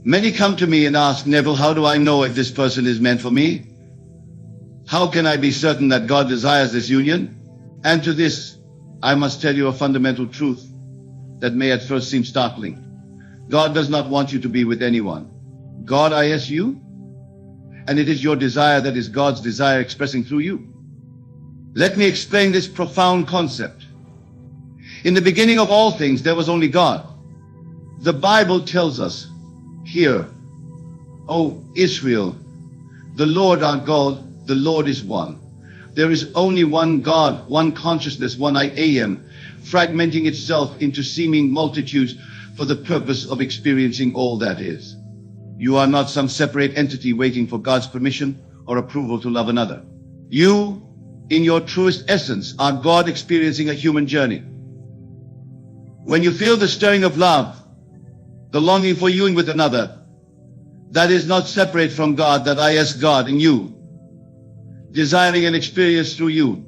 Many come to me and ask, Neville, how do I know if this person is meant for me? How can I be certain that God desires this union? And to this, I must tell you a fundamental truth that may at first seem startling. God does not want you to be with anyone. God is you, and it is your desire that is God's desire expressing through you. Let me explain this profound concept. In the beginning of all things, there was only God. The Bible tells us, "Hear, O Israel, the Lord our God, the Lord is one." There is only one God, one consciousness, one I am, fragmenting itself into seeming multitudes for the purpose of experiencing all that is. You are not some separate entity waiting for God's permission or approval to love another. You, in your truest essence, are God experiencing a human journey. When you feel the stirring of love, the longing for union with another, that is not separate from God, that is God in you, desiring an experience through you.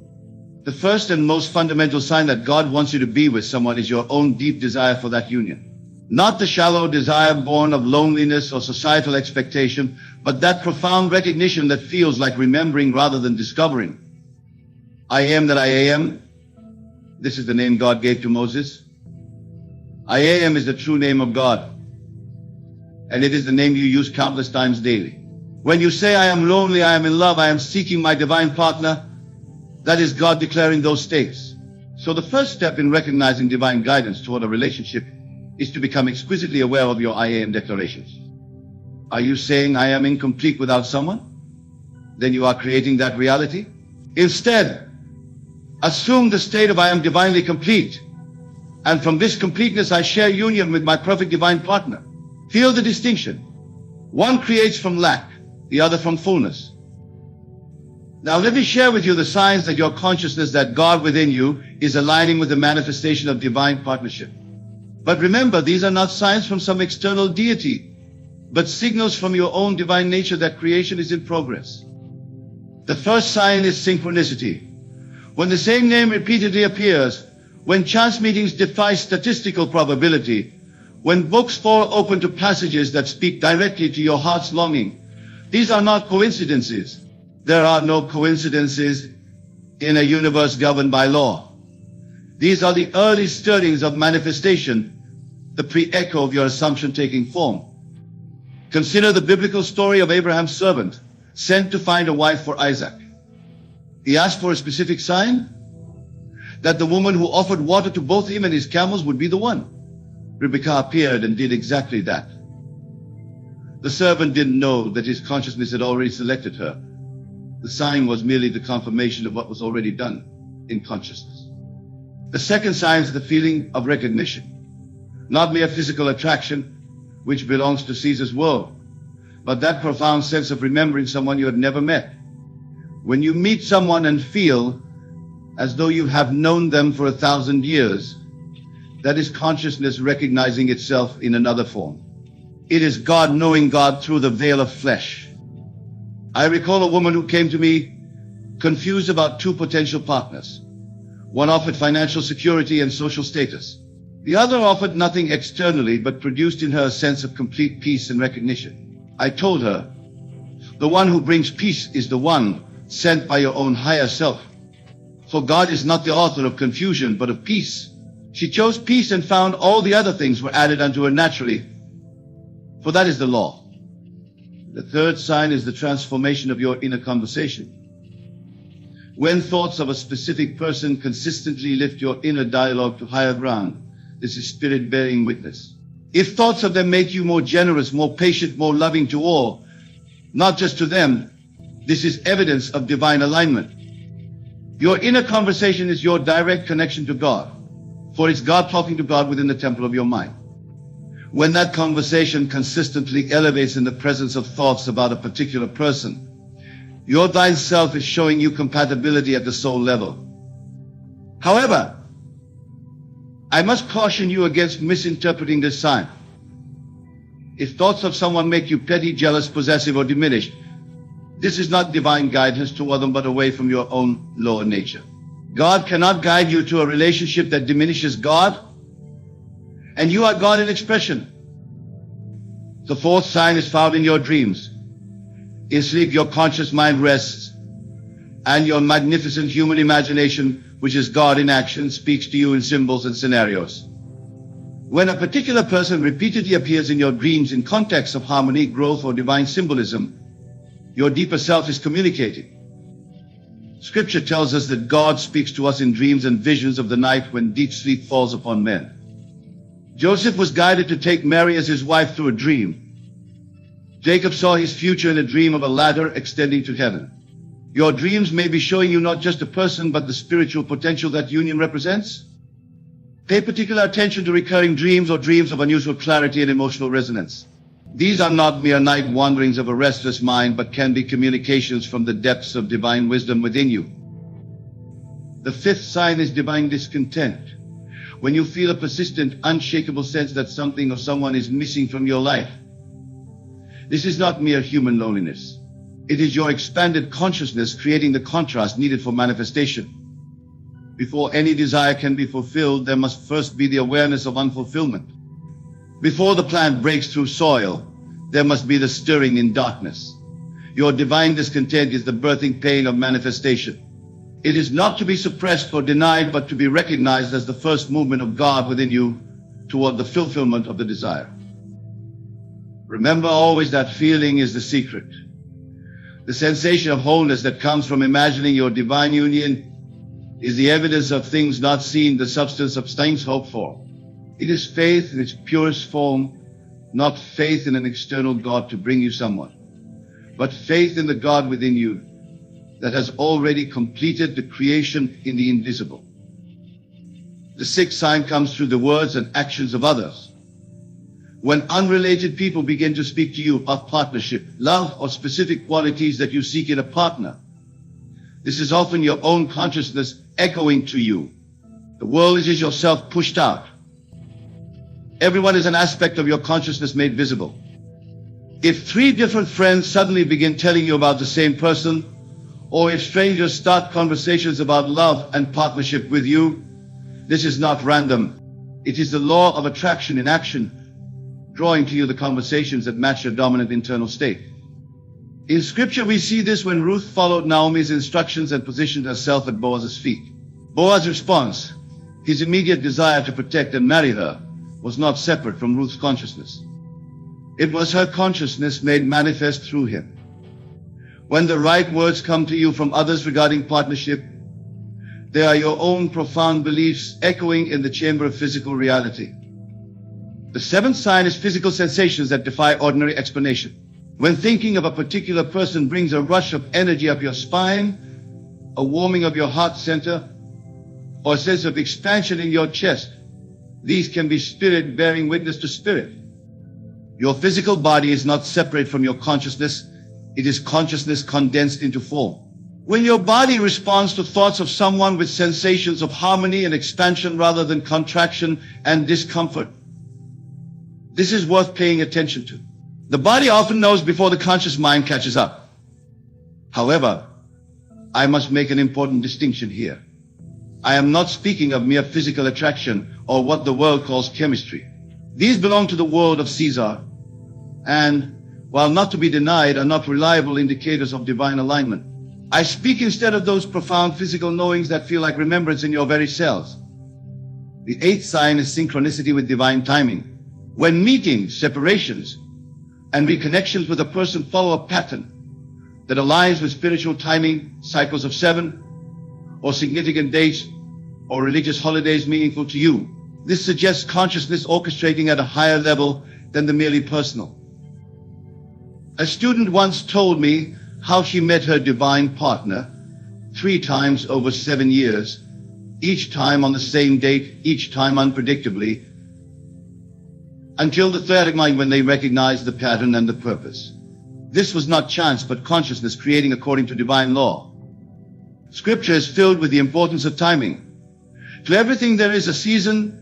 The first and most fundamental sign that God wants you to be with someone is your own deep desire for that union. Not the shallow desire born of loneliness or societal expectation, but that profound recognition that feels like remembering rather than discovering. I am that I am. This is the name God gave to Moses. I am is the true name of God, and it is the name you use countless times daily. When you say, I am lonely, I am in love, I am seeking my divine partner, that is God declaring those states. So the first step in recognizing divine guidance toward a relationship is to become exquisitely aware of your I am declarations. Are you saying I am incomplete without someone? Then you are creating that reality. Instead, assume the state of I am divinely complete, and from this completeness I share union with my perfect divine partner. Feel the distinction. One creates from lack, the other from fullness. Now let me share with you the signs that your consciousness that God within you is aligning with the manifestation of divine partnership. But remember, these are not signs from some external deity, but signals from your own divine nature that creation is in progress. The first sign is synchronicity. When the same name repeatedly appears, when chance meetings defy statistical probability, when books fall open to passages that speak directly to your heart's longing, these are not coincidences. There are no coincidences in a universe governed by law. These are the early stirrings of manifestation, the pre-echo of your assumption taking form. Consider the biblical story of Abraham's servant, sent to find a wife for Isaac. He asked for a specific sign, that the woman who offered water to both him and his camels would be the one. Rebekah appeared and did exactly that. The servant didn't know that his consciousness had already selected her. The sign was merely the confirmation of what was already done in consciousness. The second sign is the feeling of recognition. Not mere physical attraction, which belongs to Caesar's world, but that profound sense of remembering someone you had never met. When you meet someone and feel as though you have known them for 1,000 years, that is consciousness recognizing itself in another form. It is God knowing God through the veil of flesh. I recall a woman who came to me confused about two potential partners. One offered financial security and social status. The other offered nothing externally, but produced in her a sense of complete peace and recognition. I told her, the one who brings peace is the one sent by your own higher self. For God is not the author of confusion, but of peace. She chose peace and found all the other things were added unto her naturally. For that is the law. The third sign is the transformation of your inner conversation. When thoughts of a specific person consistently lift your inner dialogue to higher ground, this is spirit bearing witness. If thoughts of them make you more generous, more patient, more loving to all, not just to them, this is evidence of divine alignment. Your inner conversation is your direct connection to God, for it's God talking to God within the temple of your mind. When that conversation consistently elevates in the presence of thoughts about a particular person, your thine self is showing you compatibility at the soul level. However, I must caution you against misinterpreting this sign. If thoughts of someone make you petty, jealous, possessive, or diminished, this is not divine guidance toward them, but away from your own lower nature. God cannot guide you to a relationship that diminishes God, and you are God in expression. The fourth sign is found in your dreams. In sleep, your conscious mind rests, and your magnificent human imagination, which is God in action, speaks to you in symbols and scenarios. When a particular person repeatedly appears in your dreams in contexts of harmony, growth, or divine symbolism, your deeper self is communicating. Scripture tells us that God speaks to us in dreams and visions of the night when deep sleep falls upon men. Joseph was guided to take Mary as his wife through a dream. Jacob saw his future in a dream of a ladder extending to heaven. Your dreams may be showing you not just a person, but the spiritual potential that union represents. Pay particular attention to recurring dreams or dreams of unusual clarity and emotional resonance. These are not mere night wanderings of a restless mind, but can be communications from the depths of divine wisdom within you. The fifth sign is divine discontent. When you feel a persistent, unshakable sense that something or someone is missing from your life. This is not mere human loneliness. It is your expanded consciousness creating the contrast needed for manifestation. Before any desire can be fulfilled, there must first be the awareness of unfulfillment. Before the plant breaks through soil, there must be the stirring in darkness. Your divine discontent is the birthing pain of manifestation. It is not to be suppressed or denied, but to be recognized as the first movement of God within you toward the fulfillment of the desire. Remember always that feeling is the secret. The sensation of wholeness that comes from imagining your divine union is the evidence of things not seen, the substance of things hoped for. It is faith in its purest form, not faith in an external God to bring you someone, but faith in the God within you that has already completed the creation in the invisible. The sixth sign comes through the words and actions of others. When unrelated people begin to speak to you of partnership, love, or specific qualities that you seek in a partner, this is often your own consciousness echoing to you. The world is yourself pushed out. Everyone is an aspect of your consciousness made visible. If three different friends suddenly begin telling you about the same person, or if strangers start conversations about love and partnership with you, this is not random. It is the law of attraction in action, drawing to you the conversations that match your dominant internal state. In Scripture, we see this when Ruth followed Naomi's instructions and positioned herself at Boaz's feet. Boaz's response, his immediate desire to protect and marry her, was not separate from Ruth's consciousness. It was her consciousness made manifest through him. When the right words come to you from others regarding partnership, they are your own profound beliefs echoing in the chamber of physical reality. The seventh sign is physical sensations that defy ordinary explanation. When thinking of a particular person brings a rush of energy up your spine, a warming of your heart center, or a sense of expansion in your chest, these can be spirit bearing witness to spirit. Your physical body is not separate from your consciousness. It is consciousness condensed into form. When your body responds to thoughts of someone with sensations of harmony and expansion rather than contraction and discomfort, this is worth paying attention to. The body often knows before the conscious mind catches up. However, I must make an important distinction here. I am not speaking of mere physical attraction or what the world calls chemistry. These belong to the world of Caesar, and, while not to be denied, are not reliable indicators of divine alignment. I speak instead of those profound physical knowings that feel like remembrance in your very cells. The eighth sign is synchronicity with divine timing. When meetings, separations, and reconnections with a person follow a pattern that aligns with spiritual timing, cycles of 7, or significant dates, or religious holidays meaningful to you, this suggests consciousness orchestrating at a higher level than the merely personal. A student once told me how she met her divine partner 3 times over 7 years, each time on the same date, each time unpredictably, until the third time when they recognized the pattern and the purpose. This was not chance, but consciousness creating according to divine law. Scripture is filled with the importance of timing. To everything there is a season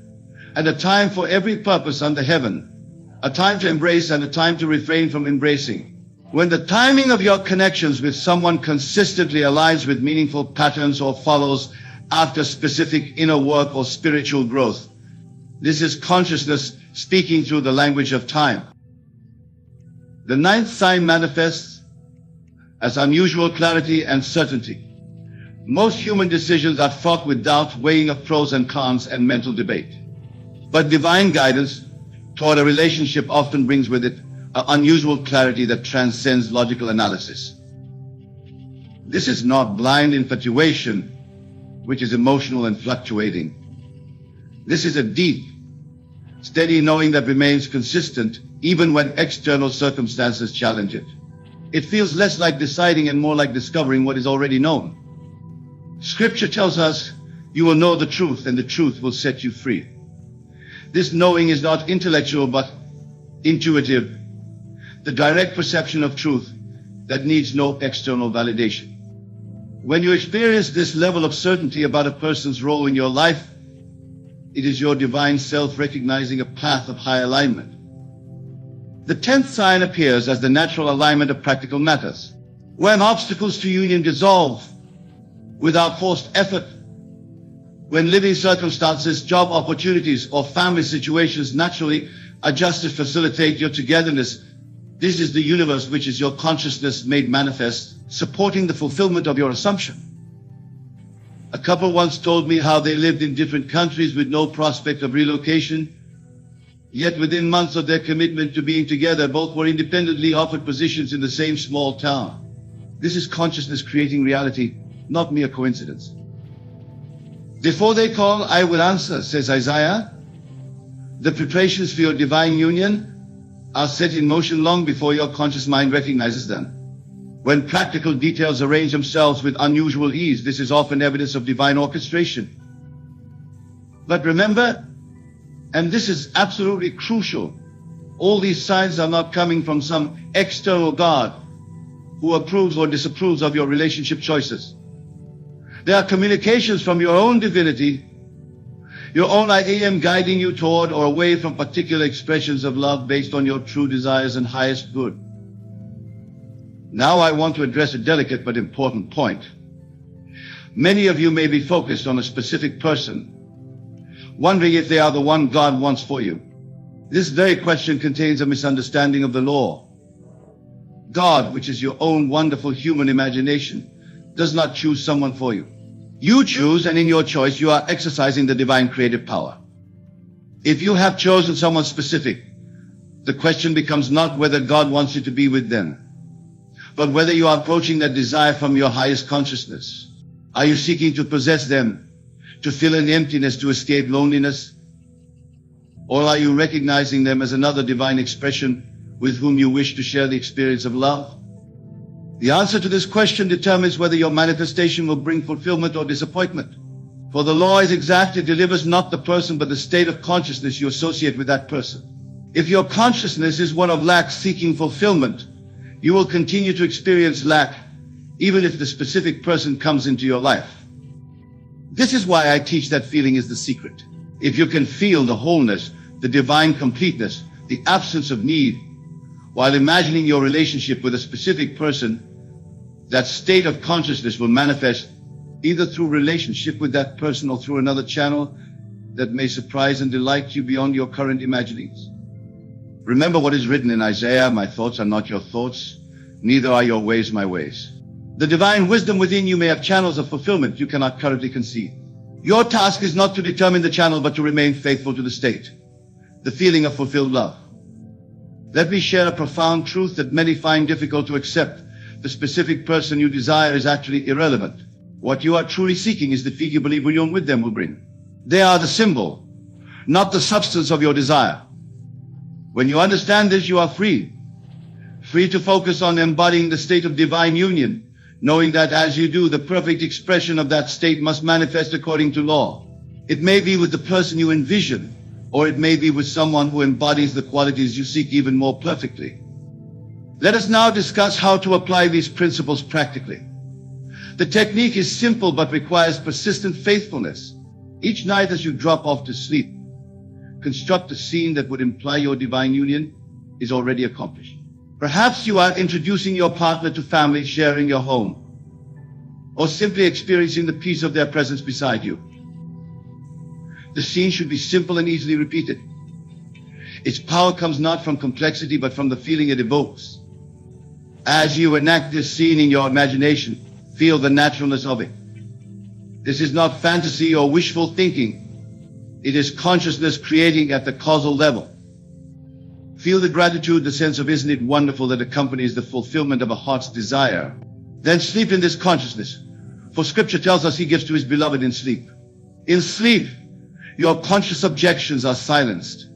and a time for every purpose under heaven, a time to embrace and a time to refrain from embracing. When the timing of your connections with someone consistently aligns with meaningful patterns or follows after specific inner work or spiritual growth, this is consciousness speaking through the language of time. The ninth sign manifests as unusual clarity and certainty. Most human decisions are fraught with doubt, weighing of pros and cons, and mental debate. But divine guidance toward a relationship often brings with it an unusual clarity that transcends logical analysis. This is not blind infatuation, which is emotional and fluctuating. This is a deep, steady knowing that remains consistent even when external circumstances challenge it. It feels less like deciding and more like discovering what is already known. Scripture tells us, "You will know the truth, and the truth will set you free." This knowing is not intellectual but intuitive, the direct perception of truth that needs no external validation. When you experience this level of certainty about a person's role in your life, it is your divine self recognizing a path of high alignment. The 10th sign appears as the natural alignment of practical matters. When obstacles to union dissolve without forced effort, when living circumstances, job opportunities, or family situations naturally adjust to facilitate your togetherness, this is the universe which is your consciousness made manifest, supporting the fulfillment of your assumption. A couple once told me how they lived in different countries with no prospect of relocation, yet within months of their commitment to being together, both were independently offered positions in the same small town. This is consciousness creating reality, not mere coincidence. Before they call, I will answer, says Isaiah. The preparations for your divine union are set in motion long before your conscious mind recognizes them. When practical details arrange themselves with unusual ease, this is often evidence of divine orchestration. But remember, and this is absolutely crucial, all these signs are not coming from some external God who approves or disapproves of your relationship choices. They are communications from your own divinity, your own I am guiding you toward or away from particular expressions of love based on your true desires and highest good. Now I want to address a delicate but important point. Many of you may be focused on a specific person, wondering if they are the one God wants for you. This very question contains a misunderstanding of the law. God, which is your own wonderful human imagination, does not choose someone for you. You choose, and in your choice, you are exercising the divine creative power. If you have chosen someone specific, the question becomes not whether God wants you to be with them, but whether you are approaching that desire from your highest consciousness. Are you seeking to possess them, to fill an emptiness, to escape loneliness? Or are you recognizing them as another divine expression with whom you wish to share the experience of love? The answer to this question determines whether your manifestation will bring fulfillment or disappointment. For the law is exact, it delivers not the person but the state of consciousness you associate with that person. If your consciousness is one of lack seeking fulfillment, you will continue to experience lack even if the specific person comes into your life. This is why I teach that feeling is the secret. If you can feel the wholeness, the divine completeness, the absence of need, while imagining your relationship with a specific person, that state of consciousness will manifest either through relationship with that person or through another channel that may surprise and delight you beyond your current imaginings. Remember what is written in Isaiah, "My thoughts are not your thoughts, neither are your ways my ways." The divine wisdom within you may have channels of fulfillment you cannot currently conceive. Your task is not to determine the channel, but to remain faithful to the state, the feeling of fulfilled love. Let me share a profound truth that many find difficult to accept. The specific person you desire is actually irrelevant. What you are truly seeking is the feel you believe union with them will bring. They are the symbol, not the substance of your desire. When you understand this, you are free. Free to focus on embodying the state of divine union, knowing that as you do, the perfect expression of that state must manifest according to law. It may be with the person you envision, or it may be with someone who embodies the qualities you seek even more perfectly. Let us now discuss how to apply these principles practically. The technique is simple but requires persistent faithfulness. Each night as you drop off to sleep, construct a scene that would imply your divine union is already accomplished. Perhaps you are introducing your partner to family, sharing your home, or simply experiencing the peace of their presence beside you. The scene should be simple and easily repeated. Its power comes not from complexity, but from the feeling it evokes. As you enact this scene in your imagination, feel the naturalness of it. This is not fantasy or wishful thinking. It is consciousness creating at the causal level. Feel the gratitude, the sense of isn't it wonderful that accompanies the fulfillment of a heart's desire. Then sleep in this consciousness, for Scripture tells us He gives to His beloved in sleep. In sleep, your conscious objections are silenced,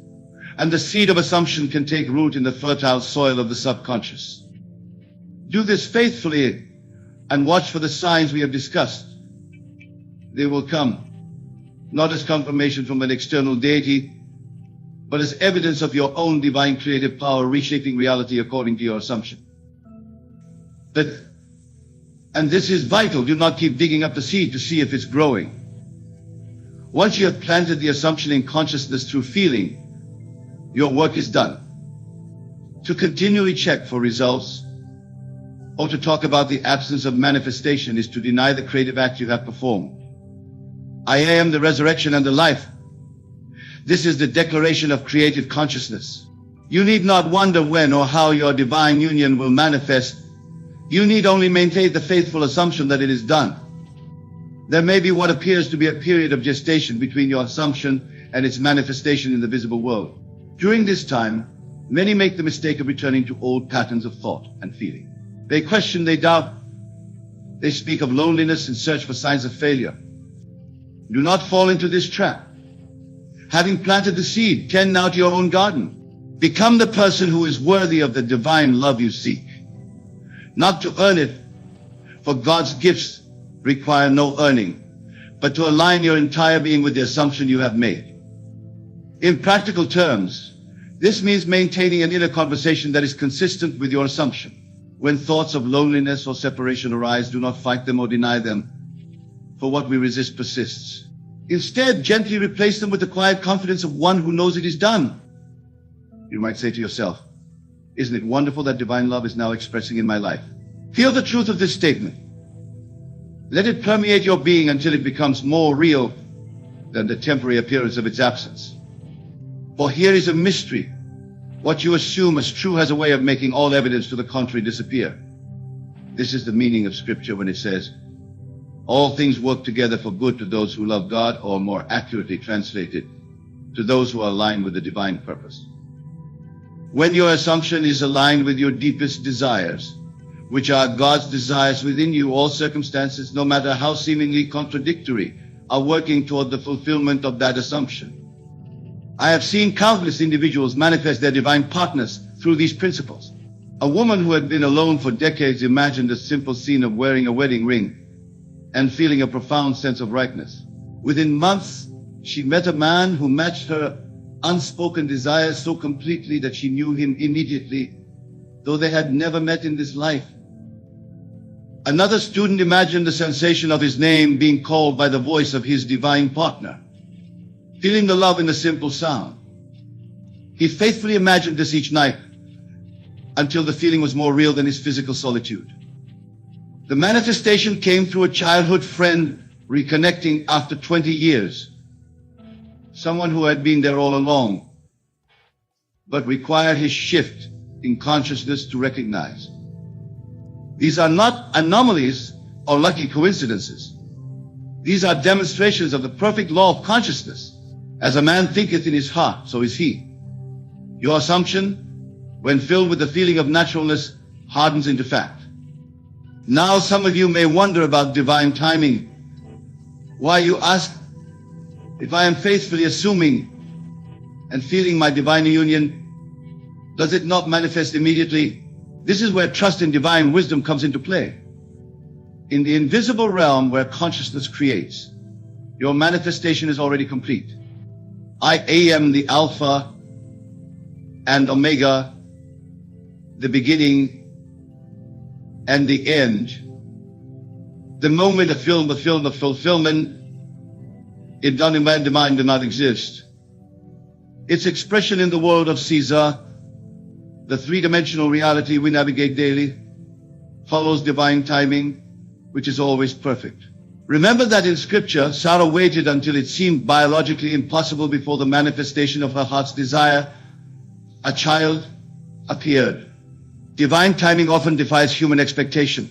and the seed of assumption can take root in the fertile soil of the subconscious. Do this faithfully and watch for the signs we have discussed. They will come, not as confirmation from an external deity, but as evidence of your own divine creative power reshaping reality according to your assumption. And this is vital. Do not keep digging up the seed to see if it's growing. Once you have planted the assumption in consciousness through feeling, your work is done. To continually check for results or to talk about the absence of manifestation is to deny the creative act you have performed. I am the resurrection and the life. This is the declaration of creative consciousness. You need not wonder when or how your divine union will manifest. You need only maintain the faithful assumption that it is done. There may be what appears to be a period of gestation between your assumption and its manifestation in the visible world. During this time, many make the mistake of returning to old patterns of thought and feeling. They question, they doubt. They speak of loneliness and search for signs of failure. Do not fall into this trap. Having planted the seed, tend now to your own garden. Become the person who is worthy of the divine love you seek. Not to earn it, for God's gifts require no earning, but to align your entire being with the assumption you have made. In practical terms, this means maintaining an inner conversation that is consistent with your assumption. When thoughts of loneliness or separation arise, do not fight them or deny them, for what we resist persists. Instead, gently replace them with the quiet confidence of one who knows it is done. You might say to yourself, isn't it wonderful that divine love is now expressing in my life? Feel the truth of this statement. Let it permeate your being until it becomes more real than the temporary appearance of its absence. For here is a mystery. What you assume as true has a way of making all evidence to the contrary disappear. This is the meaning of Scripture when it says, all things work together for good to those who love God, or more accurately translated, to those who are aligned with the divine purpose. When your assumption is aligned with your deepest desires, which are God's desires within you, all circumstances, no matter how seemingly contradictory, are working toward the fulfillment of that assumption. I have seen countless individuals manifest their divine partners through these principles. A woman who had been alone for decades imagined a simple scene of wearing a wedding ring and feeling a profound sense of rightness. Within months, she met a man who matched her unspoken desires so completely that she knew him immediately, though they had never met in this life. Another student imagined the sensation of his name being called by the voice of his divine partner, feeling the love in the simple sound. He faithfully imagined this each night until the feeling was more real than his physical solitude. The manifestation came through a childhood friend reconnecting after 20 years. Someone who had been there all along, but required his shift in consciousness to recognize. These are not anomalies or lucky coincidences. These are demonstrations of the perfect law of consciousness. As a man thinketh in his heart, so is he. Your assumption, when filled with the feeling of naturalness, hardens into fact. Now some of you may wonder about divine timing. Why, you ask, if I am faithfully assuming and feeling my divine union, does it not manifest immediately? This is where trust in divine wisdom comes into play. In the invisible realm where consciousness creates, your manifestation is already complete. I am the Alpha and Omega, the beginning and the end. The moment of fulfillment, it done in man's mind did not exist. Its expression in the world of Caesar, the three-dimensional reality we navigate daily, follows divine timing, which is always perfect. Remember that in Scripture, Sarah waited until it seemed biologically impossible before the manifestation of her heart's desire A child appeared. Divine timing often defies human expectation.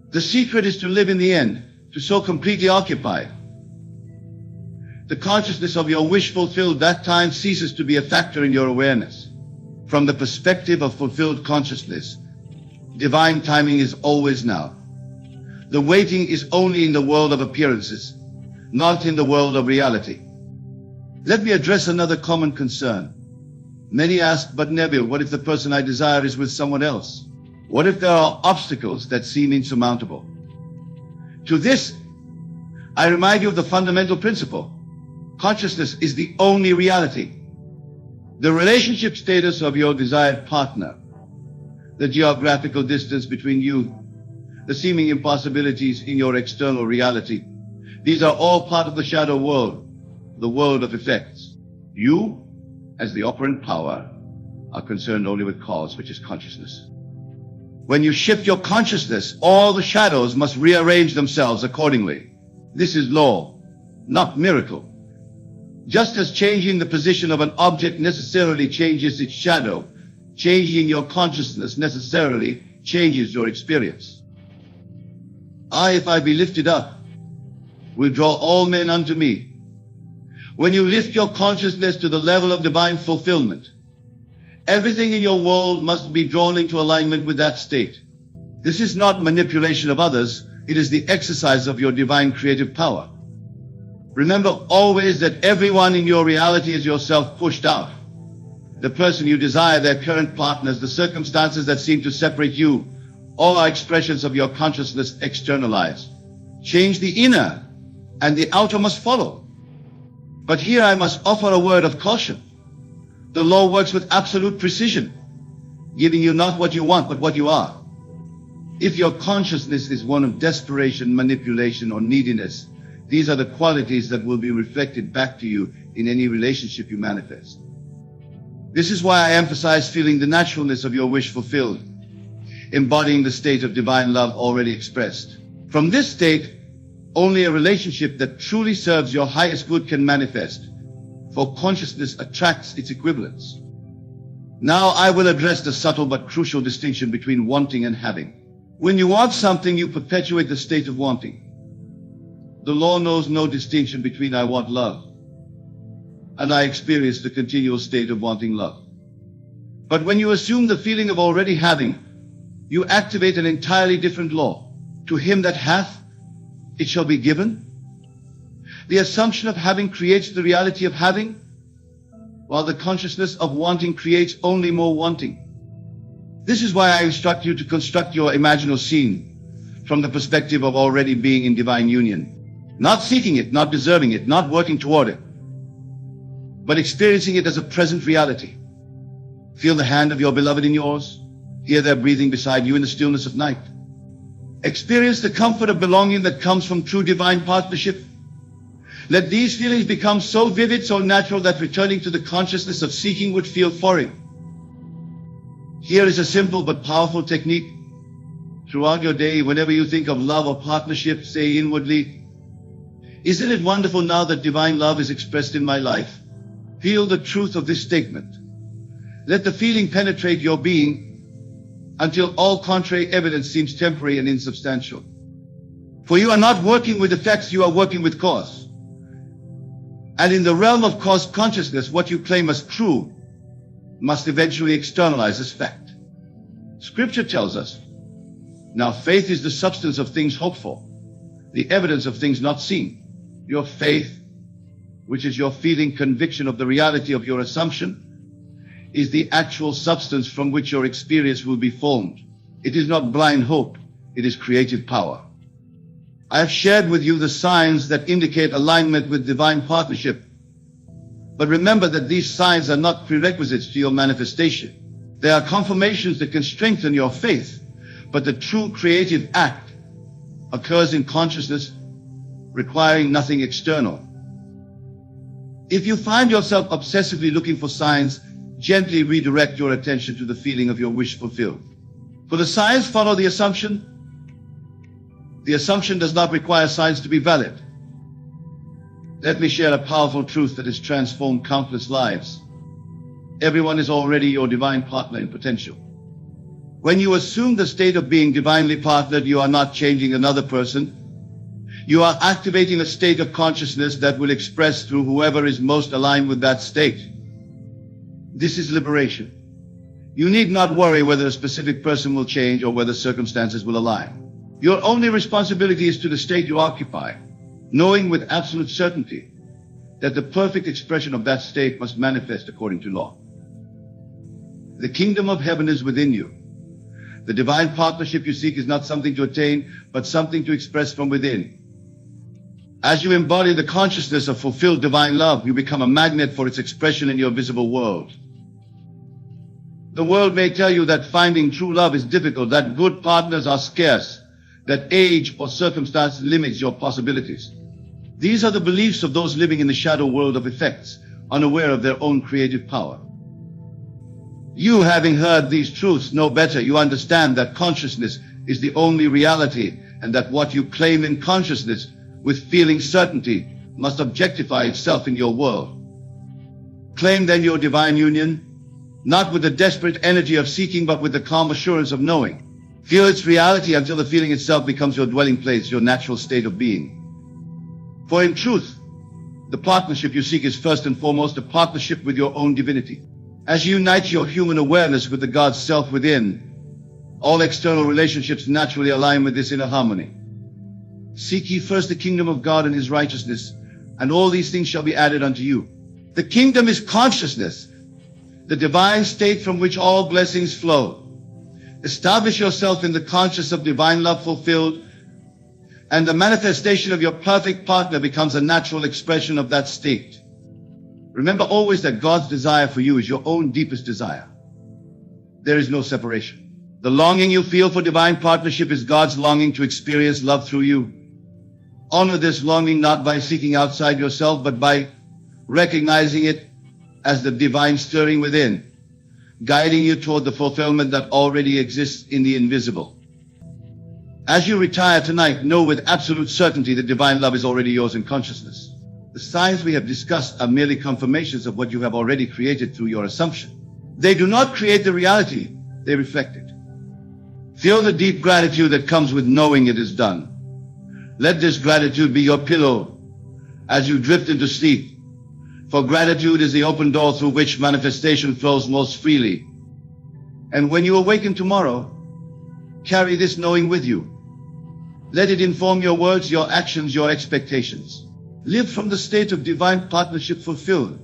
The secret is to live in the end, to so completely occupy. The consciousness of your wish fulfilled that time ceases to be a factor in your awareness. From the perspective of fulfilled consciousness, divine timing is always now. The waiting is only in the world of appearances, not in the world of reality. Let me address another common concern. Many ask, but Neville, what if the person I desire is with someone else? What if there are obstacles that seem insurmountable? To this, I remind you of the fundamental principle. Consciousness is the only reality. The relationship status of your desired partner, the geographical distance between you, the seeming impossibilities in your external reality, these are all part of the shadow world, the world of effects. You, as the operant power, are concerned only with cause, which is consciousness. When you shift your consciousness, all the shadows must rearrange themselves accordingly. This is law, not miracle. Just as changing the position of an object necessarily changes its shadow, changing your consciousness necessarily changes your experience. I, if I be lifted up, will draw all men unto me. When you lift your consciousness to the level of divine fulfillment, everything in your world must be drawn into alignment with that state. This is not manipulation of others, it is the exercise of your divine creative power. Remember always that everyone in your reality is yourself pushed out. The person you desire, their current partners, the circumstances that seem to separate you, all are expressions of your consciousness externalized. Change the inner, and the outer must follow. But here I must offer a word of caution. The law works with absolute precision, giving you not what you want, but what you are. If your consciousness is one of desperation, manipulation, or neediness, these are the qualities that will be reflected back to you in any relationship you manifest. This is why I emphasize feeling the naturalness of your wish fulfilled, embodying the state of divine love already expressed. From this state, only a relationship that truly serves your highest good can manifest, for consciousness attracts its equivalents. Now I will address the subtle but crucial distinction between wanting and having. When you want something, you perpetuate the state of wanting. The law knows no distinction between I want love and I experience the continual state of wanting love. But when you assume the feeling of already having, you activate an entirely different law. To him that hath, it shall be given. The assumption of having creates the reality of having, while the consciousness of wanting creates only more wanting. This is why I instruct you to construct your imaginal scene from the perspective of already being in divine union. Not seeking it, not deserving it, not working toward it, but experiencing it as a present reality. Feel the hand of your beloved in yours. Hear their breathing beside you in the stillness of night. Experience the comfort of belonging that comes from true divine partnership. Let these feelings become so vivid, so natural, that returning to the consciousness of seeking would feel foreign. Here is a simple but powerful technique. Throughout your day, whenever you think of love or partnership, say inwardly, "Isn't it wonderful now that divine love is expressed in my life?" Feel the truth of this statement. Let the feeling penetrate your being until all contrary evidence seems temporary and insubstantial. For you are not working with effects, you are working with cause. And in the realm of cause consciousness, what you claim as true must eventually externalize as fact. Scripture tells us, now faith is the substance of things hoped for, the evidence of things not seen. Your faith, which is your feeling conviction of the reality of your assumption, is the actual substance from which your experience will be formed. It is not blind hope, it is creative power. I have shared with you the signs that indicate alignment with divine partnership. But remember that these signs are not prerequisites to your manifestation. They are confirmations that can strengthen your faith, but the true creative act occurs in consciousness, requiring nothing external. If you find yourself obsessively looking for signs, gently redirect your attention to the feeling of your wish fulfilled. For the signs follow the assumption. The assumption does not require signs to be valid. Let me share a powerful truth that has transformed countless lives. Everyone is already your divine partner in potential. When you assume the state of being divinely partnered, you are not changing another person. You are activating a state of consciousness that will express through whoever is most aligned with that state. This is liberation. You need not worry whether a specific person will change or whether circumstances will align. Your only responsibility is to the state you occupy, knowing with absolute certainty that the perfect expression of that state must manifest according to law. The kingdom of heaven is within you. The divine partnership you seek is not something to attain, but something to express from within. As you embody the consciousness of fulfilled divine love, you become a magnet for its expression in your visible world. The world may tell you that finding true love is difficult, that good partners are scarce, that age or circumstance limits your possibilities. These are the beliefs of those living in the shadow world of effects, unaware of their own creative power. You, having heard these truths, know better. You understand that consciousness is the only reality, and that what you claim in consciousness with feeling certainty must objectify itself in your world. Claim then your divine union, not with the desperate energy of seeking, but with the calm assurance of knowing. Feel its reality until the feeling itself becomes your dwelling place, your natural state of being. For in truth, the partnership you seek is first and foremost a partnership with your own divinity. As you unite your human awareness with the God's self within, all external relationships naturally align with this inner harmony. Seek ye first the kingdom of God and his righteousness, and all these things shall be added unto you. The kingdom is consciousness, the divine state from which all blessings flow. Establish yourself in the consciousness of divine love fulfilled, and the manifestation of your perfect partner becomes a natural expression of that state. Remember always that God's desire for you is your own deepest desire. There is no separation. The longing you feel for divine partnership is God's longing to experience love through you. Honor this longing not by seeking outside yourself, but by recognizing it as the divine stirring within, guiding you toward the fulfillment that already exists in the invisible. As you retire tonight, know with absolute certainty that divine love is already yours in consciousness. The signs we have discussed are merely confirmations of what you have already created through your assumption. They do not create the reality, they reflect it. Feel the deep gratitude that comes with knowing it is done. Let this gratitude be your pillow as you drift into sleep. For gratitude is the open door through which manifestation flows most freely. And when you awaken tomorrow, carry this knowing with you. Let it inform your words, your actions, your expectations. Live from the state of divine partnership fulfilled,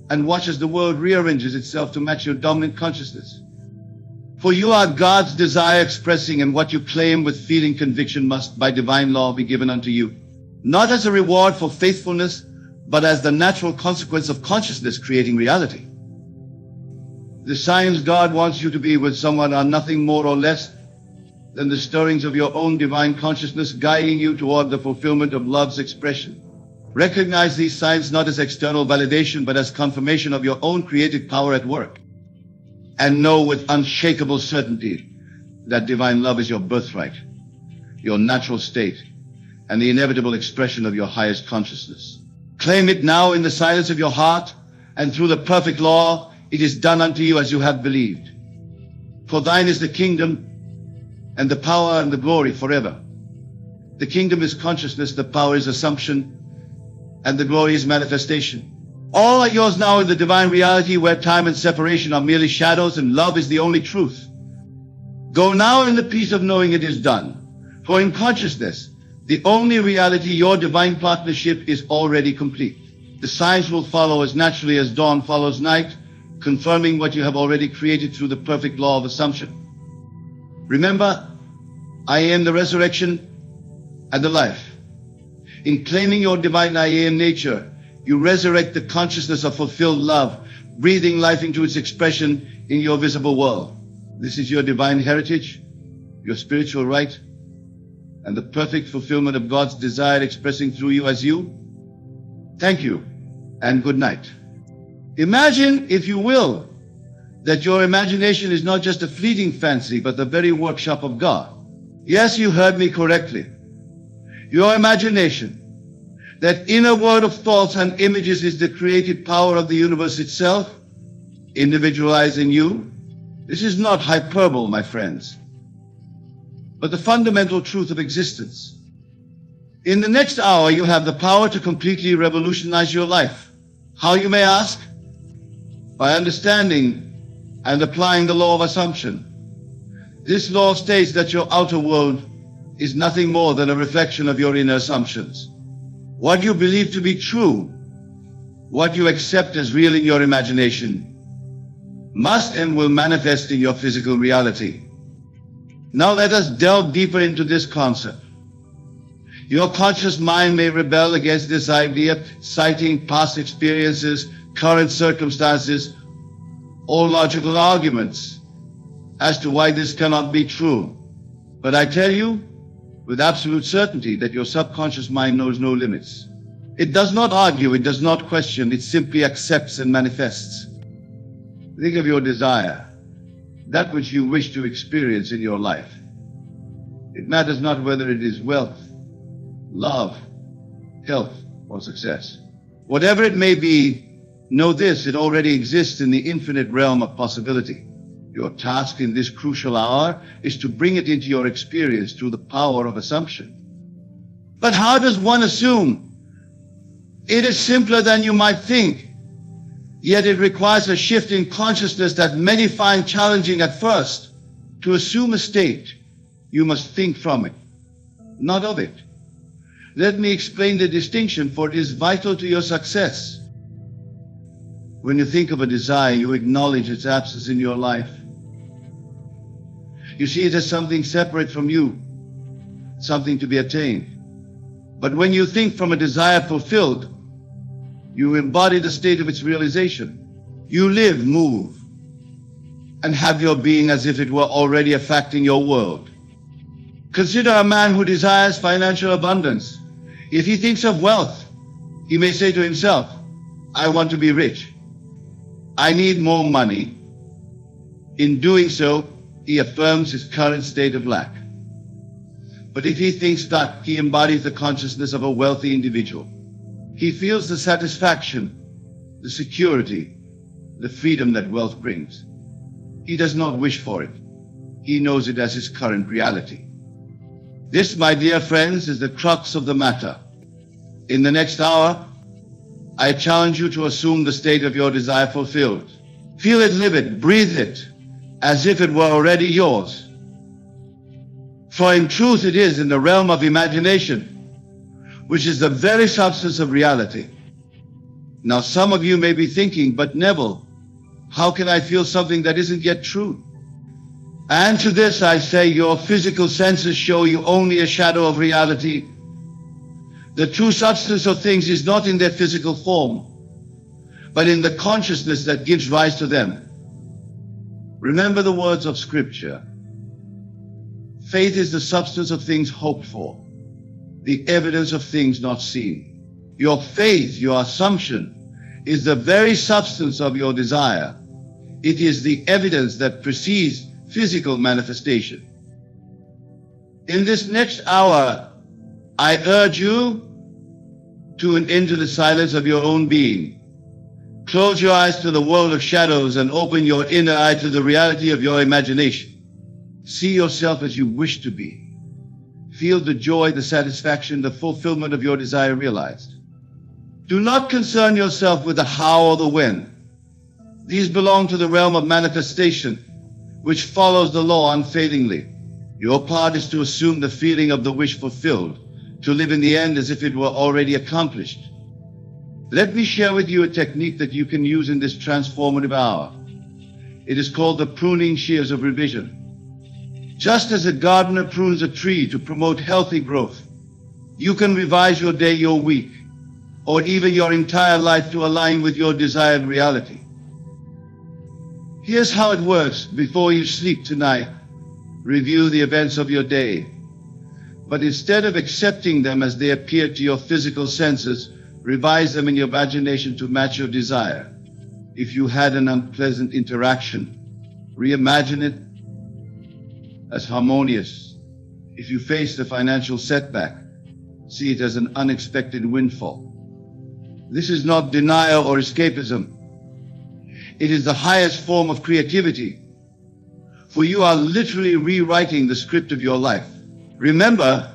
and watch as the world rearranges itself to match your dominant consciousness. For you are God's desire expressing, and what you claim with feeling conviction must by divine law be given unto you. Not as a reward for faithfulness, but as the natural consequence of consciousness creating reality. The signs God wants you to be with someone are nothing more or less than the stirrings of your own divine consciousness guiding you toward the fulfillment of love's expression. Recognize these signs not as external validation, but as confirmation of your own creative power at work. And know with unshakable certainty that divine love is your birthright, your natural state, and the inevitable expression of your highest consciousness. Claim it now in the silence of your heart, and through the perfect law, it is done unto you as you have believed. For thine is the kingdom, and the power and the glory forever. The kingdom is consciousness, the power is assumption, and the glory is manifestation. All are yours now in the divine reality where time and separation are merely shadows and love is the only truth. Go now in the peace of knowing it is done. For in consciousness, the only reality, your divine partnership, is already complete. The signs will follow as naturally as dawn follows night, confirming what you have already created through the perfect law of assumption. Remember, I am the resurrection and the life. In claiming your divine I am nature, you resurrect the consciousness of fulfilled love, breathing life into its expression in your visible world. This is your divine heritage, your spiritual right, and the perfect fulfillment of God's desire expressing through you as you. Thank you, and good night. Imagine, if you will, that your imagination is not just a fleeting fancy, but the very workshop of God. Yes, you heard me correctly. Your imagination, that inner world of thoughts and images, is the creative power of the universe itself. individualized in you. This is not hyperbole, my friends, but the fundamental truth of existence. In the next hour, you have the power to completely revolutionize your life. How, you may ask? By understanding and applying the law of assumption. This law states that your outer world is nothing more than a reflection of your inner assumptions. What you believe to be true, what you accept as real in your imagination, must and will manifest in your physical reality. Now let us delve deeper into this concept. Your conscious mind may rebel against this idea, citing past experiences, current circumstances, or logical arguments as to why this cannot be true. But I tell you with absolute certainty that your subconscious mind knows no limits. It does not argue, it does not question, it simply accepts and manifests. Think of your desire, that which you wish to experience in your life. It matters not whether it is wealth, love, health, or success. Whatever it may be, know this, it already exists in the infinite realm of possibility. Your task in this crucial hour is to bring it into your experience through the power of assumption. But how does one assume? It is simpler than you might think, yet it requires a shift in consciousness that many find challenging at first. To assume a state, you must think from it, not of it. Let me explain the distinction, for it is vital to your success. When you think of a desire, you acknowledge its absence in your life. You see it as something separate from you, something to be attained. But when you think from a desire fulfilled, you embody the state of its realization. You live, move, and have your being as if it were already a fact in your world. Consider a man who desires financial abundance. If he thinks of wealth, he may say to himself, I want to be rich. I need more money. In doing so, he affirms his current state of lack. But if he thinks that, he embodies the consciousness of a wealthy individual. He feels the satisfaction, the security, the freedom that wealth brings. He does not wish for it. He knows it as his current reality. This, my dear friends, is the crux of the matter. In the next hour, I challenge you to assume the state of your desire fulfilled. Feel it, live it, breathe it, as if it were already yours. For in truth it is in the realm of imagination, which is the very substance of reality. Now some of you may be thinking, but Neville, how can I feel something that isn't yet true? And to this I say, your physical senses show you only a shadow of reality. The true substance of things is not in their physical form, but in the consciousness that gives rise to them. Remember the words of Scripture. Faith is the substance of things hoped for, the evidence of things not seen. Your faith, your assumption, is the very substance of your desire. It is the evidence that precedes physical manifestation. In this next hour, I urge you to tune into the silence of your own being. Close your eyes to the world of shadows and open your inner eye to the reality of your imagination. See yourself as you wish to be. Feel the joy, the satisfaction, the fulfillment of your desire realized. Do not concern yourself with the how or the when. These belong to the realm of manifestation, which follows the law unfailingly. Your part is to assume the feeling of the wish fulfilled, to live in the end as if it were already accomplished. Let me share with you a technique that you can use in this transformative hour. It is called the pruning shears of revision. Just as a gardener prunes a tree to promote healthy growth, you can revise your day, your week, or even your entire life to align with your desired reality. Here's how it works. Before you sleep tonight, review the events of your day. But instead of accepting them as they appear to your physical senses, revise them in your imagination to match your desire. If you had an unpleasant interaction, reimagine it as harmonious. If you faced a financial setback, see it as an unexpected windfall. This is not denial or escapism. It is the highest form of creativity, for you are literally rewriting the script of your life. Remember,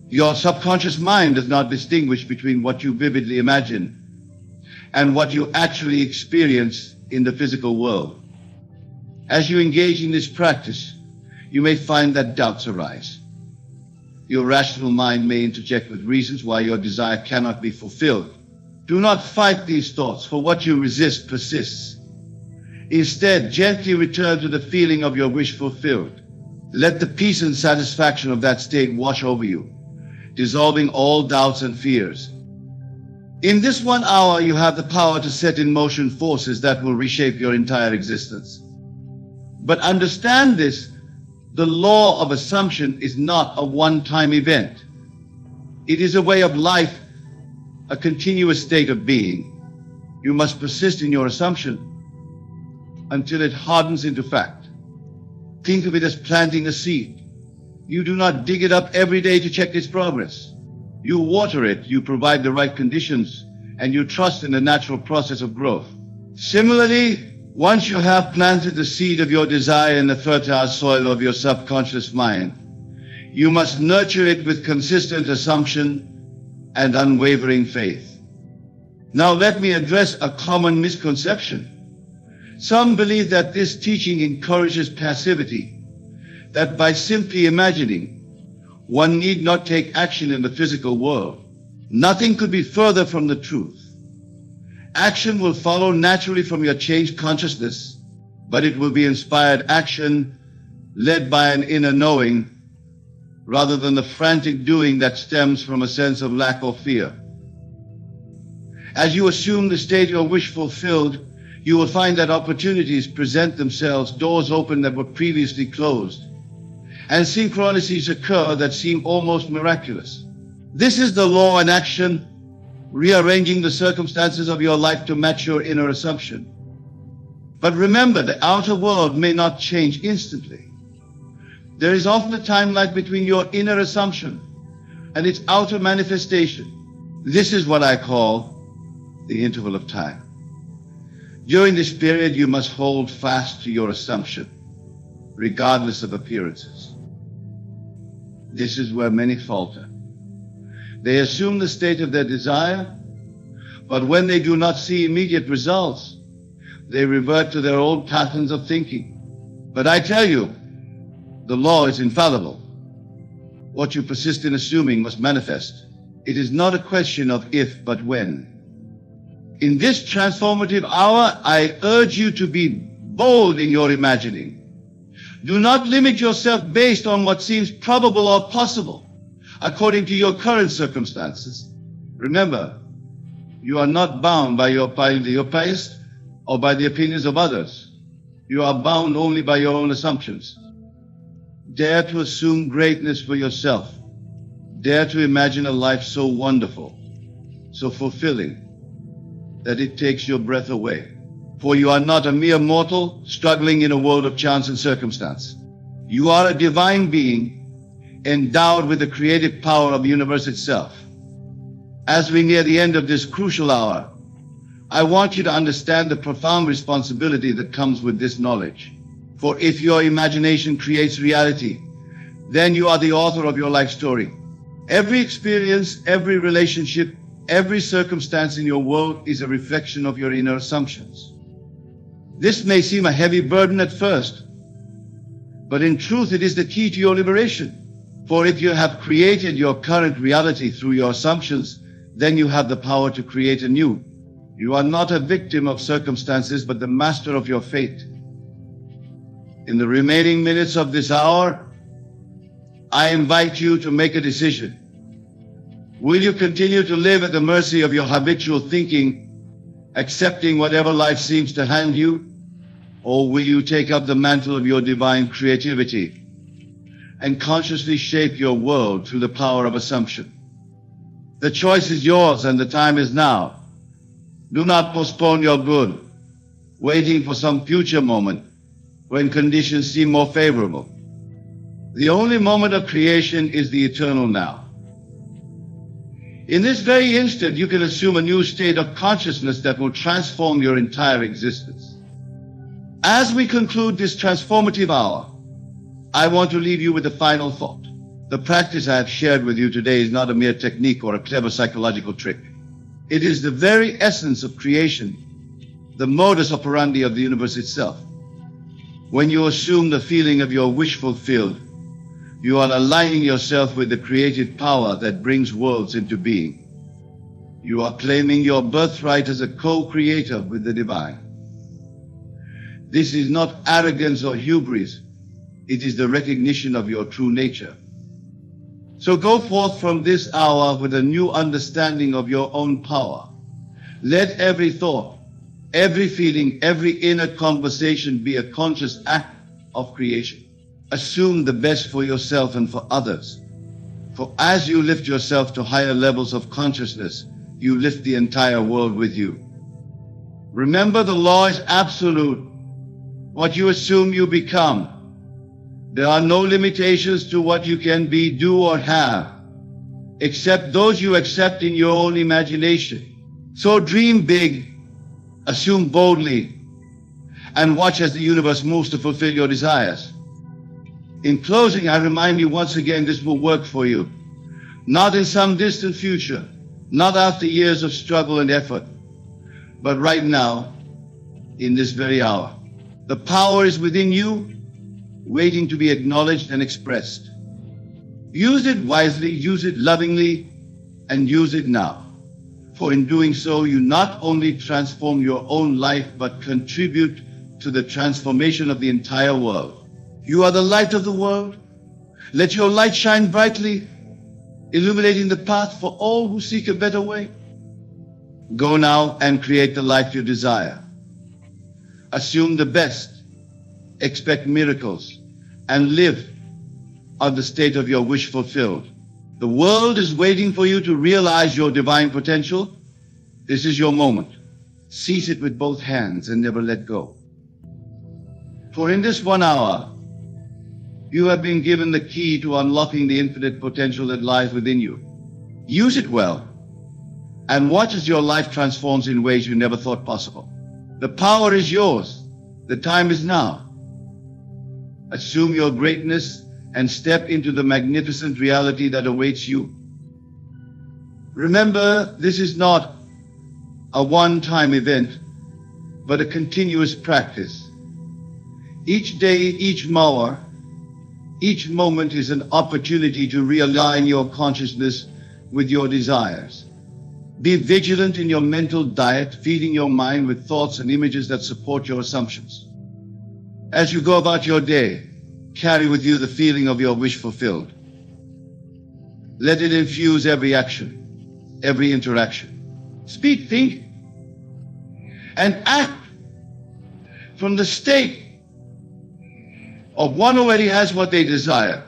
your subconscious mind does not distinguish between what you vividly imagine and what you actually experience in the physical world. As you engage in this practice, you may find that doubts arise. Your rational mind may interject with reasons why your desire cannot be fulfilled. Do not fight these thoughts, for what you resist persists. Instead, gently return to the feeling of your wish fulfilled. Let the peace and satisfaction of that state wash over you, dissolving all doubts and fears. In this 1 hour, you have the power to set in motion forces that will reshape your entire existence. But understand this, the law of assumption is not a one-time event. It is a way of life, a continuous state of being. You must persist in your assumption until it hardens into fact. Think of it as planting a seed. You do not dig it up every day to check its progress. You water it, you provide the right conditions, and you trust in the natural process of growth. Similarly, once you have planted the seed of your desire in the fertile soil of your subconscious mind, you must nurture it with consistent assumption and unwavering faith. Now let me address a common misconception. Some believe that this teaching encourages passivity, that by simply imagining, one need not take action in the physical world. Nothing could be further from the truth. Action will follow naturally from your changed consciousness, but it will be inspired action led by an inner knowing rather than the frantic doing that stems from a sense of lack or fear. As you assume the state your wish fulfilled, you will find that opportunities present themselves, doors open that were previously closed, and synchronicities occur that seem almost miraculous. This is the law in action, rearranging the circumstances of your life to match your inner assumption. But remember, the outer world may not change instantly. There is often a time lag between your inner assumption and its outer manifestation. This is what I call the interval of time. During this period, you must hold fast to your assumption, regardless of appearances. This is where many falter. They assume the state of their desire, but when they do not see immediate results, they revert to their old patterns of thinking. But I tell you, the law is infallible. What you persist in assuming must manifest. It is not a question of if, but when. In this transformative hour, I urge you to be bold in your imagining. Do not limit yourself based on what seems probable or possible, according to your current circumstances. Remember, you are not bound by your past or by the opinions of others. You are bound only by your own assumptions. Dare to assume greatness for yourself. Dare to imagine a life so wonderful, so fulfilling, that it takes your breath away. For you are not a mere mortal struggling in a world of chance and circumstance. You are a divine being endowed with the creative power of the universe itself. As we near the end of this crucial hour, I want you to understand the profound responsibility that comes with this knowledge. For if your imagination creates reality, then you are the author of your life story. Every experience, every relationship, every circumstance in your world is a reflection of your inner assumptions. This may seem a heavy burden at first, but in truth it is the key to your liberation. For if you have created your current reality through your assumptions, then you have the power to create anew. You are not a victim of circumstances, but the master of your fate. In the remaining minutes of this hour, I invite you to make a decision. Will you continue to live at the mercy of your habitual thinking, accepting whatever life seems to hand you? Or will you take up the mantle of your divine creativity and consciously shape your world through the power of assumption? The choice is yours and the time is now. Do not postpone your good, waiting for some future moment when conditions seem more favorable. The only moment of creation is the eternal now. In this very instant, you can assume a new state of consciousness that will transform your entire existence. As we conclude this transformative hour, I want to leave you with a final thought. The practice I have shared with you today is not a mere technique or a clever psychological trick. It is the very essence of creation, the modus operandi of the universe itself. When you assume the feeling of your wish fulfilled, you are aligning yourself with the creative power that brings worlds into being. You are claiming your birthright as a co-creator with the divine. This is not arrogance or hubris. It is the recognition of your true nature. So go forth from this hour with a new understanding of your own power. Let every thought, every feeling, every inner conversation be a conscious act of creation. Assume the best for yourself and for others. For as you lift yourself to higher levels of consciousness, you lift the entire world with you. Remember, the law is absolute. What you assume, you become. There are no limitations to what you can be, do, or have, except those you accept in your own imagination. So dream big, assume boldly, and watch as the universe moves to fulfill your desires. In closing, I remind you once again, this will work for you. Not in some distant future, not after years of struggle and effort, but right now, in this very hour. The power is within you, waiting to be acknowledged and expressed. Use it wisely, use it lovingly, and use it now. For in doing so, you not only transform your own life, but contribute to the transformation of the entire world. You are the light of the world. Let your light shine brightly, illuminating the path for all who seek a better way. Go now and create the life you desire. Assume the best, expect miracles, and live on the state of your wish fulfilled. The world is waiting for you to realize your divine potential. This is your moment. Seize it with both hands and never let go. For in this 1 hour, you have been given the key to unlocking the infinite potential that lies within you. Use it well, and watch as your life transforms in ways you never thought possible. The power is yours. The time is now. Assume your greatness and step into the magnificent reality that awaits you. Remember, this is not a one-time event, but a continuous practice. Each day, each hour, each moment is an opportunity to realign your consciousness with your desires. Be vigilant in your mental diet, feeding your mind with thoughts and images that support your assumptions. As you go about your day, carry with you the feeling of your wish fulfilled. Let it infuse every action, every interaction. Speak, think, and act from the state of one who already has what they desire.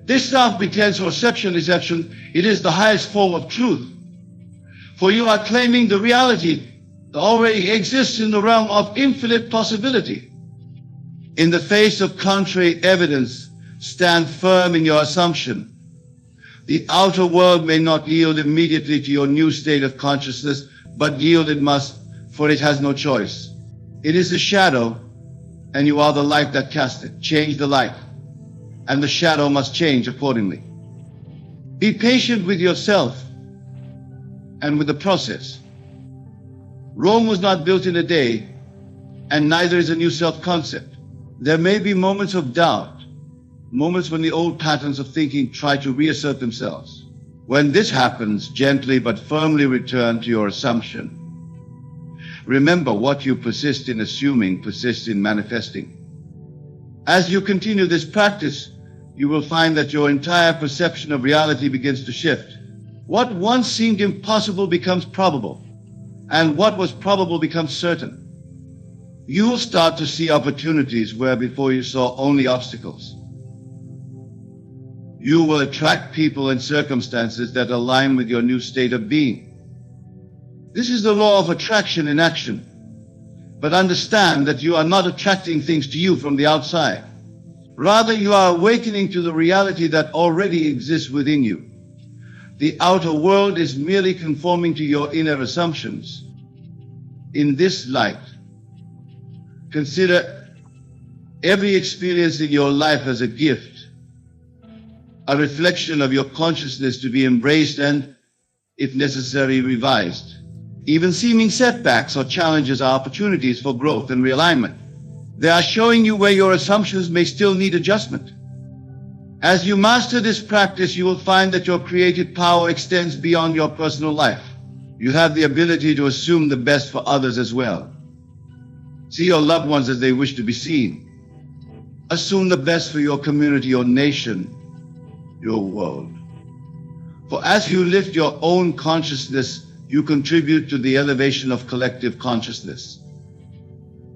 This self-pretense or self-deception, it is the highest form of truth. For you are claiming the reality that already exists in the realm of infinite possibility. In the face of contrary evidence, stand firm in your assumption. The outer world may not yield immediately to your new state of consciousness, but yield it must, for it has no choice. It is the shadow, and you are the light that casts it. Change the light, and the shadow must change accordingly. Be patient with yourself and with the process. Rome was not built in a day, and neither is a new self-concept. There may be moments of doubt, moments when the old patterns of thinking try to reassert themselves. When this happens, gently but firmly return to your assumption. Remember, what you persist in assuming persists in manifesting. As you continue this practice, you will find that your entire perception of reality begins to shift. What once seemed impossible becomes probable, and what was probable becomes certain. You will start to see opportunities where before you saw only obstacles. You will attract people and circumstances that align with your new state of being. This is the law of attraction in action. But understand that you are not attracting things to you from the outside. Rather, you are awakening to the reality that already exists within you. The outer world is merely conforming to your inner assumptions. In this light, consider every experience in your life as a gift, a reflection of your consciousness to be embraced and, if necessary, revised. Even seeming setbacks or challenges are opportunities for growth and realignment. They are showing you where your assumptions may still need adjustment. As you master this practice, you will find that your creative power extends beyond your personal life. You have the ability to assume the best for others as well. See your loved ones as they wish to be seen. Assume the best for your community, your nation, your world. For as you lift your own consciousness, you contribute to the elevation of collective consciousness.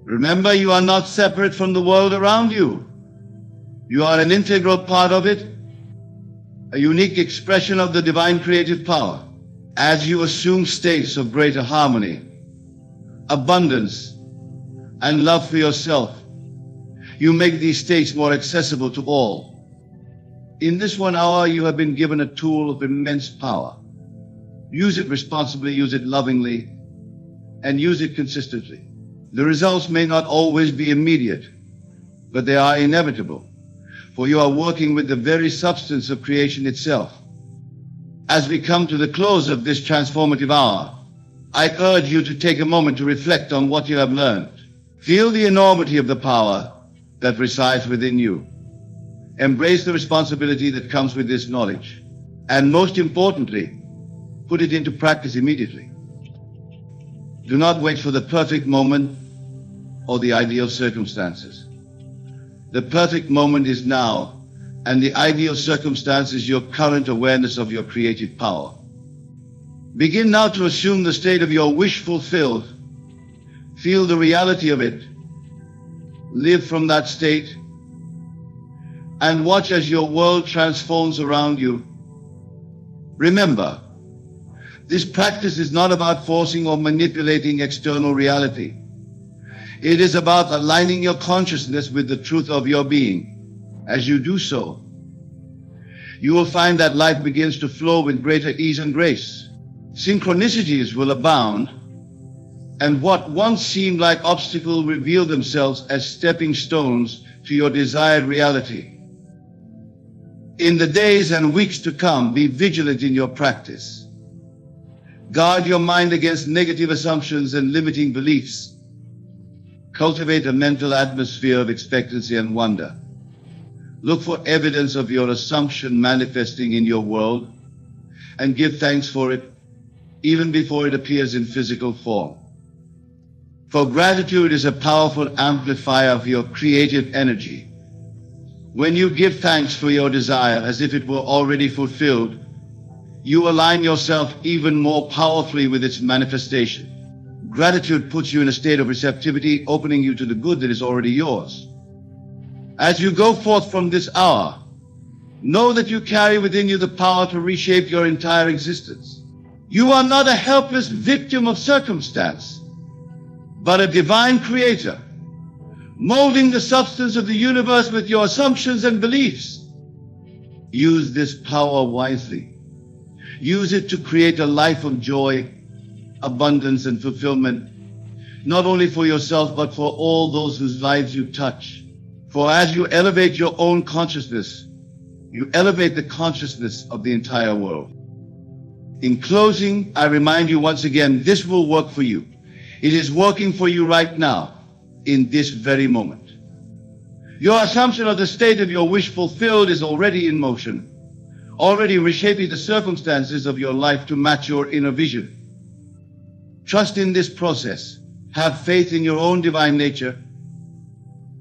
Remember, you are not separate from the world around you. You are an integral part of it, a unique expression of the divine creative power. As you assume states of greater harmony, abundance, and love for yourself, you make these states more accessible to all. In this 1 hour, you have been given a tool of immense power. Use it responsibly, use it lovingly, and use it consistently. The results may not always be immediate, but they are inevitable, for you are working with the very substance of creation itself. As we come to the close of this transformative hour, I urge you to take a moment to reflect on what you have learned. Feel the enormity of the power that resides within you. Embrace the responsibility that comes with this knowledge. And most importantly, put it into practice immediately. Do not wait for the perfect moment or the ideal circumstances. The perfect moment is now, and the ideal circumstance is your current awareness of your creative power. Begin now to assume the state of your wish fulfilled. Feel the reality of it. Live from that state, and watch as your world transforms around you. Remember, this practice is not about forcing or manipulating external reality. It is about aligning your consciousness with the truth of your being. As you do so, you will find that life begins to flow with greater ease and grace. Synchronicities will abound, and what once seemed like obstacles reveal themselves as stepping stones to your desired reality. In the days and weeks to come, be vigilant in your practice. Guard your mind against negative assumptions and limiting beliefs. Cultivate a mental atmosphere of expectancy and wonder. Look for evidence of your assumption manifesting in your world, and give thanks for it, even before it appears in physical form. For gratitude is a powerful amplifier of your creative energy. When you give thanks for your desire as if it were already fulfilled, you align yourself even more powerfully with its manifestation. Gratitude puts you in a state of receptivity, opening you to the good that is already yours. As you go forth from this hour, know that you carry within you the power to reshape your entire existence. You are not a helpless victim of circumstance, but a divine creator, molding the substance of the universe with your assumptions and beliefs. Use this power wisely. Use it to create a life of joy, abundance, and fulfillment, not only for yourself, but for all those whose lives you touch. For as you elevate your own consciousness, you elevate the consciousness of the entire world. In closing, I remind you once again, this will work for you. It is working for you right now, in this very moment. Your assumption of the state of your wish fulfilled is already in motion, already reshaping the circumstances of your life to match your inner vision. Trust in this process. Have faith in your own divine nature,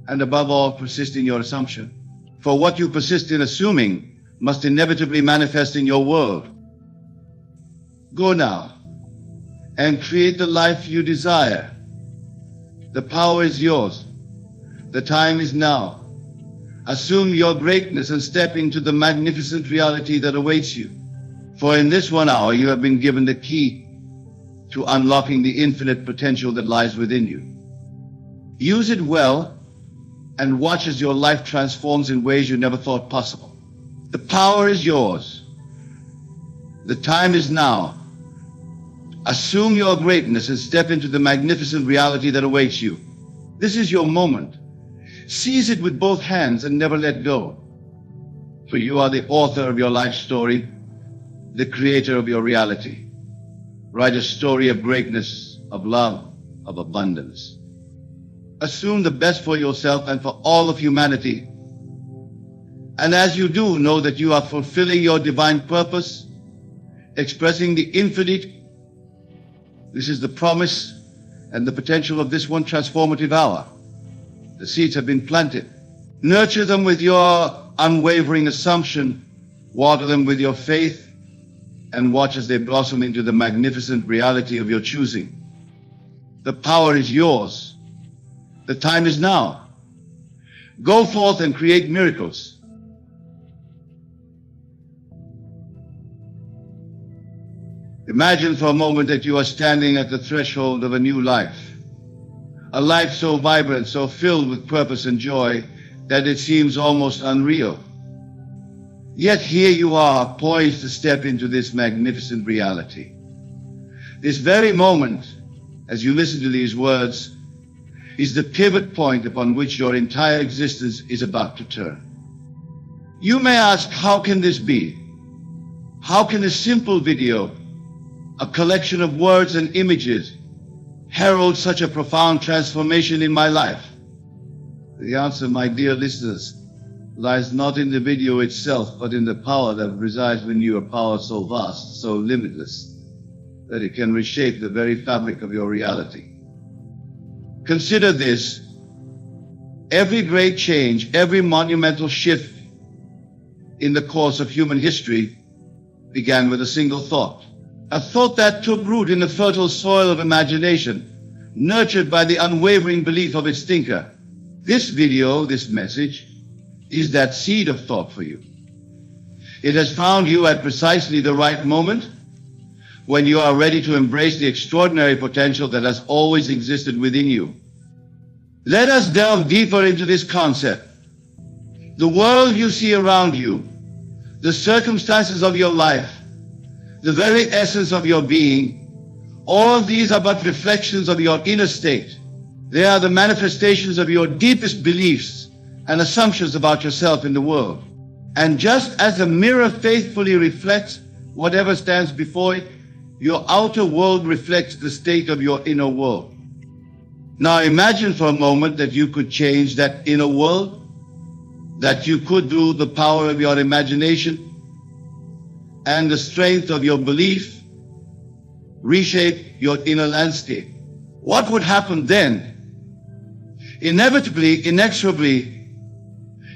and above all, persist in your assumption. For what you persist in assuming must inevitably manifest in your world. Go now and create the life you desire. The power is yours. The time is now. Assume your greatness and step into the magnificent reality that awaits you. For in this 1 hour, you have been given the key to unlocking the infinite potential that lies within you. Use it well and watch as your life transforms in ways you never thought possible. The power is yours. The time is now. Assume your greatness and step into the magnificent reality that awaits you. This is your moment. Seize it with both hands and never let go. For you are the author of your life story, the creator of your reality. Write a story of greatness, of love, of abundance. Assume the best for yourself and for all of humanity. And as you do, know that you are fulfilling your divine purpose, expressing the infinite. This is the promise and the potential of this one transformative hour. The seeds have been planted. Nurture them with your unwavering assumption, water them with your faith, and watch as they blossom into the magnificent reality of your choosing. The power is yours. The time is now. Go forth and create miracles. Imagine for a moment that you are standing at the threshold of a new life. A life so vibrant, so filled with purpose and joy that it seems almost unreal. Yet here you are, poised to step into this magnificent reality. This very moment, as you listen to these words, is the pivot point upon which your entire existence is about to turn. You may ask, how can this be? How can a simple video, a collection of words and images, herald such a profound transformation in my life? The answer, my dear listeners, lies not in the video itself, but in the power that resides within you, a power so vast, so limitless, that it can reshape the very fabric of your reality. Consider this: every great change, every monumental shift in the course of human history began with a single thought. A thought that took root in the fertile soil of imagination, nurtured by the unwavering belief of its thinker. This video, this message, is that seed of thought for you. It has found you at precisely the right moment, when you are ready to embrace the extraordinary potential that has always existed within you. Let us delve deeper into this concept. The world you see around you, the circumstances of your life, the very essence of your being, all of these are but reflections of your inner state. They are the manifestations of your deepest beliefs and assumptions about yourself in the world. And just as a mirror faithfully reflects whatever stands before it, your outer world reflects the state of your inner world. Now imagine for a moment that you could change that inner world, that you could, through the power of your imagination and the strength of your belief, reshape your inner landscape. What would happen then? Inevitably, inexorably,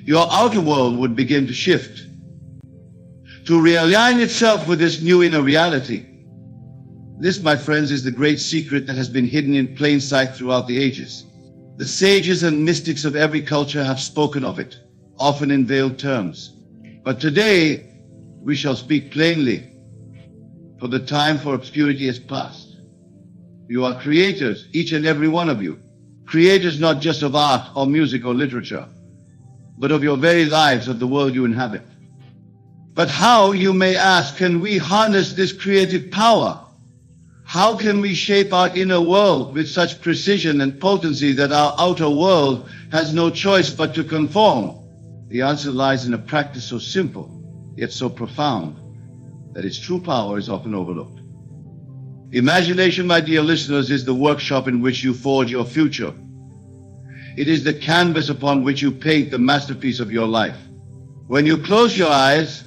your outer world would begin to shift, to realign itself with this new inner reality. This, my friends, is the great secret that has been hidden in plain sight throughout the ages. The sages and mystics of every culture have spoken of it, often in veiled terms. But today, we shall speak plainly, for the time for obscurity has passed. You are creators, each and every one of you. Creators not just of art or music or literature, but of your very lives, of the world you inhabit. But how, you may ask, can we harness this creative power? How can we shape our inner world with such precision and potency that our outer world has no choice but to conform? The answer lies in a practice so simple, yet so profound, that its true power is often overlooked. Imagination, my dear listeners, is the workshop in which you forge your future. It is the canvas upon which you paint the masterpiece of your life. When you close your eyes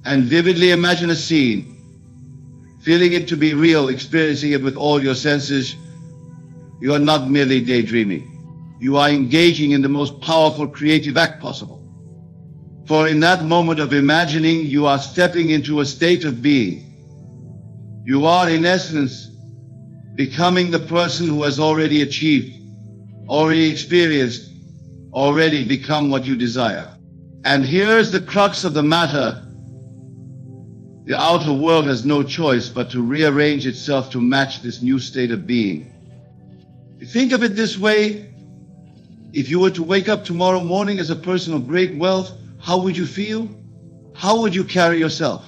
and vividly imagine a scene, feeling it to be real, experiencing it with all your senses, you are not merely daydreaming. You are engaging in the most powerful creative act possible. For in that moment of imagining, you are stepping into a state of being. You are, in essence, becoming the person who has already achieved, already experienced, already become what you desire. And here's the crux of the matter. The outer world has no choice but to rearrange itself to match this new state of being. Think of it this way: if you were to wake up tomorrow morning as a person of great wealth, how would you feel? How would you carry yourself?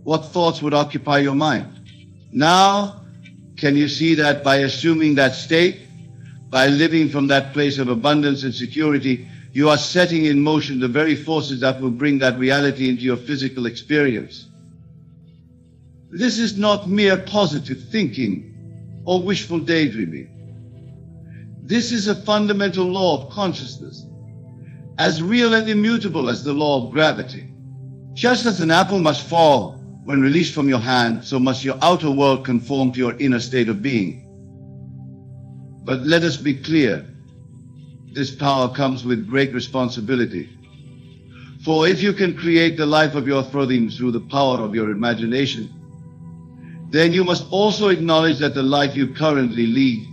what thoughts would occupy your mind? Now, can you see that by assuming that state, by living from that place of abundance and security, you are setting in motion the very forces that will bring that reality into your physical experience? This is not mere positive thinking or wishful daydreaming. This is a fundamental law of consciousness, as real and immutable as the law of gravity. Just as an apple must fall when released from your hand, so must your outer world conform to your inner state of being. But let us be clear, this power comes with great responsibility. For if you can create the life of your dreams through the power of your imagination, then you must also acknowledge that the life you currently lead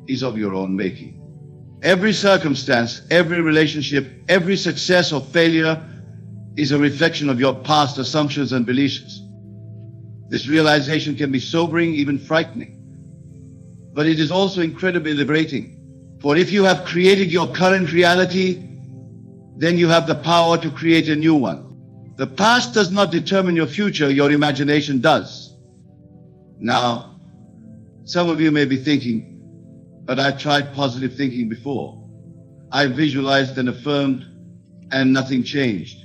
is of your own making. Every circumstance, every relationship, every success or failure is a reflection of your past assumptions and beliefs. This realization can be sobering, even frightening. But it is also incredibly liberating. For if you have created your current reality, then you have the power to create a new one. The past does not determine your future, your imagination does. Now, some of you may be thinking, but I've tried positive thinking before. I visualized and affirmed, and nothing changed.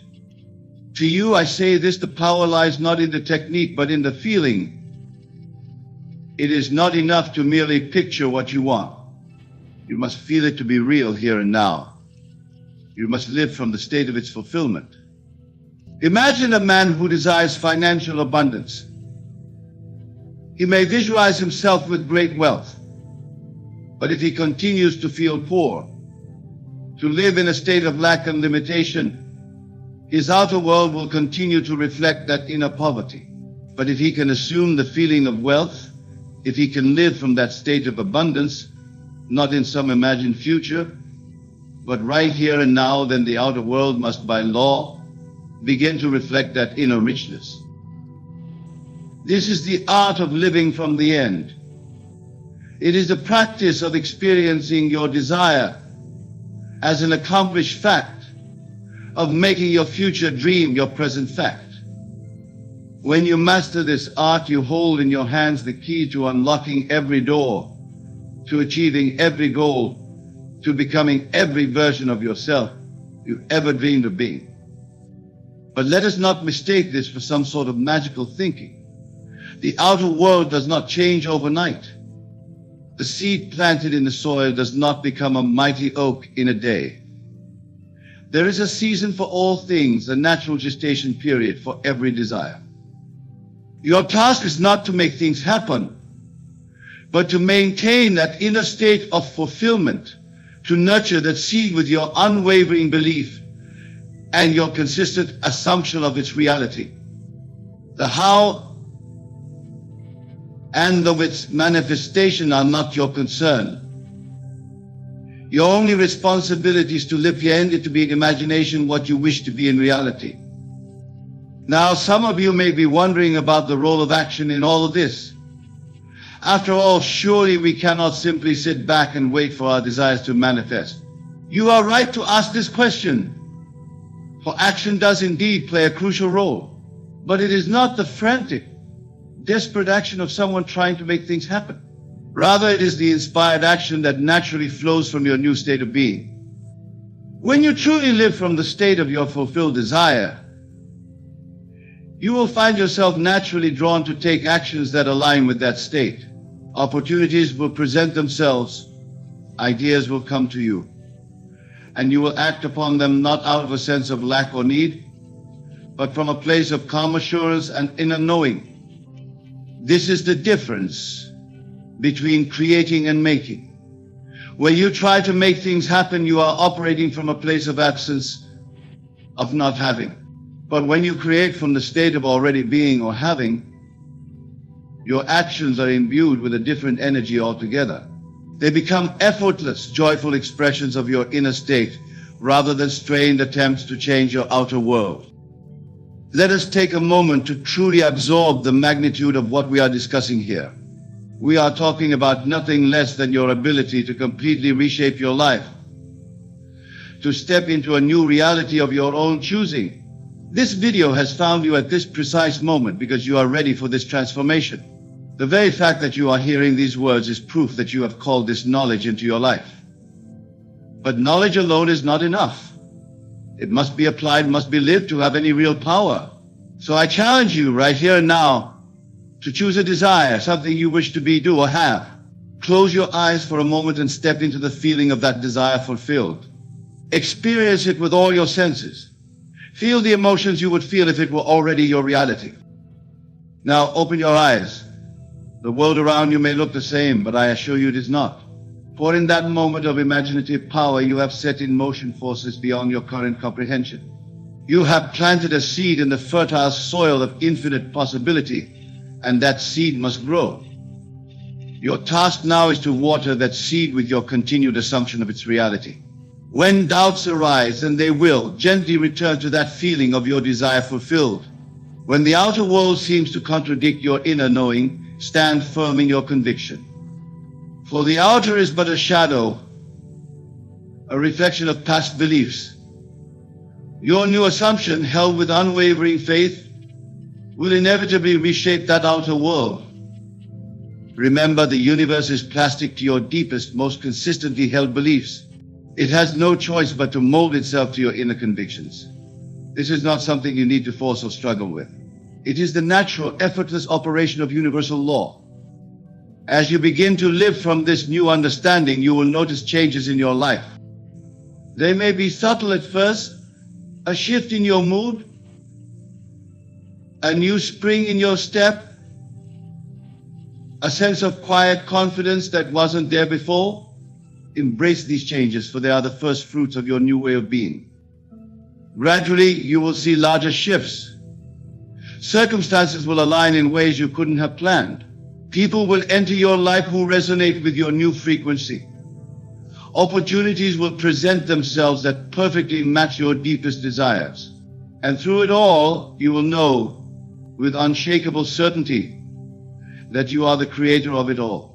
To you, I say this, the power lies not in the technique, but in the feeling. It is not enough to merely picture what you want. You must feel it to be real here and now. You must live from the state of its fulfillment. Imagine a man who desires financial abundance. He may visualize himself with great wealth, but if he continues to feel poor, to live in a state of lack and limitation, his outer world will continue to reflect that inner poverty. But if he can assume the feeling of wealth, if he can live from that state of abundance, not in some imagined future, but right here and now, then the outer world must by law begin to reflect that inner richness. This is the art of living from the end. It is the practice of experiencing your desire as an accomplished fact, of making your future dream your present fact. When you master this art, you hold in your hands the key to unlocking every door, to achieving every goal, to becoming every version of yourself you ever dreamed of being. But let us not mistake this for some sort of magical thinking. The outer world does not change overnight. The seed planted in the soil does not become a mighty oak in a day. There is a season for all things, a natural gestation period for every desire. Your task is not to make things happen, but to maintain that inner state of fulfillment, to nurture that seed with your unwavering belief and your consistent assumption of its reality. The how and of its manifestation are not your concern. Your only responsibility is to live to be in imagination what you wish to be in reality. Now, some of you may be wondering about the role of action in all of this. After all, surely we cannot simply sit back and wait for our desires to manifest. You are right to ask this question, for action does indeed play a crucial role, but it is not the frantic, desperate action of someone trying to make things happen. Rather, it is the inspired action that naturally flows from your new state of being. When you truly live from the state of your fulfilled desire, you will find yourself naturally drawn to take actions that align with that state. Opportunities will present themselves, ideas will come to you, and you will act upon them not out of a sense of lack or need, but from a place of calm assurance and inner knowing. This is the difference between creating and making. When you try to make things happen, you are operating from a place of absence, of not having. But when you create from the state of already being or having, your actions are imbued with a different energy altogether. They become effortless, joyful expressions of your inner state, rather than strained attempts to change your outer world. Let us take a moment to truly absorb the magnitude of what we are discussing here. We are talking about nothing less than your ability to completely reshape your life, to step into a new reality of your own choosing, This video has found you at this precise moment because you are ready for this transformation. The very fact that you are hearing these words is proof that you have called this knowledge into your life. But knowledge alone is not enough. It must be applied, must be lived to have any real power. So I challenge you right here and now to choose a desire, something you wish to be, do, or have. Close your eyes for a moment and step into the feeling of that desire fulfilled. Experience it with all your senses. Feel the emotions you would feel if it were already your reality. Now open your eyes. The world around you may look the same, but I assure you it is not. For in that moment of imaginative power, you have set in motion forces beyond your current comprehension. You have planted a seed in the fertile soil of infinite possibility, and that seed must grow. Your task now is to water that seed with your continued assumption of its reality. When doubts arise, and they will, gently return to that feeling of your desire fulfilled. When the outer world seems to contradict your inner knowing, stand firm in your conviction. For the outer is but a shadow, a reflection of past beliefs. Your new assumption, held with unwavering faith, will inevitably reshape that outer world. Remember, the universe is plastic to your deepest, most consistently held beliefs. It has no choice but to mold itself to your inner convictions. This is not something you need to force or struggle with. It is the natural, effortless operation of universal law. As you begin to live from this new understanding, you will notice changes in your life. They may be subtle at first, a shift in your mood, a new spring in your step, a sense of quiet confidence that wasn't there before. Embrace these changes, for they are the first fruits of your new way of being. Gradually, you will see larger shifts. Circumstances will align in ways you couldn't have planned. People will enter your life who resonate with your new frequency. Opportunities will present themselves that perfectly match your deepest desires. And through it all, you will know with unshakable certainty that you are the creator of it all.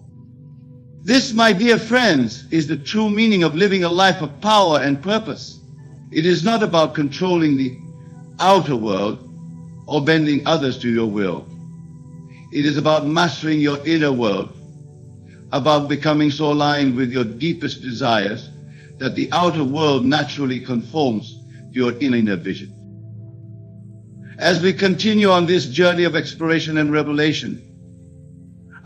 This, my dear friends, is the true meaning of living a life of power and purpose. It is not about controlling the outer world or bending others to your will. It is about mastering your inner world, about becoming so aligned with your deepest desires that the outer world naturally conforms to your inner vision. As we continue on this journey of exploration and revelation,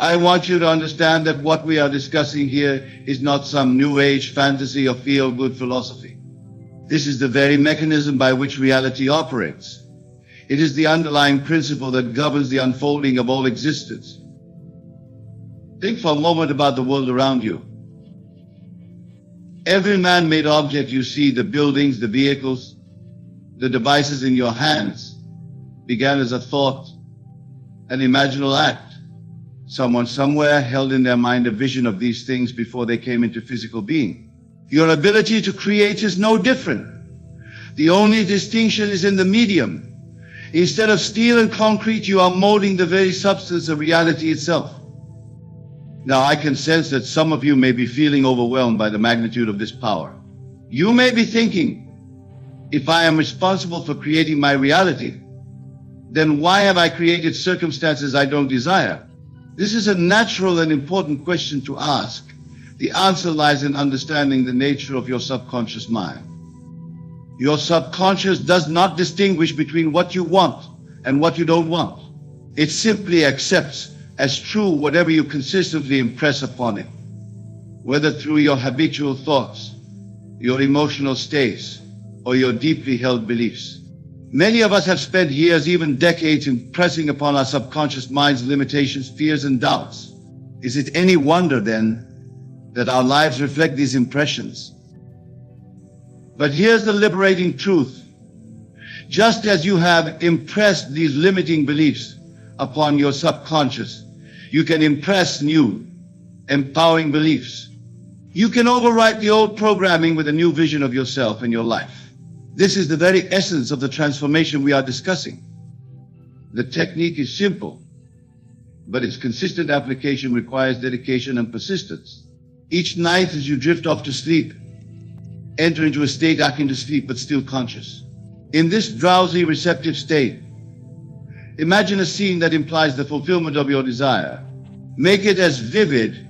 I want you to understand that what we are discussing here is not some new age fantasy or feel-good philosophy. This is the very mechanism by which reality operates. It is the underlying principle that governs the unfolding of all existence. Think for a moment about the world around you. Every man-made object you see, the buildings, the vehicles, the devices in your hands, began as a thought, an imaginal act. Someone somewhere held in their mind a vision of these things before they came into physical being. Your ability to create is no different. The only distinction is in the medium. Instead of steel and concrete, you are molding the very substance of reality itself. Now, I can sense that some of you may be feeling overwhelmed by the magnitude of this power. You may be thinking, if I am responsible for creating my reality, then why have I created circumstances I don't desire? This is a natural and important question to ask. The answer lies in understanding the nature of your subconscious mind. Your subconscious does not distinguish between what you want and what you don't want. It simply accepts as true whatever you consistently impress upon it, whether through your habitual thoughts, your emotional states, or your deeply held beliefs. Many of us have spent years, even decades, impressing upon our subconscious mind's limitations, fears, and doubts. Is it any wonder, then, that our lives reflect these impressions? But here's the liberating truth. Just as you have impressed these limiting beliefs upon your subconscious, you can impress new, empowering beliefs. You can overwrite the old programming with a new vision of yourself and your life. This is the very essence of the transformation we are discussing. The technique is simple, but its consistent application requires dedication and persistence. Each night as you drift off to sleep, enter into a state akin to sleep but still conscious. In this drowsy, receptive state, imagine a scene that implies the fulfillment of your desire. Make it as vivid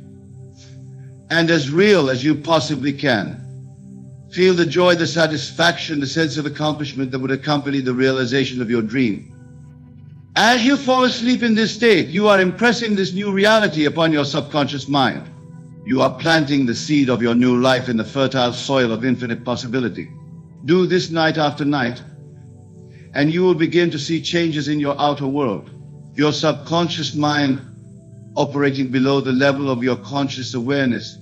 and as real as you possibly can. Feel the joy, the satisfaction, the sense of accomplishment that would accompany the realization of your dream. As you fall asleep in this state, you are impressing this new reality upon your subconscious mind. You are planting the seed of your new life in the fertile soil of infinite possibility. Do this night after night, and you will begin to see changes in your outer world. Your subconscious mind, operating below the level of your conscious awareness,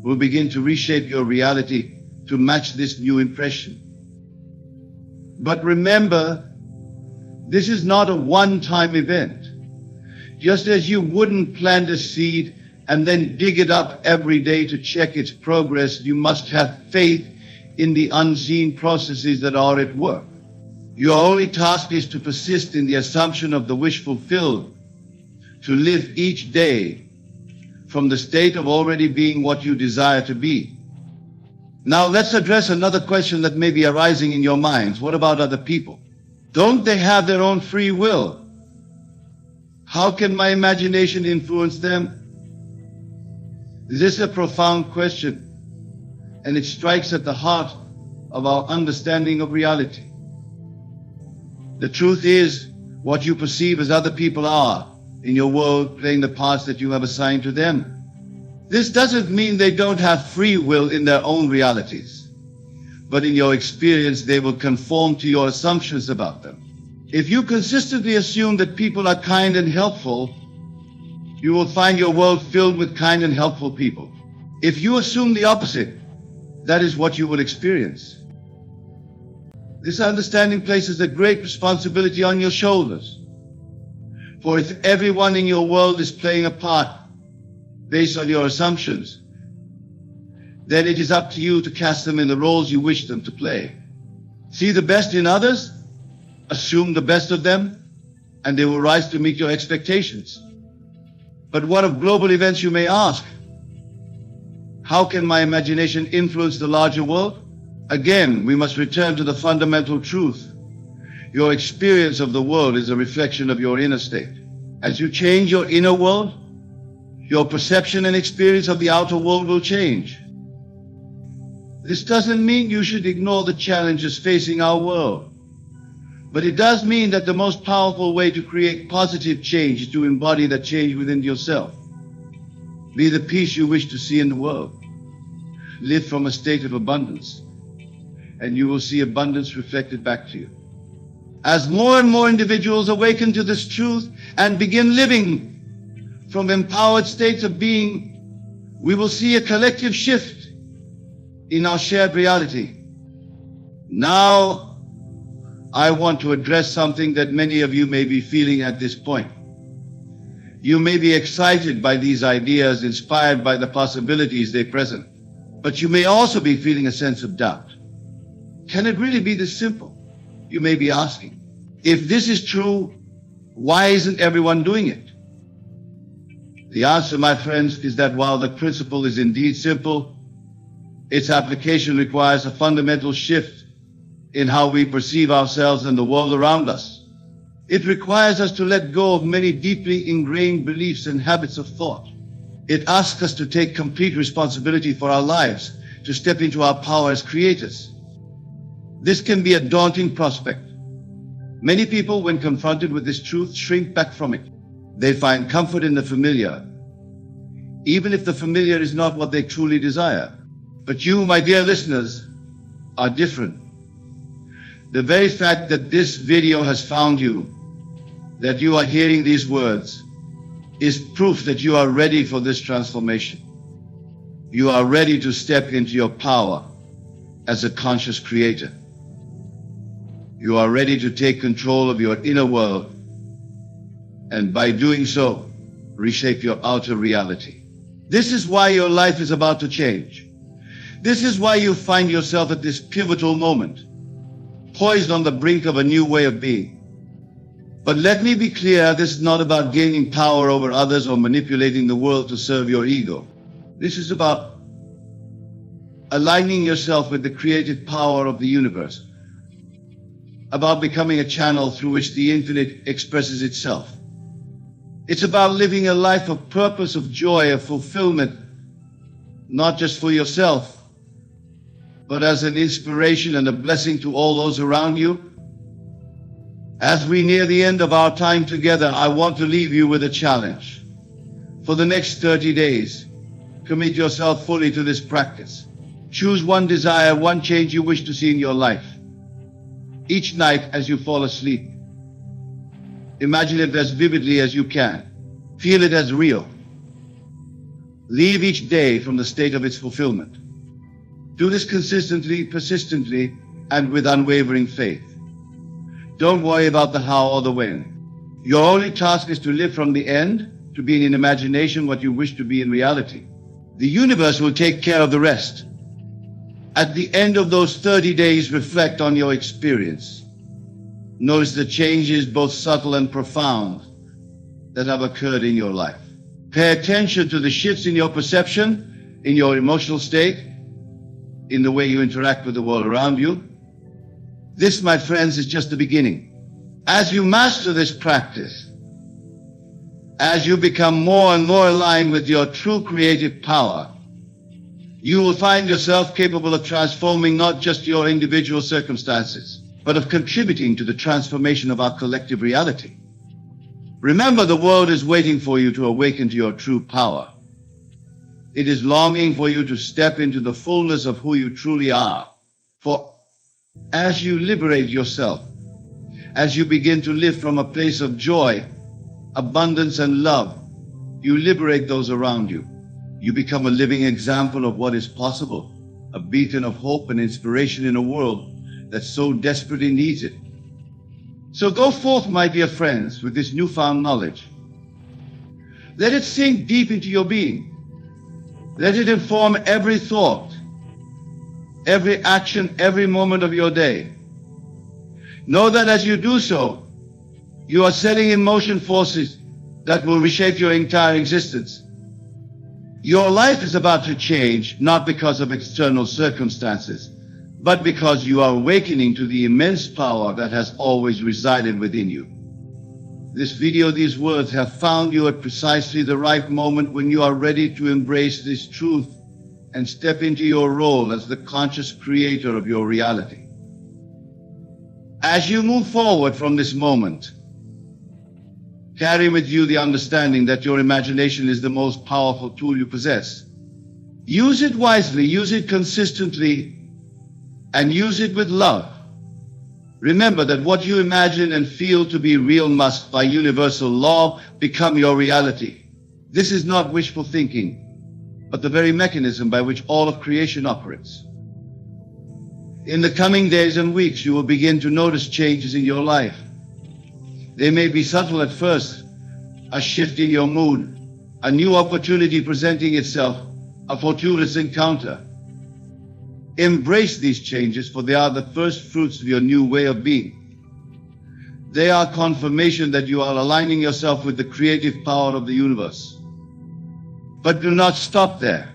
will begin to reshape your reality to match this new impression. But remember, this is not a one-time event. Just as you wouldn't plant a seed and then dig it up every day to check its progress, you must have faith in the unseen processes that are at work. Your only task is to persist in the assumption of the wish fulfilled, to live each day from the state of already being what you desire to be. Now let's address another question that may be arising in your minds. What about other people? Don't they have their own free will? How can my imagination influence them? This is a profound question, and it strikes at the heart of our understanding of reality. The truth is, what you perceive as other people are in your world playing the parts that you have assigned to them. This doesn't mean they don't have free will in their own realities, but in your experience they will conform to your assumptions about them. If you consistently assume that people are kind and helpful, you will find your world filled with kind and helpful people. If you assume the opposite, that is what you will experience. This understanding places a great responsibility on your shoulders. For if everyone in your world is playing a part based on your assumptions, then it is up to you to cast them in the roles you wish them to play. See the best in others, assume the best of them, and they will rise to meet your expectations. But what of global events, you may ask? How can my imagination influence the larger world? Again, we must return to the fundamental truth. Your experience of the world is a reflection of your inner state. As you change your inner world, your perception and experience of the outer world will change. This doesn't mean you should ignore the challenges facing our world, but it does mean that the most powerful way to create positive change is to embody that change within yourself. Be the peace you wish to see in the world. Live from a state of abundance, and you will see abundance reflected back to you. As more and more individuals awaken to this truth and begin living from empowered states of being, we will see a collective shift in our shared reality. Now, I want to address something that many of you may be feeling at this point. You may be excited by these ideas, inspired by the possibilities they present, but you may also be feeling a sense of doubt. Can it really be this simple? You may be asking. If this is true, why isn't everyone doing it? The answer, my friends, is that while the principle is indeed simple, its application requires a fundamental shift in how we perceive ourselves and the world around us. It requires us to let go of many deeply ingrained beliefs and habits of thought. It asks us to take complete responsibility for our lives, to step into our power as creators. This can be a daunting prospect. Many people, when confronted with this truth, shrink back from it. They find comfort in the familiar, even if the familiar is not what they truly desire. But you, my dear listeners, are different. The very fact that this video has found you, that you are hearing these words, is proof that you are ready for this transformation. You are ready to step into your power as a conscious creator. You are ready to take control of your inner world, and by doing so, reshape your outer reality. This is why your life is about to change. This is why you find yourself at this pivotal moment, poised on the brink of a new way of being. But let me be clear, this is not about gaining power over others or manipulating the world to serve your ego. This is about aligning yourself with the creative power of the universe. about becoming a channel through which the infinite expresses itself. It's about living a life of purpose, of joy, of fulfillment, not just for yourself, but as an inspiration and a blessing to all those around you. As we near the end of our time together, I want to leave you with a challenge. For the next 30 days, commit yourself fully to this practice. Choose one desire, one change you wish to see in your life. Each night as you fall asleep, imagine it as vividly as you can. Feel it as real. Leave each day from the state of its fulfillment. Do this consistently, persistently, and with unwavering faith. Don't worry about the how or the when. Your only task is to live from the end, to be in imagination what you wish to be in reality. The universe will take care of the rest. At the end of those 30 days, reflect on your experience. Notice the changes, both subtle and profound, that have occurred in your life. Pay attention to the shifts in your perception, in your emotional state, in the way you interact with the world around you. This, my friends, is just the beginning. As you master this practice, as you become more and more aligned with your true creative power, you will find yourself capable of transforming not just your individual circumstances, but of contributing to the transformation of our collective reality. Remember, the world is waiting for you to awaken to your true power. It is longing for you to step into the fullness of who you truly are. For as you liberate yourself, as you begin to live from a place of joy, abundance, and love, you liberate those around you. You become a living example of what is possible, a beacon of hope and inspiration in a world that so desperately needs it. So go forth, my dear friends, with this newfound knowledge. Let it sink deep into your being. Let it inform every thought, every action, every moment of your day. Know that as you do so, you are setting in motion forces that will reshape your entire existence. Your life is about to change, not because of external circumstances, but because you are awakening to the immense power that has always resided within you. This video, these words have found you at precisely the right moment when you are ready to embrace this truth and step into your role as the conscious creator of your reality. As you move forward from this moment, carry with you the understanding that your imagination is the most powerful tool you possess. Use it wisely, use it consistently, and use it with love. Remember that what you imagine and feel to be real must, by universal law, become your reality. This is not wishful thinking, but the very mechanism by which all of creation operates. In the coming days and weeks, you will begin to notice changes in your life. They may be subtle at first, a shift in your mood, a new opportunity presenting itself, a fortuitous encounter. Embrace these changes, for they are the first fruits of your new way of being. They are confirmation that you are aligning yourself with the creative power of the universe. But do not stop there.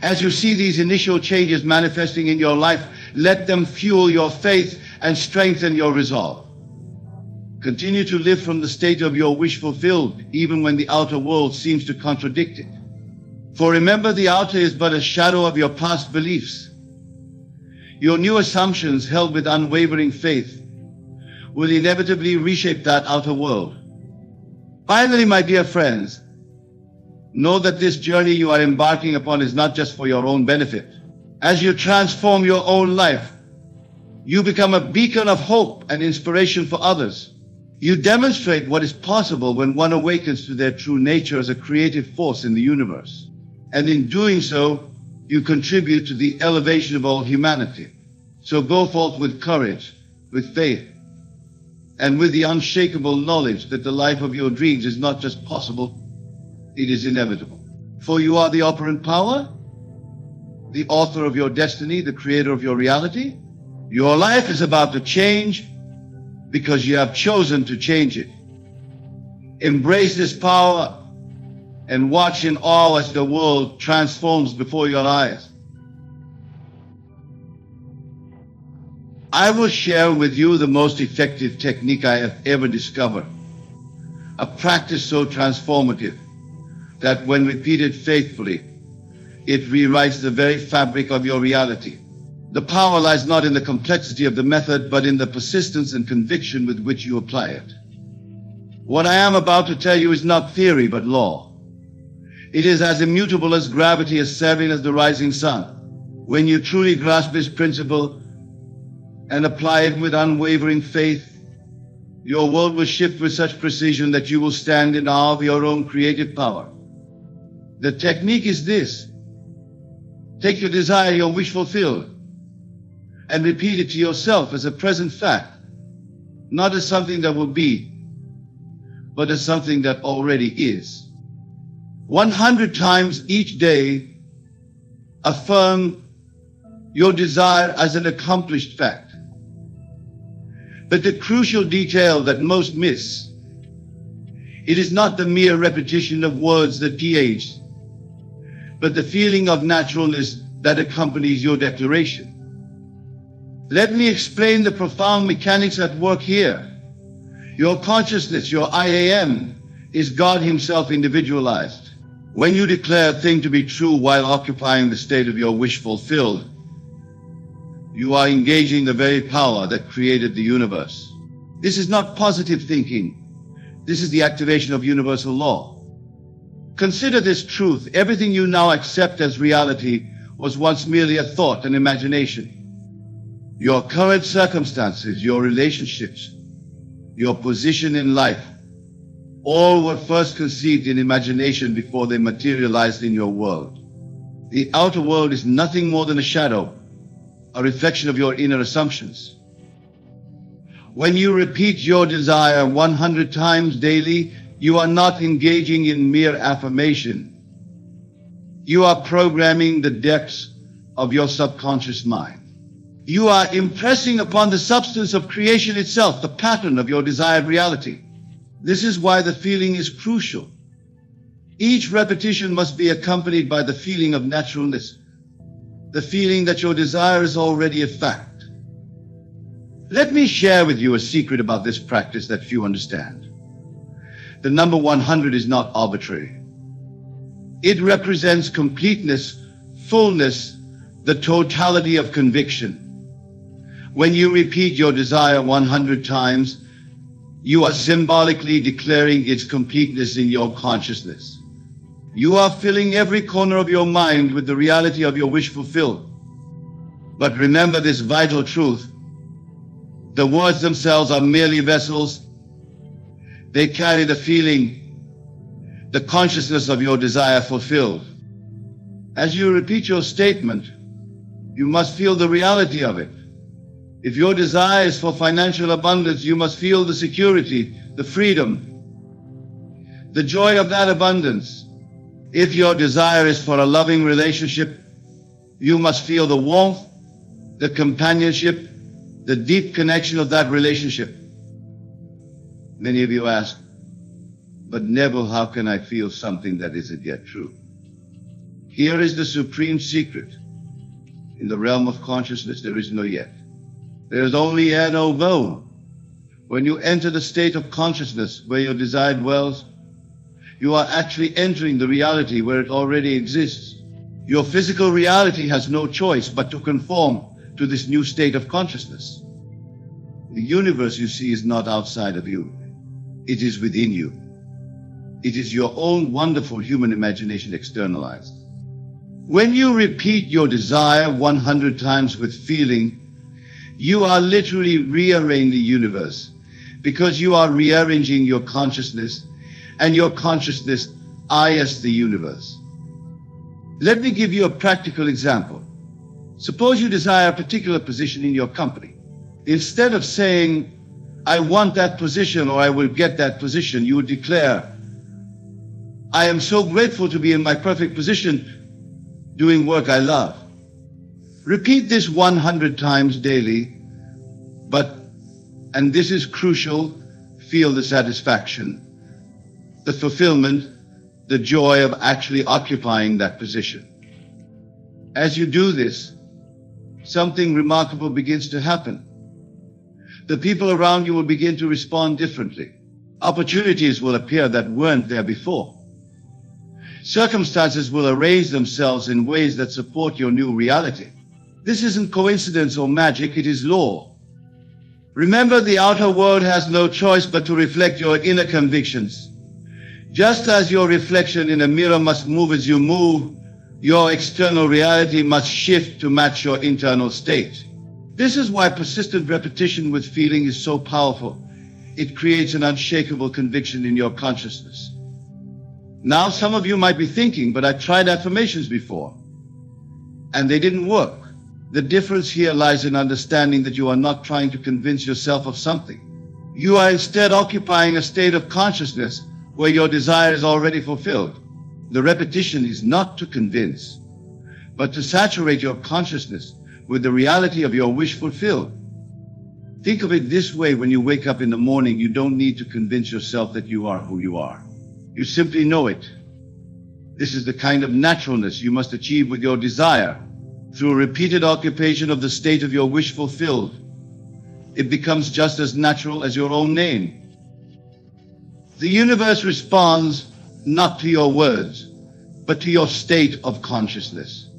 As you see these initial changes manifesting in your life, let them fuel your faith and strengthen your resolve. Continue to live from the state of your wish fulfilled, even when the outer world seems to contradict it. For remember, the outer is but a shadow of your past beliefs. Your new assumptions, held with unwavering faith, will inevitably reshape that outer world. Finally, my dear friends, know that this journey you are embarking upon is not just for your own benefit. As you transform your own life, you become a beacon of hope and inspiration for others. You demonstrate what is possible when one awakens to their true nature as a creative force in the universe. And in doing so, you contribute to the elevation of all humanity. So go forth with courage, with faith, and with the unshakable knowledge that the life of your dreams is not just possible, it is inevitable. For you are the operant power, the author of your destiny, the creator of your reality. Your life is about to change because you have chosen to change it. Embrace this power and watch in awe as the world transforms before your eyes. I will share with you the most effective technique I have ever discovered. A practice so transformative that when repeated faithfully, it rewrites the very fabric of your reality. The power lies not in the complexity of the method, but in the persistence and conviction with which you apply it. What I am about to tell you is not theory, but law. It is as immutable as gravity, as certain as the rising sun. When you truly grasp this principle and apply it with unwavering faith, your world will shift with such precision that you will stand in awe of your own creative power. The technique is this. Take your desire, your wish fulfilled, and repeat it to yourself as a present fact, not as something that will be, but as something that already is. 100 times each day, affirm your desire as an accomplished fact. But the crucial detail that most miss, it is not the mere repetition of words that pH, but the feeling of naturalness that accompanies your declaration. Let me explain the profound mechanics at work here. Your consciousness, your I am, is God Himself individualized. When you declare a thing to be true while occupying the state of your wish fulfilled, you are engaging the very power that created the universe. This is not positive thinking. This is the activation of universal law. Consider this truth. Everything you now accept as reality was once merely a thought, an imagination. Your current circumstances, your relationships, your position in life, all were first conceived in imagination before they materialized in your world. The outer world is nothing more than a shadow, a reflection of your inner assumptions. When you repeat your desire 100 times daily, you are not engaging in mere affirmation. You are programming the depths of your subconscious mind. You are impressing upon the substance of creation itself the pattern of your desired reality. This is why the feeling is crucial. Each repetition must be accompanied by the feeling of naturalness, the feeling that your desire is already a fact. Let me share with you a secret about this practice that few understand. The number 100 is not arbitrary. It represents completeness, fullness, the totality of conviction. When you repeat your desire 100 times, you are symbolically declaring its completeness in your consciousness. You are filling every corner of your mind with the reality of your wish fulfilled. But remember this vital truth. The words themselves are merely vessels. They carry the feeling, the consciousness of your desire fulfilled. As you repeat your statement, you must feel the reality of it. If your desire is for financial abundance, you must feel the security, the freedom, the joy of that abundance. If your desire is for a loving relationship, you must feel the warmth, the companionship, the deep connection of that relationship. Many of you ask, but Neville, how can I feel something that isn't yet true? Here is the supreme secret. In the realm of consciousness, there is no yet. There is only an although. When you enter the state of consciousness where your desire dwells, you are actually entering the reality where it already exists. Your physical reality has no choice but to conform to this new state of consciousness. The universe you see is not outside of you. It is within you. It is your own wonderful human imagination externalized. When you repeat your desire 100 times with feeling, you are literally rearranging the universe, because you are rearranging your consciousness, and your consciousness is the universe. Let me give you a practical example. Suppose you desire a particular position in your company. Instead of saying, I want that position or I will get that position, you would declare, I am so grateful to be in my perfect position doing work I love. Repeat this 100 times daily, but, and this is crucial, feel the satisfaction, the fulfillment, the joy of actually occupying that position. As you do this, something remarkable begins to happen. The people around you will begin to respond differently. Opportunities will appear that weren't there before. Circumstances will arrange themselves in ways that support your new reality. This isn't coincidence or magic, it is law. Remember, the outer world has no choice but to reflect your inner convictions. Just as your reflection in a mirror must move as you move, your external reality must shift to match your internal state. This is why persistent repetition with feeling is so powerful. It creates an unshakable conviction in your consciousness. Now, some of you might be thinking, but I tried affirmations before, and they didn't work. The difference here lies in understanding that you are not trying to convince yourself of something. You are instead occupying a state of consciousness where your desire is already fulfilled. The repetition is not to convince, but to saturate your consciousness with the reality of your wish fulfilled. Think of it this way: when you wake up in the morning, you don't need to convince yourself that you are who you are. You simply know it. This is the kind of naturalness you must achieve with your desire. Through repeated occupation of the state of your wish fulfilled, it becomes just as natural as your own name. The universe responds not to your words, but to your state of consciousness.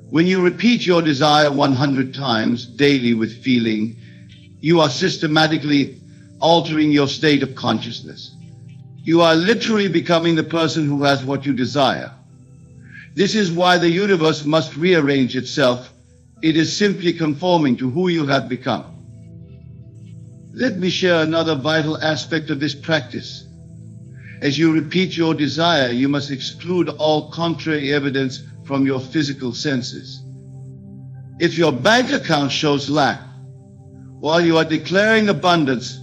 When you repeat your desire 100 times daily with feeling, you are systematically altering your state of consciousness. You are literally becoming the person who has what you desire. This is why the universe must rearrange itself. It is simply conforming to who you have become. Let me share another vital aspect of this practice. As you repeat your desire, you must exclude all contrary evidence from your physical senses. If your bank account shows lack, while you are declaring abundance,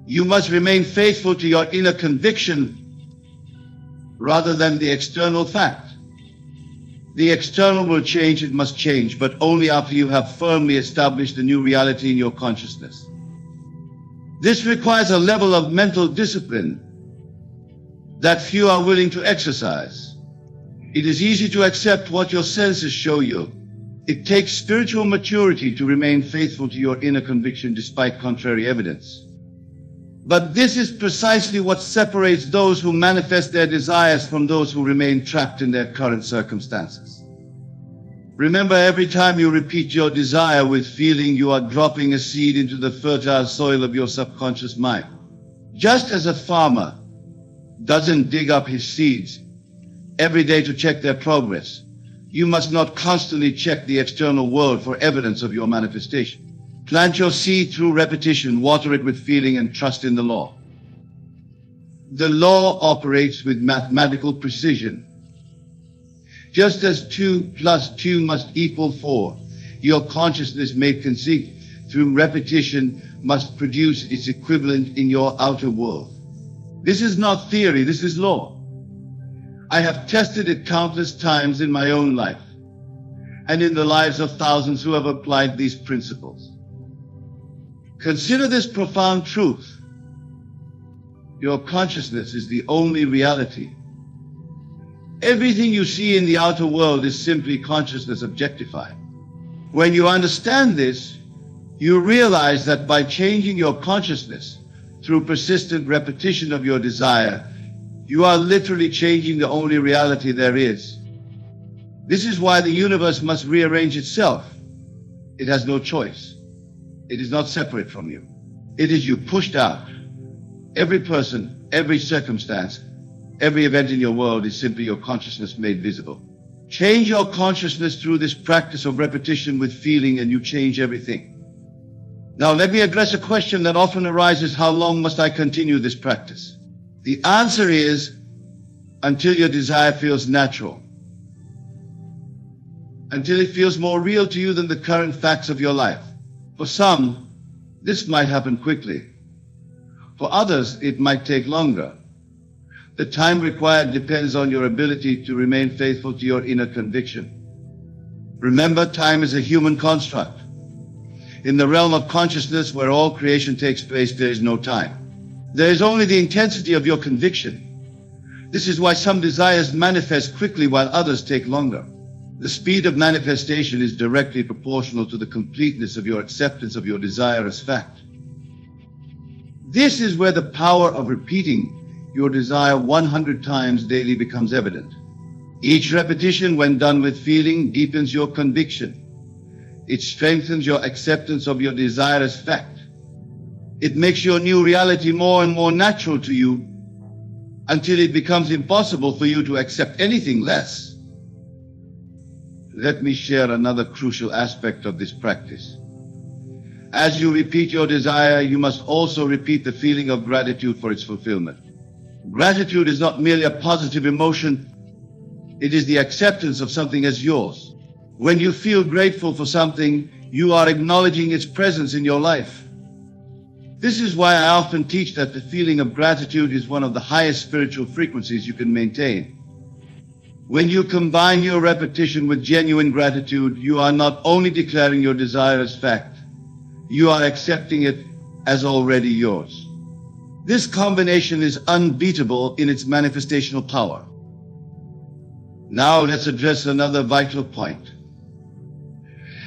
you must remain faithful to your inner conviction rather than the external fact. The external will change, it must change, but only after you have firmly established the new reality in your consciousness. This requires a level of mental discipline that few are willing to exercise. It is easy to accept what your senses show you. It takes spiritual maturity to remain faithful to your inner conviction despite contrary evidence. But this is precisely what separates those who manifest their desires from those who remain trapped in their current circumstances. Remember, every time you repeat your desire with feeling, you are dropping a seed into the fertile soil of your subconscious mind. Just as a farmer doesn't dig up his seeds every day to check their progress, you must not constantly check the external world for evidence of your manifestation. Plant your seed through repetition, water it with feeling, and trust in the law. The law operates with mathematical precision. Just as 2 + 2 must equal 4, your consciousness made conceit through repetition must produce its equivalent in your outer world. This is not theory, this is law. I have tested it countless times in my own life and in the lives of thousands who have applied these principles. Consider this profound truth. Your consciousness is the only reality. Everything you see in the outer world is simply consciousness objectified. When you understand this, you realize that by changing your consciousness through persistent repetition of your desire, you are literally changing the only reality there is. This is why the universe must rearrange itself. It has no choice. It is not separate from you. It is you pushed out. Every person, every circumstance, every event in your world is simply your consciousness made visible. Change your consciousness through this practice of repetition with feeling, and you change everything. Now let me address a question that often arises: how long must I continue this practice? The answer is, until your desire feels natural. Until it feels more real to you than the current facts of your life. For some, this might happen quickly. For others, it might take longer. The time required depends on your ability to remain faithful to your inner conviction. Remember, time is a human construct. In the realm of consciousness, where all creation takes place, there is no time. There is only the intensity of your conviction. This is why some desires manifest quickly while others take longer. The speed of manifestation is directly proportional to the completeness of your acceptance of your desire as fact. This is where the power of repeating your desire 100 times daily becomes evident. Each repetition, when done with feeling, deepens your conviction. It strengthens your acceptance of your desire as fact. It makes your new reality more and more natural to you until it becomes impossible for you to accept anything less. Let me share another crucial aspect of this practice. As you repeat your desire, you must also repeat the feeling of gratitude for its fulfillment. Gratitude is not merely a positive emotion, it is the acceptance of something as yours. When you feel grateful for something, you are acknowledging its presence in your life. This is why I often teach that the feeling of gratitude is one of the highest spiritual frequencies you can maintain. When you combine your repetition with genuine gratitude, you are not only declaring your desire as fact, you are accepting it as already yours. This combination is unbeatable in its manifestational power. Now let's address another vital point.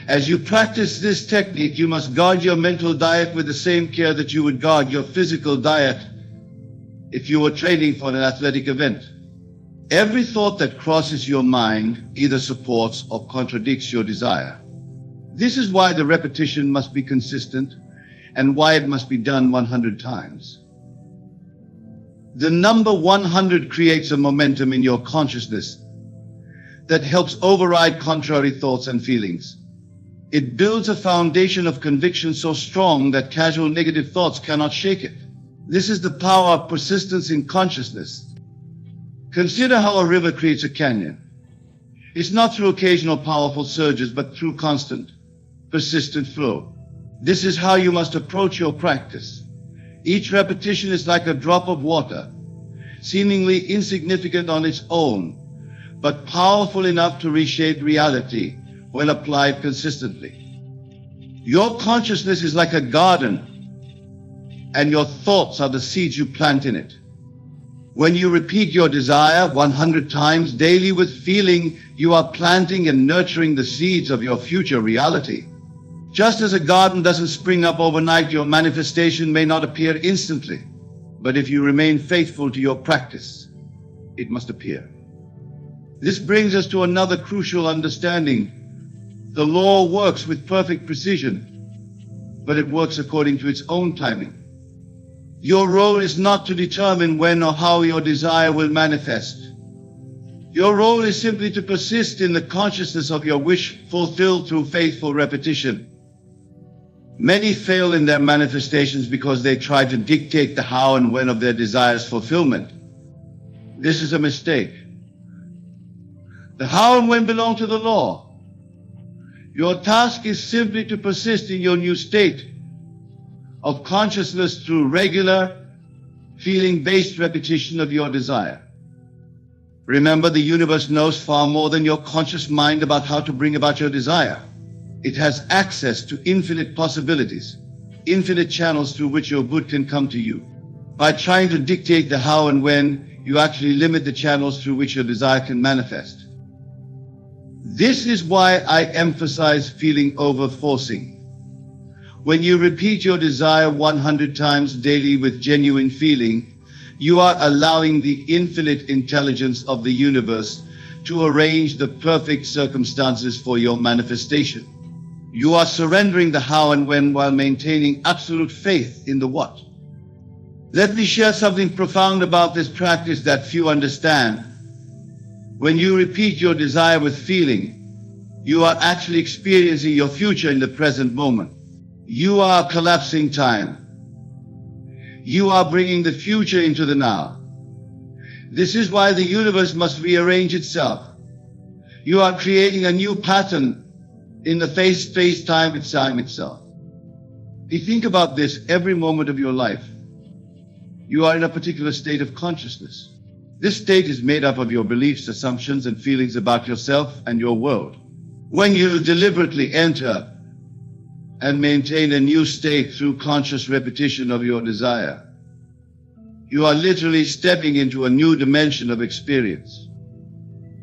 As you practice this technique, you must guard your mental diet with the same care that you would guard your physical diet if you were training for an athletic event. Every thought that crosses your mind either supports or contradicts your desire. This is why the repetition must be consistent and why it must be done 100 times. The number 100 creates a momentum in your consciousness that helps override contrary thoughts and feelings. It builds a foundation of conviction so strong that casual negative thoughts cannot shake it. This is the power of persistence in consciousness. Consider how a river creates a canyon. It's not through occasional powerful surges, but through constant, persistent flow. This is how you must approach your practice. Each repetition is like a drop of water, seemingly insignificant on its own, but powerful enough to reshape reality when applied consistently. Your consciousness is like a garden, and your thoughts are the seeds you plant in it. When you repeat your desire 100 times daily with feeling, you are planting and nurturing the seeds of your future reality. Just as a garden doesn't spring up overnight, your manifestation may not appear instantly. But if you remain faithful to your practice, it must appear. This brings us to another crucial understanding. The law works with perfect precision, but it works according to its own timing. Your role is not to determine when or how your desire will manifest. Your role is simply to persist in the consciousness of your wish fulfilled through faithful repetition. Many fail in their manifestations because they try to dictate the how and when of their desire's fulfillment. This is a mistake. The how and when belong to the law. Your task is simply to persist in your new state of consciousness through regular, feeling-based repetition of your desire. Remember, the universe knows far more than your conscious mind about how to bring about your desire. It has access to infinite possibilities, infinite channels through which your good can come to you. By trying to dictate the how and when, you actually limit the channels through which your desire can manifest. This is why I emphasize feeling over forcing. When you repeat your desire 100 times daily with genuine feeling, you are allowing the infinite intelligence of the universe to arrange the perfect circumstances for your manifestation. You are surrendering the how and when while maintaining absolute faith in the what. Let me share something profound about this practice that few understand. When you repeat your desire with feeling, you are actually experiencing your future in the present moment. You are collapsing time. You are bringing the future into the now. This is why the universe must rearrange itself. You are creating a new pattern in the space-time itself. If you think about this every moment of your life, you are in a particular state of consciousness. This state is made up of your beliefs, assumptions, and feelings about yourself and your world. When you deliberately enter and maintain a new state through conscious repetition of your desire, you are literally stepping into a new dimension of experience.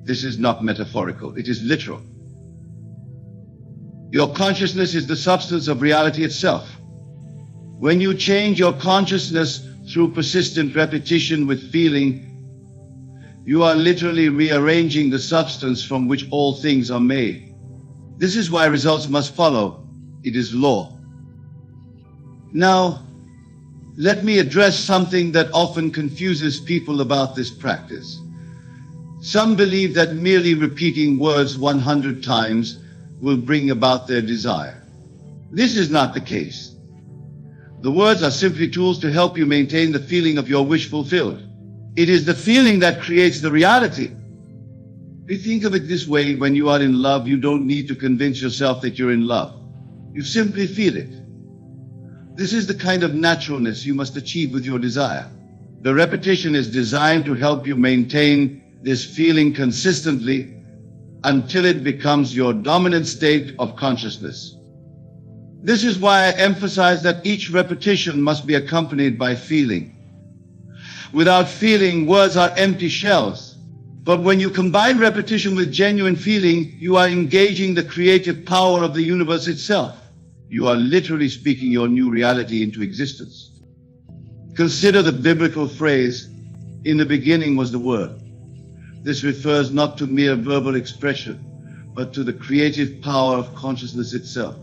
This is not metaphorical, it is literal. Your consciousness is the substance of reality itself. When you change your consciousness through persistent repetition with feeling, you are literally rearranging the substance from which all things are made. This is why results must follow. It is law. Now, let me address something that often confuses people about this practice. Some believe that merely repeating words 100 times will bring about their desire. This is not the case. The words are simply tools to help you maintain the feeling of your wish fulfilled. It is the feeling that creates the reality. If you think of it this way, when you are in love, you don't need to convince yourself that you're in love. You simply feel it. This is the kind of naturalness you must achieve with your desire. The repetition is designed to help you maintain this feeling consistently until it becomes your dominant state of consciousness. This is why I emphasize that each repetition must be accompanied by feeling. Without feeling, words are empty shells. But when you combine repetition with genuine feeling, you are engaging the creative power of the universe itself. You are literally speaking your new reality into existence. Consider the biblical phrase, "In the beginning was the Word." This refers not to mere verbal expression, but to the creative power of consciousness itself.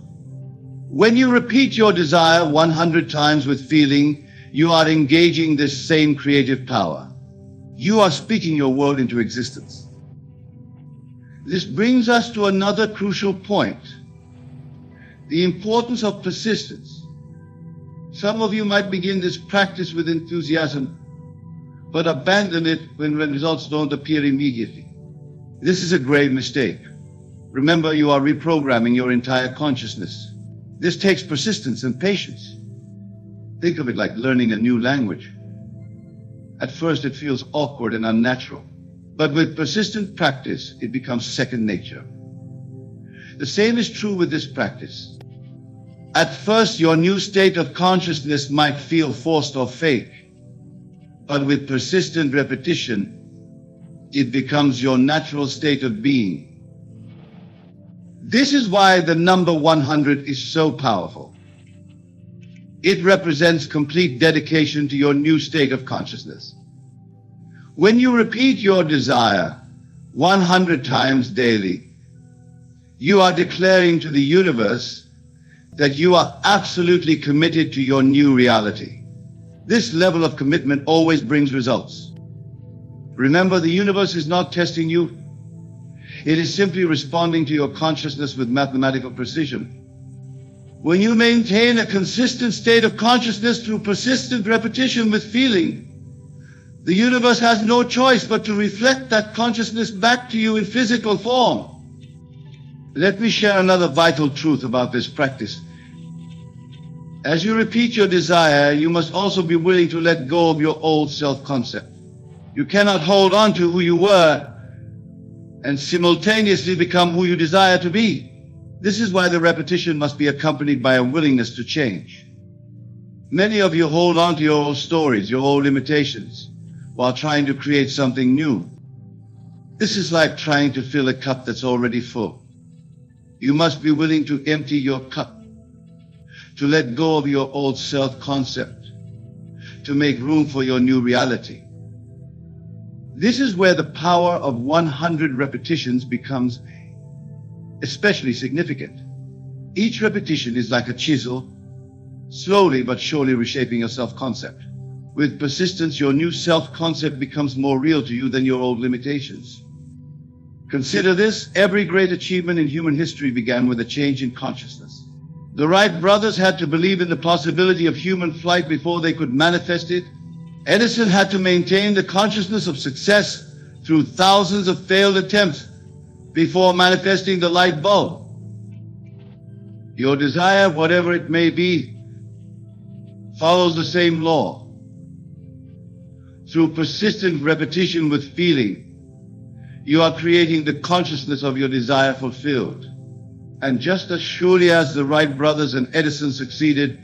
When you repeat your desire 100 times with feeling, you are engaging this same creative power. You are speaking your world into existence. This brings us to another crucial point: the importance of persistence. Some of you might begin this practice with enthusiasm, but abandon it when results don't appear immediately. This is a grave mistake. Remember, you are reprogramming your entire consciousness. This takes persistence and patience. Think of it like learning a new language. At first it feels awkward and unnatural, but with persistent practice, it becomes second nature. The same is true with this practice. At first, your new state of consciousness might feel forced or fake, but with persistent repetition, it becomes your natural state of being. This is why the number 100 is so powerful. It represents complete dedication to your new state of consciousness. When you repeat your desire 100 times daily, you are declaring to the universe that you are absolutely committed to your new reality. This level of commitment always brings results. Remember, the universe is not testing you. It is simply responding to your consciousness with mathematical precision. When you maintain a consistent state of consciousness through persistent repetition with feeling, the universe has no choice but to reflect that consciousness back to you in physical form. Let me share another vital truth about this practice. As you repeat your desire, you must also be willing to let go of your old self-concept. You cannot hold on to who you were and simultaneously become who you desire to be. This is why the repetition must be accompanied by a willingness to change. Many of you hold on to your old stories, your old limitations, while trying to create something new. This is like trying to fill a cup that's already full. You must be willing to empty your cup, to let go of your old self-concept, to make room for your new reality. This is where the power of 100 repetitions becomes especially significant. Each repetition is like a chisel, slowly but surely reshaping your self-concept. With persistence, your new self-concept becomes more real to you than your old limitations. Consider this: every great achievement in human history began with a change in consciousness. The Wright brothers had to believe in the possibility of human flight before they could manifest it. Edison had to maintain the consciousness of success through thousands of failed attempts before manifesting the light bulb. Your desire, whatever it may be, follows the same law. Through persistent repetition with feeling, you are creating the consciousness of your desire fulfilled. And just as surely as the Wright brothers and Edison succeeded,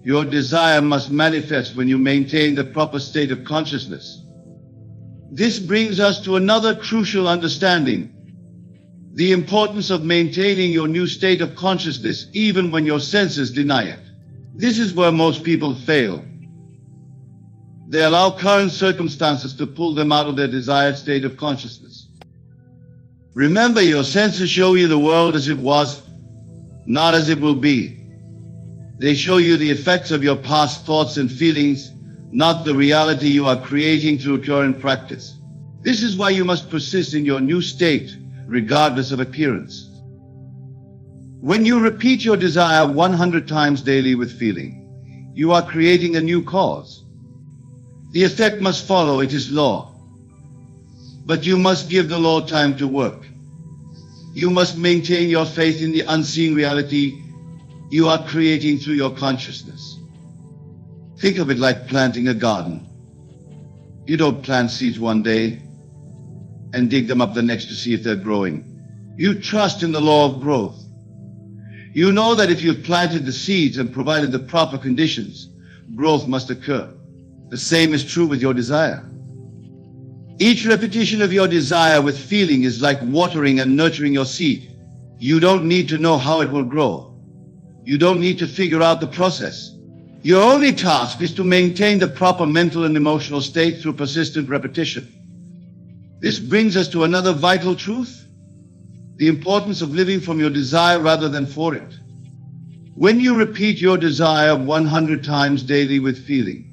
your desire must manifest when you maintain the proper state of consciousness. This brings us to another crucial understanding: the importance of maintaining your new state of consciousness even when your senses deny it. This is where most people fail. They allow current circumstances to pull them out of their desired state of consciousness. Remember, your senses show you the world as it was, not as it will be. They show you the effects of your past thoughts and feelings, not the reality you are creating through current practice. This is why you must persist in your new state, regardless of appearance. When you repeat your desire 100 times daily with feeling, you are creating a new cause. The effect must follow, it is law. But you must give the law time to work. You must maintain your faith in the unseen reality you are creating through your consciousness. Think of it like planting a garden. You don't plant seeds one day and dig them up the next to see if they're growing. You trust in the law of growth. You know that if you've planted the seeds and provided the proper conditions, growth must occur. The same is true with your desire. Each repetition of your desire with feeling is like watering and nurturing your seed. You don't need to know how it will grow. You don't need to figure out the process. Your only task is to maintain the proper mental and emotional state through persistent repetition. This brings us to another vital truth: the importance of living from your desire rather than for it. When you repeat your desire 100 times daily with feeling,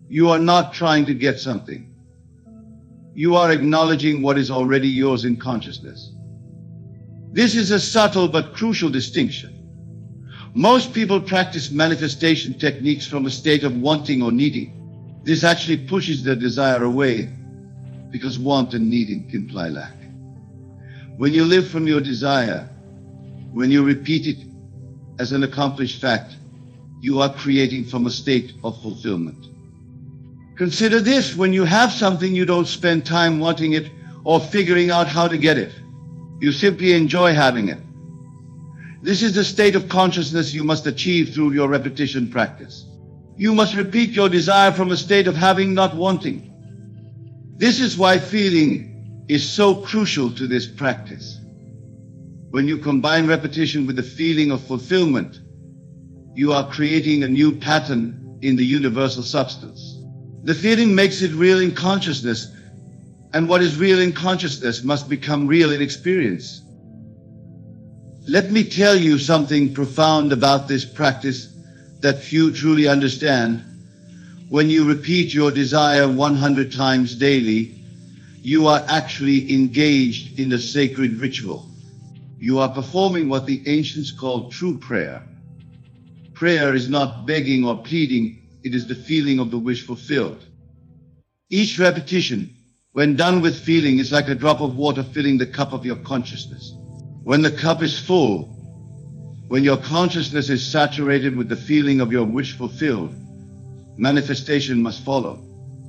you are not trying to get something. You are acknowledging what is already yours in consciousness. This is a subtle but crucial distinction. Most people practice manifestation techniques from a state of wanting or needing. This actually pushes their desire away, because want and needing imply lack. When you live from your desire, when you repeat it as an accomplished fact, you are creating from a state of fulfillment. Consider this: when you have something, you don't spend time wanting it or figuring out how to get it. You simply enjoy having it. This is the state of consciousness you must achieve through your repetition practice. You must repeat your desire from a state of having, not wanting. This is why feeling is so crucial to this practice. When you combine repetition with the feeling of fulfillment, you are creating a new pattern in the universal substance. The feeling makes it real in consciousness, and what is real in consciousness must become real in experience. Let me tell you something profound about this practice that few truly understand. When you repeat your desire 100 times daily, you are actually engaged in a sacred ritual. You are performing what the ancients called true prayer. Prayer is not begging or pleading, it is the feeling of the wish fulfilled. Each repetition, when done with feeling, is like a drop of water filling the cup of your consciousness. When the cup is full, when your consciousness is saturated with the feeling of your wish fulfilled, manifestation must follow.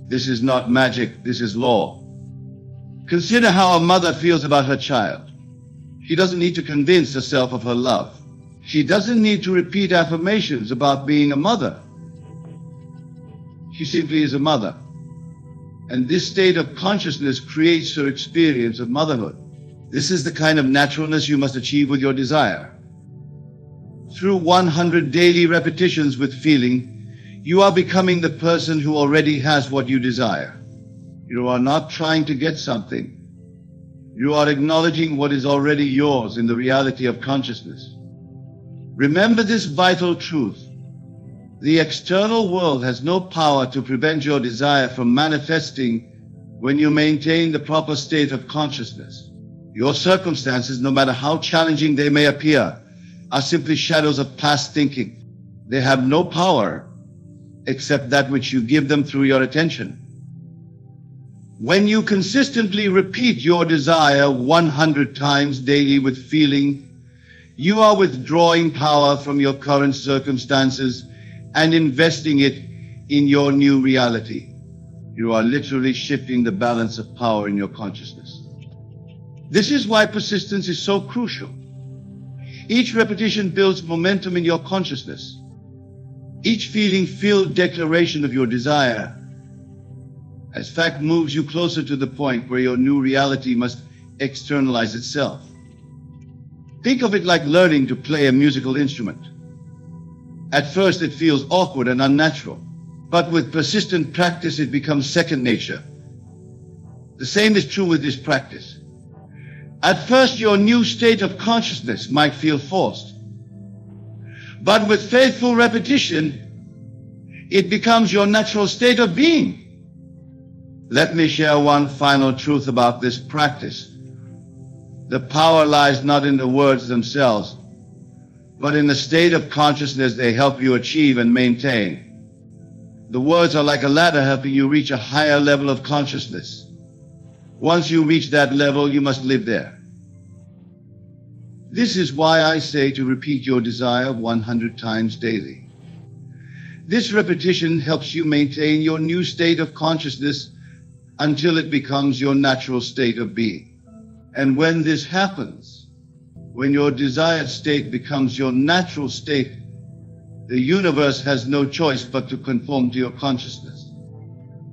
This is not magic, this is law. Consider how a mother feels about her child. She doesn't need to convince herself of her love. She doesn't need to repeat affirmations about being a mother. She simply is a mother. And this state of consciousness creates her experience of motherhood. This is the kind of naturalness you must achieve with your desire. Through 100 daily repetitions with feeling, you are becoming the person who already has what you desire. You are not trying to get something. You are acknowledging what is already yours in the reality of consciousness. Remember this vital truth: the external world has no power to prevent your desire from manifesting when you maintain the proper state of consciousness. Your circumstances, no matter how challenging they may appear, are simply shadows of past thinking. They have no power except that which you give them through your attention. When you consistently repeat your desire 100 times daily with feeling, you are withdrawing power from your current circumstances and investing it in your new reality. You are literally shifting the balance of power in your consciousness. This is why persistence is so crucial. Each repetition builds momentum in your consciousness. Each feeling-filled declaration of your desire as fact moves you closer to the point where your new reality must externalize itself. Think of it like learning to play a musical instrument. At first it feels awkward and unnatural, but with persistent practice it becomes second nature. The same is true with this practice. At first your new state of consciousness might feel forced, but with faithful repetition it becomes your natural state of being. Let me share one final truth about this practice. The power lies not in the words themselves, but in the state of consciousness they help you achieve and maintain. The words are like a ladder helping you reach a higher level of consciousness. Once you reach that level, you must live there. This is why I say to repeat your desire 100 times daily. This repetition helps you maintain your new state of consciousness until it becomes your natural state of being. And when this happens, when your desired state becomes your natural state, the universe has no choice but to conform to your consciousness.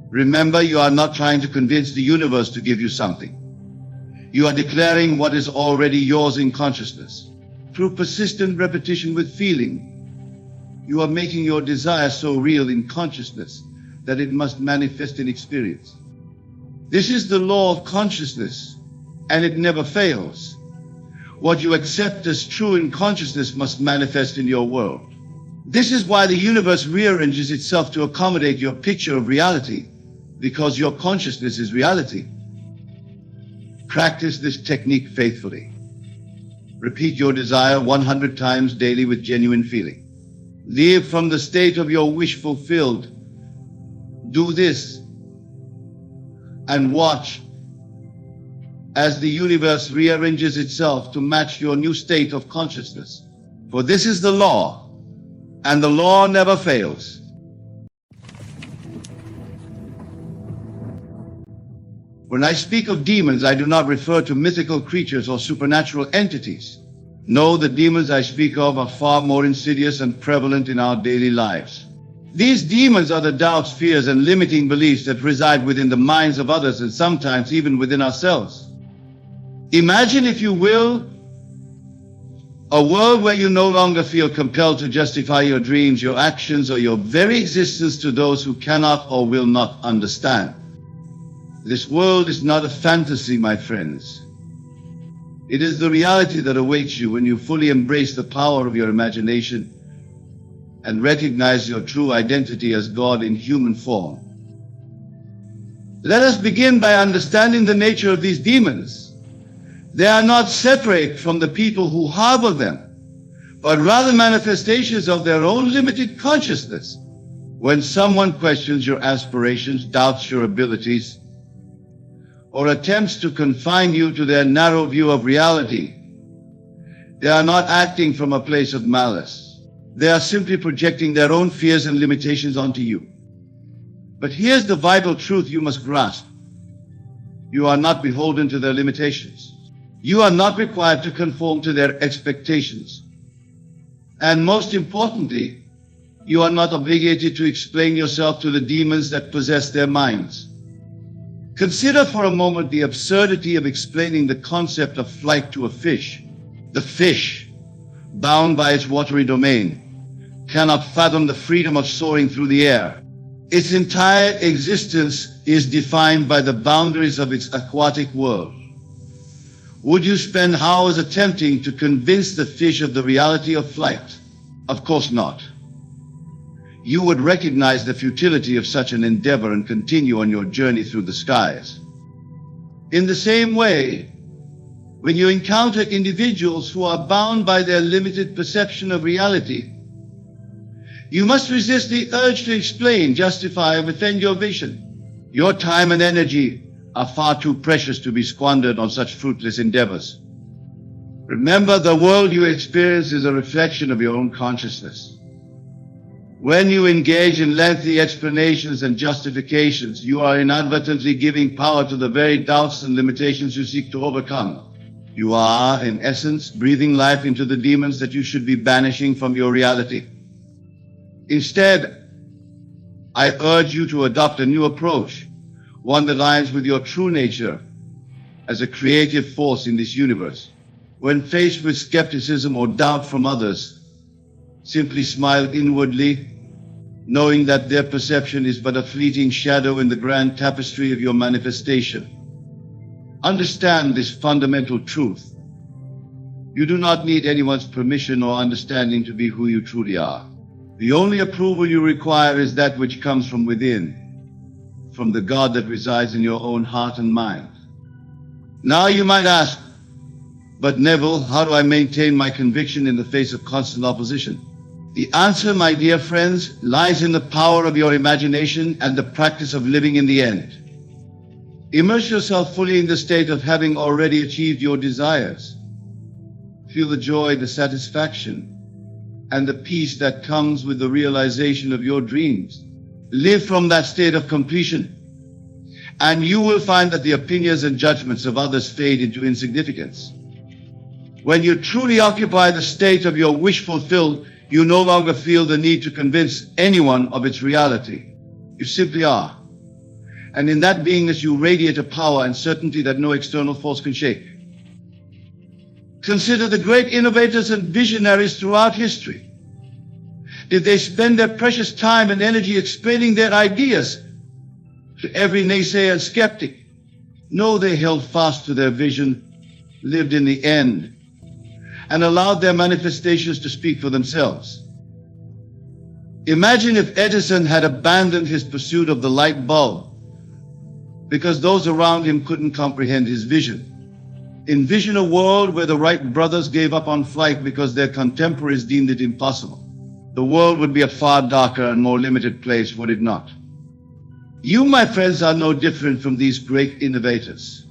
Remember, you are not trying to convince the universe to give you something. You are declaring what is already yours in consciousness. Through persistent repetition with feeling, you are making your desire so real in consciousness that it must manifest in experience. This is the law of consciousness, and it never fails. What you accept as true in consciousness must manifest in your world. This is why the universe rearranges itself to accommodate your picture of reality, because your consciousness is reality. Practice this technique faithfully. Repeat your desire 100 times daily with genuine feeling. Live from the state of your wish fulfilled. Do this and watch as the universe rearranges itself to match your new state of consciousness. For this is the law, and the law never fails. When I speak of demons, I do not refer to mythical creatures or supernatural entities. No, the demons I speak of are far more insidious and prevalent in our daily lives. These demons are the doubts, fears, and limiting beliefs that reside within the minds of others and sometimes even within ourselves. Imagine, if you will, a world where you no longer feel compelled to justify your dreams, your actions, or your very existence to those who cannot or will not understand. This world is not a fantasy, my friends. It is the reality that awaits you when you fully embrace the power of your imagination and recognize your true identity as God in human form. Let us begin by understanding the nature of these demons. They are not separate from the people who harbor them, but rather manifestations of their own limited consciousness. When someone questions your aspirations, doubts your abilities, or attempts to confine you to their narrow view of reality, they are not acting from a place of malice. They are simply projecting their own fears and limitations onto you. But here's the vital truth you must grasp. You are not beholden to their limitations. You are not required to conform to their expectations. And most importantly, you are not obligated to explain yourself to the demons that possess their minds. Consider for a moment the absurdity of explaining the concept of flight to a fish. The fish, bound by its watery domain, cannot fathom the freedom of soaring through the air. Its entire existence is defined by the boundaries of its aquatic world. Would you spend hours attempting to convince the fish of the reality of flight? Of course not. You would recognize the futility of such an endeavor and continue on your journey through the skies. In the same way, when you encounter individuals who are bound by their limited perception of reality, you must resist the urge to explain, justify, or defend your vision. Your time and energy are far too precious to be squandered on such fruitless endeavors. Remember, the world you experience is a reflection of your own consciousness. When you engage in lengthy explanations and justifications, you are inadvertently giving power to the very doubts and limitations you seek to overcome. You are, in essence, breathing life into the demons that you should be banishing from your reality. Instead, I urge you to adopt a new approach, one that aligns with your true nature as a creative force in this universe. When faced with skepticism or doubt from others, simply smile inwardly, knowing that their perception is but a fleeting shadow in the grand tapestry of your manifestation. Understand this fundamental truth. You do not need anyone's permission or understanding to be who you truly are. The only approval you require is that which comes from within, from the God that resides in your own heart and mind. Now you might ask, but Neville, how do I maintain my conviction in the face of constant opposition? The answer, my dear friends, lies in the power of your imagination and the practice of living in the end. Immerse yourself fully in the state of having already achieved your desires. Feel the joy, the satisfaction, and the peace that comes with the realization of your dreams. Live from that state of completion, and you will find that the opinions and judgments of others fade into insignificance. When you truly occupy the state of your wish fulfilled, you no longer feel the need to convince anyone of its reality. You simply are. And in that beingness you radiate a power and certainty that no external force can shake. Consider the great innovators and visionaries throughout history. Did they spend their precious time and energy explaining their ideas to every naysayer and skeptic? No, they held fast to their vision, lived in the end, and allowed their manifestations to speak for themselves. Imagine if Edison had abandoned his pursuit of the light bulb because those around him couldn't comprehend his vision. Envision a world where the Wright brothers gave up on flight because their contemporaries deemed it impossible. The world would be a far darker and more limited place, would it not? You, my friends, are no different from these great innovators.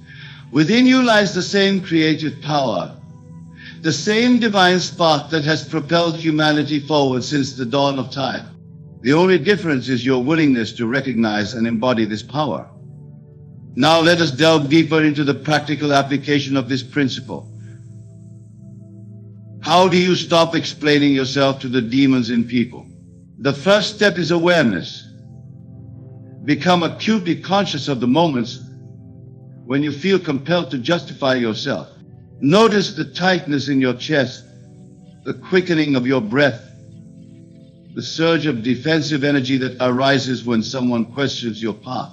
Within you lies the same creative power, the same divine spark that has propelled humanity forward since the dawn of time. The only difference is your willingness to recognize and embody this power. Now let us delve deeper into the practical application of this principle. How do you stop explaining yourself to the demons in people? The first step is awareness. Become acutely conscious of the moments when you feel compelled to justify yourself. Notice the tightness in your chest, the quickening of your breath, the surge of defensive energy that arises when someone questions your path.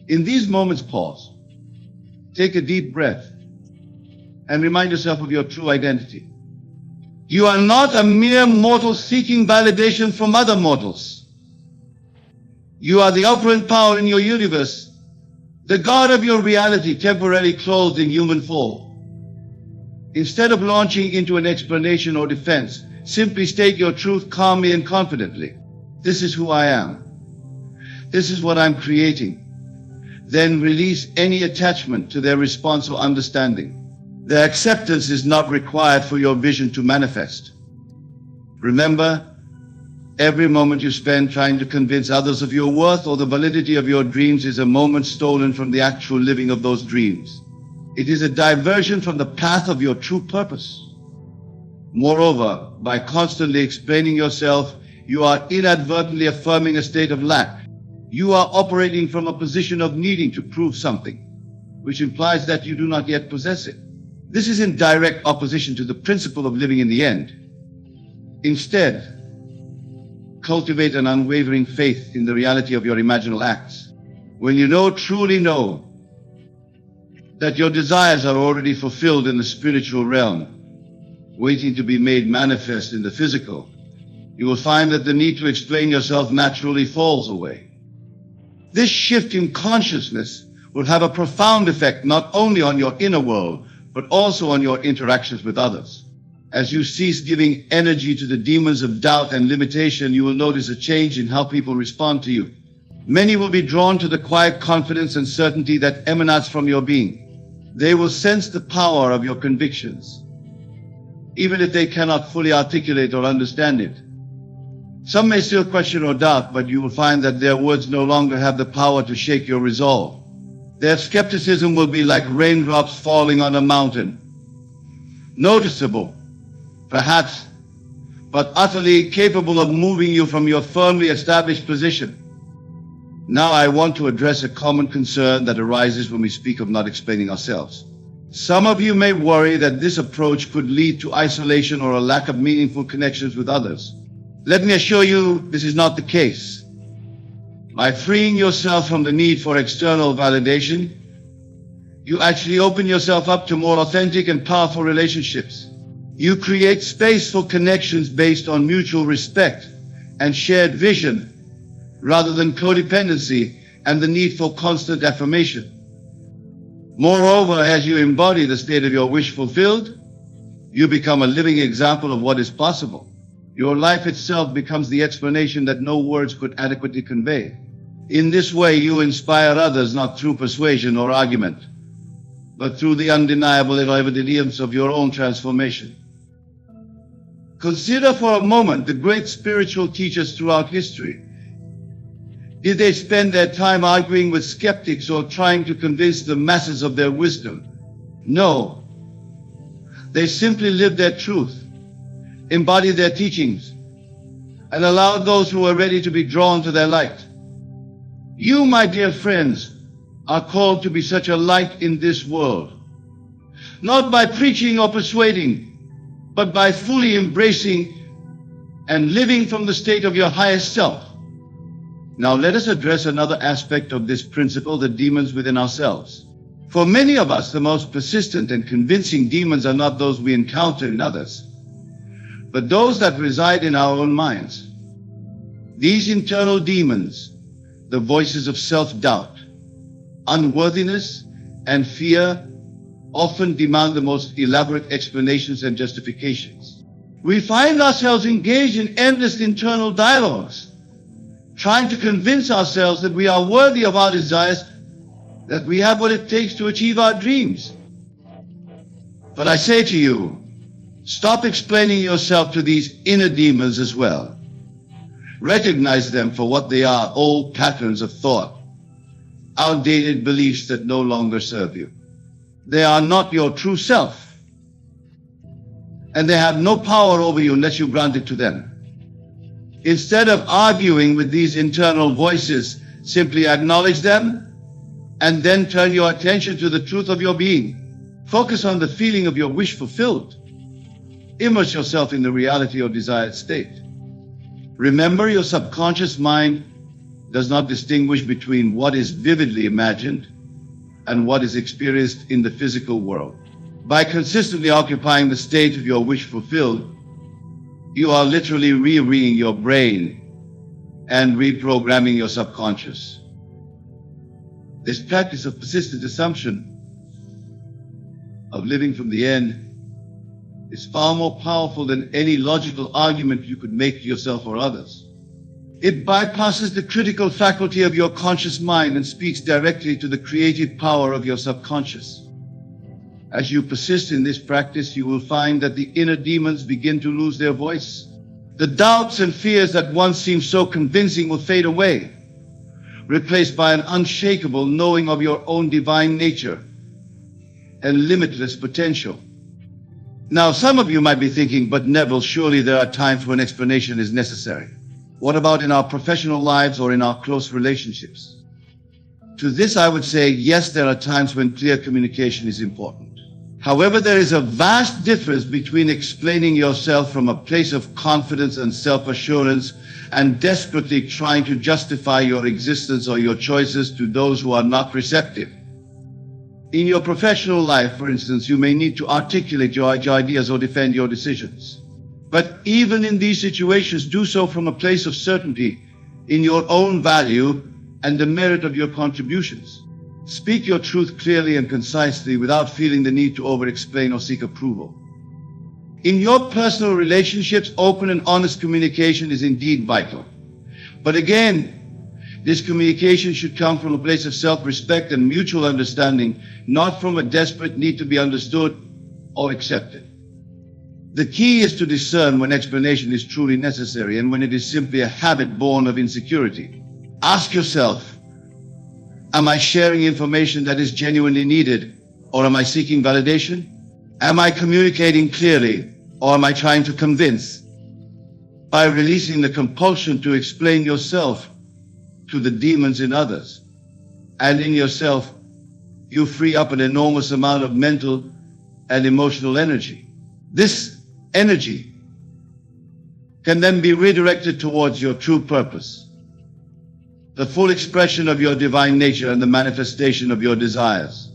In these moments, pause. Take a deep breath and remind yourself of your true identity. You are not a mere mortal seeking validation from other mortals. You are the operant power in your universe, the God of your reality temporarily clothed in human form. Instead of launching into an explanation or defense, simply state your truth calmly and confidently. This is who I am. This is what I'm creating. Then release any attachment to their response or understanding. Their acceptance is not required for your vision to manifest. Remember, every moment you spend trying to convince others of your worth or the validity of your dreams is a moment stolen from the actual living of those dreams. It is a diversion from the path of your true purpose. Moreover, by constantly explaining yourself, you are inadvertently affirming a state of lack. You are operating from a position of needing to prove something, which implies that you do not yet possess it. This is in direct opposition to the principle of living in the end. Instead, cultivate an unwavering faith in the reality of your imaginal acts. When you truly know, that your desires are already fulfilled in the spiritual realm, waiting to be made manifest in the physical, you will find that the need to explain yourself naturally falls away. This shift in consciousness will have a profound effect not only on your inner world, but also on your interactions with others. As you cease giving energy to the demons of doubt and limitation, you will notice a change in how people respond to you. Many will be drawn to the quiet confidence and certainty that emanates from your being. They will sense the power of your convictions, even if they cannot fully articulate or understand it. Some may still question or doubt, but you will find that their words no longer have the power to shake your resolve. Their skepticism will be like raindrops falling on a mountain. Noticeable, perhaps, but utterly capable of moving you from your firmly established position. Now I want to address a common concern that arises when we speak of not explaining ourselves. Some of you may worry that this approach could lead to isolation or a lack of meaningful connections with others. Let me assure you, this is not the case. By freeing yourself from the need for external validation, you actually open yourself up to more authentic and powerful relationships. You create space for connections based on mutual respect and shared vision, rather than codependency and the need for constant affirmation. Moreover, as you embody the state of your wish fulfilled, you become a living example of what is possible. Your life itself becomes the explanation that no words could adequately convey. In this way, you inspire others not through persuasion or argument, but through the undeniable evidence of your own transformation. Consider for a moment the great spiritual teachers throughout history. Did they spend their time arguing with skeptics or trying to convince the masses of their wisdom? No. They simply lived their truth, embodied their teachings, and allowed those who were ready to be drawn to their light. You, my dear friends, are called to be such a light in this world, not by preaching or persuading, but by fully embracing and living from the state of your highest self. Now let us address another aspect of this principle, the demons within ourselves. For many of us, the most persistent and convincing demons are not those we encounter in others, but those that reside in our own minds. These internal demons, the voices of self-doubt, unworthiness, and fear, often demand the most elaborate explanations and justifications. We find ourselves engaged in endless internal dialogues, trying to convince ourselves that we are worthy of our desires, that we have what it takes to achieve our dreams. But I say to you, stop explaining yourself to these inner demons as well. Recognize them for what they are: old patterns of thought, outdated beliefs that no longer serve you. They are not your true self, and they have no power over you unless you grant it to them. Instead of arguing with these internal voices, simply acknowledge them and then turn your attention to the truth of your being. Focus on the feeling of your wish fulfilled. Immerse yourself in the reality of desired state. Remember, your subconscious mind does not distinguish between what is vividly imagined and what is experienced in the physical world. By consistently occupying the state of your wish fulfilled, you are literally rearing your brain and reprogramming your subconscious. This practice of persistent assumption, of living from the end, is far more powerful than any logical argument you could make to yourself or others. It bypasses the critical faculty of your conscious mind and speaks directly to the creative power of your subconscious. As you persist in this practice, you will find that the inner demons begin to lose their voice. The doubts and fears that once seemed so convincing will fade away, replaced by an unshakable knowing of your own divine nature and limitless potential. Now, some of you might be thinking, but Neville, surely there are times when explanation is necessary. What about in our professional lives or in our close relationships? To this, I would say, yes, there are times when clear communication is important. However, there is a vast difference between explaining yourself from a place of confidence and self-assurance and desperately trying to justify your existence or your choices to those who are not receptive. In your professional life, for instance, you may need to articulate your ideas or defend your decisions. But even in these situations, do so from a place of certainty in your own value and the merit of your contributions. Speak your truth clearly and concisely without feeling the need to over-explain or seek approval. In your personal relationships, open and honest communication is indeed vital. But again, this communication should come from a place of self-respect and mutual understanding, not from a desperate need to be understood or accepted. The key is to discern when explanation is truly necessary and when it is simply a habit born of insecurity. Ask yourself, am I sharing information that is genuinely needed, or am I seeking validation? Am I communicating clearly, or am I trying to convince? By releasing the compulsion to explain yourself, to the demons in others. And in yourself, you free up an enormous amount of mental and emotional energy. This energy can then be redirected towards your true purpose, the full expression of your divine nature and the manifestation of your desires.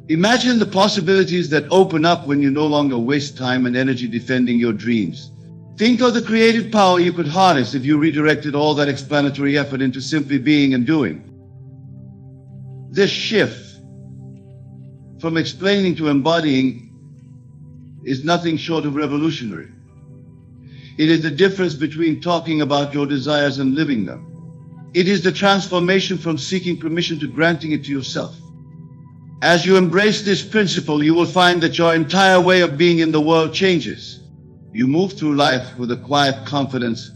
Imagine the possibilities that open up when you no longer waste time and energy defending your dreams. Think of the creative power you could harness if you redirected all that explanatory effort into simply being and doing. This shift from explaining to embodying is nothing short of revolutionary. It is the difference between talking about your desires and living them. It is the transformation from seeking permission to granting it to yourself. As you embrace this principle, you will find that your entire way of being in the world changes. You move through life with a quiet confidence,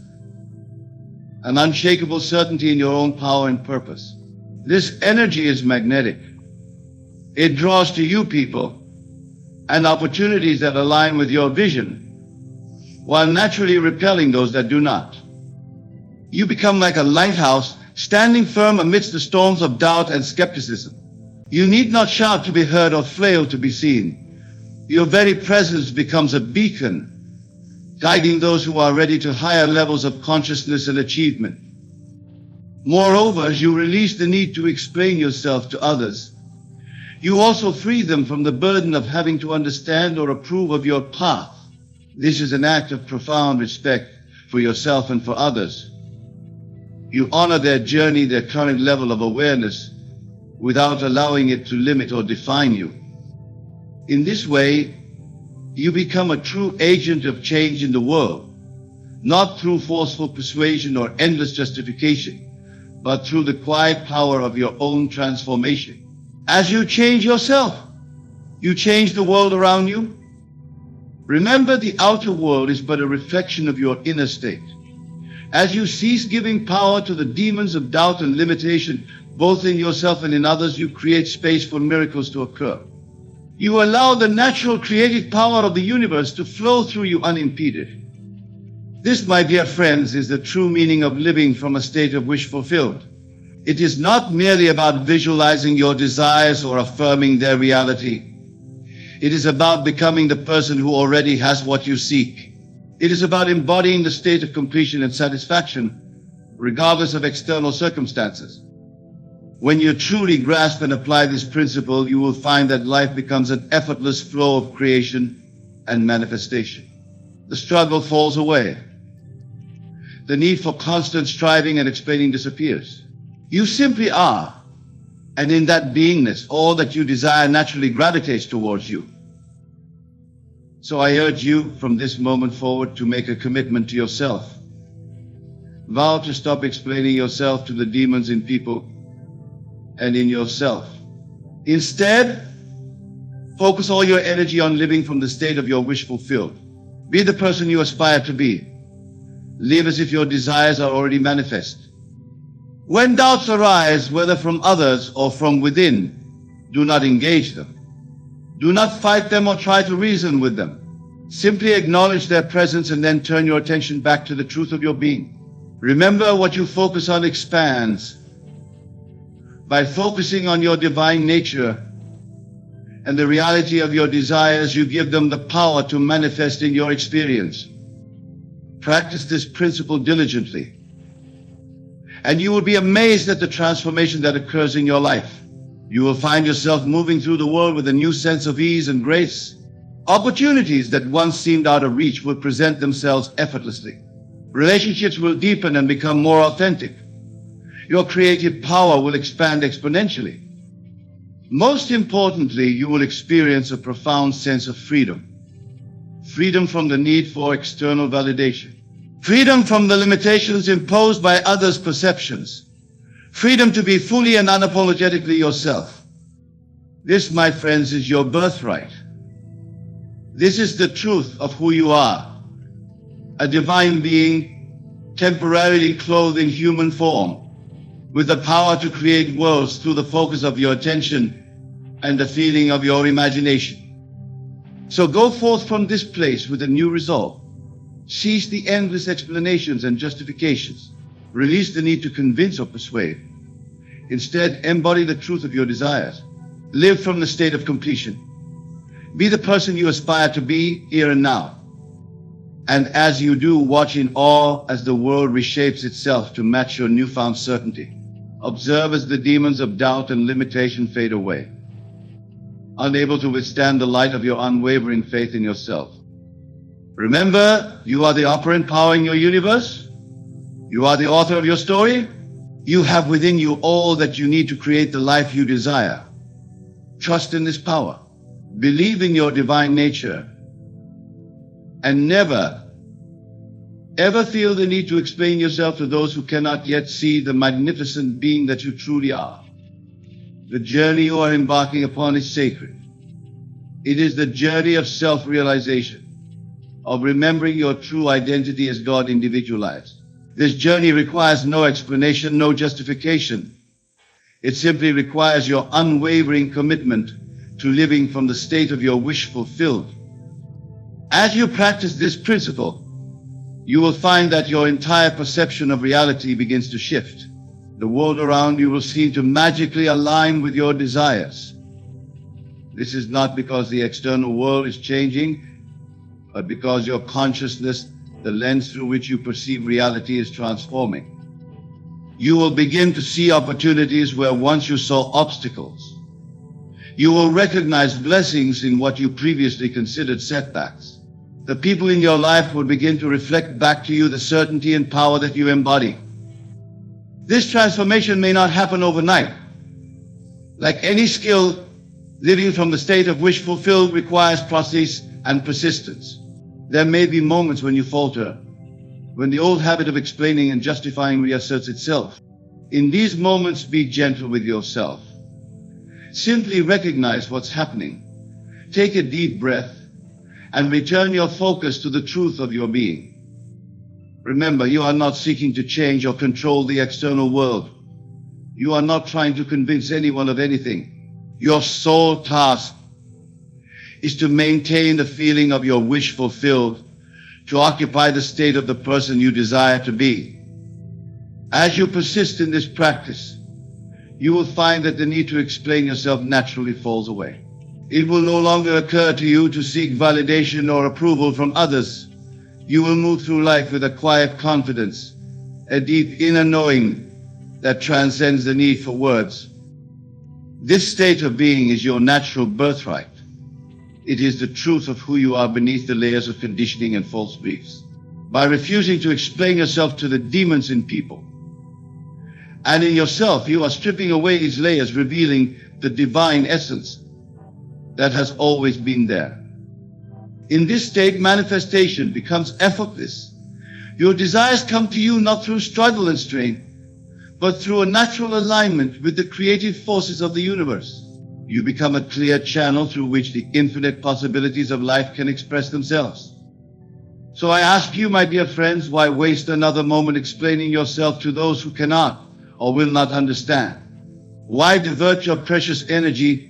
an unshakable certainty in your own power and purpose. This energy is magnetic. It draws to you people and opportunities that align with your vision, while naturally repelling those that do not. You become like a lighthouse, standing firm amidst the storms of doubt and skepticism. You need not shout to be heard or flail to be seen. Your very presence becomes a beacon, guiding those who are ready to higher levels of consciousness and achievement. Moreover, as you release the need to explain yourself to others, you also free them from the burden of having to understand or approve of your path. This is an act of profound respect for yourself and for others. You honor their journey, their current level of awareness, without allowing it to limit or define you. In this way, you become a true agent of change in the world, not through forceful persuasion or endless justification, but through the quiet power of your own transformation. As you change yourself, you change the world around you. Remember, the outer world is but a reflection of your inner state. As you cease giving power to the demons of doubt and limitation, both in yourself and in others, you create space for miracles to occur. You allow the natural creative power of the universe to flow through you unimpeded. This, my dear friends, is the true meaning of living from a state of wish fulfilled. It is not merely about visualizing your desires or affirming their reality. It is about becoming the person who already has what you seek. It is about embodying the state of completion and satisfaction, regardless of external circumstances. When you truly grasp and apply this principle, you will find that life becomes an effortless flow of creation and manifestation. The struggle falls away. The need for constant striving and explaining disappears. You simply are, and in that beingness, all that you desire naturally gravitates towards you. So I urge you from this moment forward to make a commitment to yourself. Vow to stop explaining yourself to the demons in people and in yourself. Instead, focus all your energy on living from the state of your wish fulfilled. Be the person you aspire to be. Live as if your desires are already manifest. When doubts arise, whether from others or from within, do not engage them. Do not fight them or try to reason with them. Simply acknowledge their presence and then turn your attention back to the truth of your being. Remember, what you focus on expands. By focusing on your divine nature and the reality of your desires, you give them the power to manifest in your experience. Practice this principle diligently, and you will be amazed at the transformation that occurs in your life. You will find yourself moving through the world with a new sense of ease and grace. Opportunities that once seemed out of reach will present themselves effortlessly. Relationships will deepen and become more authentic. Your creative power will expand exponentially. Most importantly, you will experience a profound sense of freedom. Freedom from the need for external validation. Freedom from the limitations imposed by others' perceptions. Freedom to be fully and unapologetically yourself. This, my friends, is your birthright. This is the truth of who you are. A divine being, temporarily clothed in human form, with the power to create worlds through the focus of your attention and the feeling of your imagination. So go forth from this place with a new resolve. Cease the endless explanations and justifications. Release the need to convince or persuade. Instead, embody the truth of your desires. Live from the state of completion. Be the person you aspire to be here and now. And as you do, watch in awe as the world reshapes itself to match your newfound certainty. Observe as the demons of doubt and limitation fade away, unable to withstand the light of your unwavering faith in yourself. Remember, you are the operant power in your universe. You are the author of your story. You have within you all that you need to create the life you desire. Trust in this power. Believe in your divine nature. And never, ever feel the need to explain yourself to those who cannot yet see the magnificent being that you truly are. The journey you are embarking upon is sacred. It is the journey of self-realization, of remembering your true identity as God individualized. This journey requires no explanation, no justification. It simply requires your unwavering commitment to living from the state of your wish fulfilled. As you practice this principle, you will find that your entire perception of reality begins to shift. The world around you will seem to magically align with your desires. This is not because the external world is changing, but because your consciousness, the lens through which you perceive reality, is transforming. You will begin to see opportunities where once you saw obstacles. You will recognize blessings in what you previously considered setbacks. The people in your life will begin to reflect back to you the certainty and power that you embody. This transformation may not happen overnight. Like any skill, living from the state of wish fulfilled requires process and persistence. There may be moments when you falter, when the old habit of explaining and justifying reasserts itself. In these moments, be gentle with yourself. Simply recognize what's happening. Take a deep breath and return your focus to the truth of your being. Remember, you are not seeking to change or control the external world. You are not trying to convince anyone of anything. Your sole task is to maintain the feeling of your wish fulfilled, to occupy the state of the person you desire to be. As you persist in this practice, you will find that the need to explain yourself naturally falls away. It will no longer occur to you to seek validation or approval from others. You will move through life with a quiet confidence, a deep inner knowing that transcends the need for words. This state of being is your natural birthright. It is the truth of who you are beneath the layers of conditioning and false beliefs. By refusing to explain yourself to the demons in people and in yourself, you are stripping away these layers, revealing the divine essence that has always been there. In this state, manifestation becomes effortless. Your desires come to you not through struggle and strain, but through a natural alignment with the creative forces of the universe. You become a clear channel through which the infinite possibilities of life can express themselves. So I ask you, my dear friends, why waste another moment explaining yourself to those who cannot or will not understand? Why divert your precious energy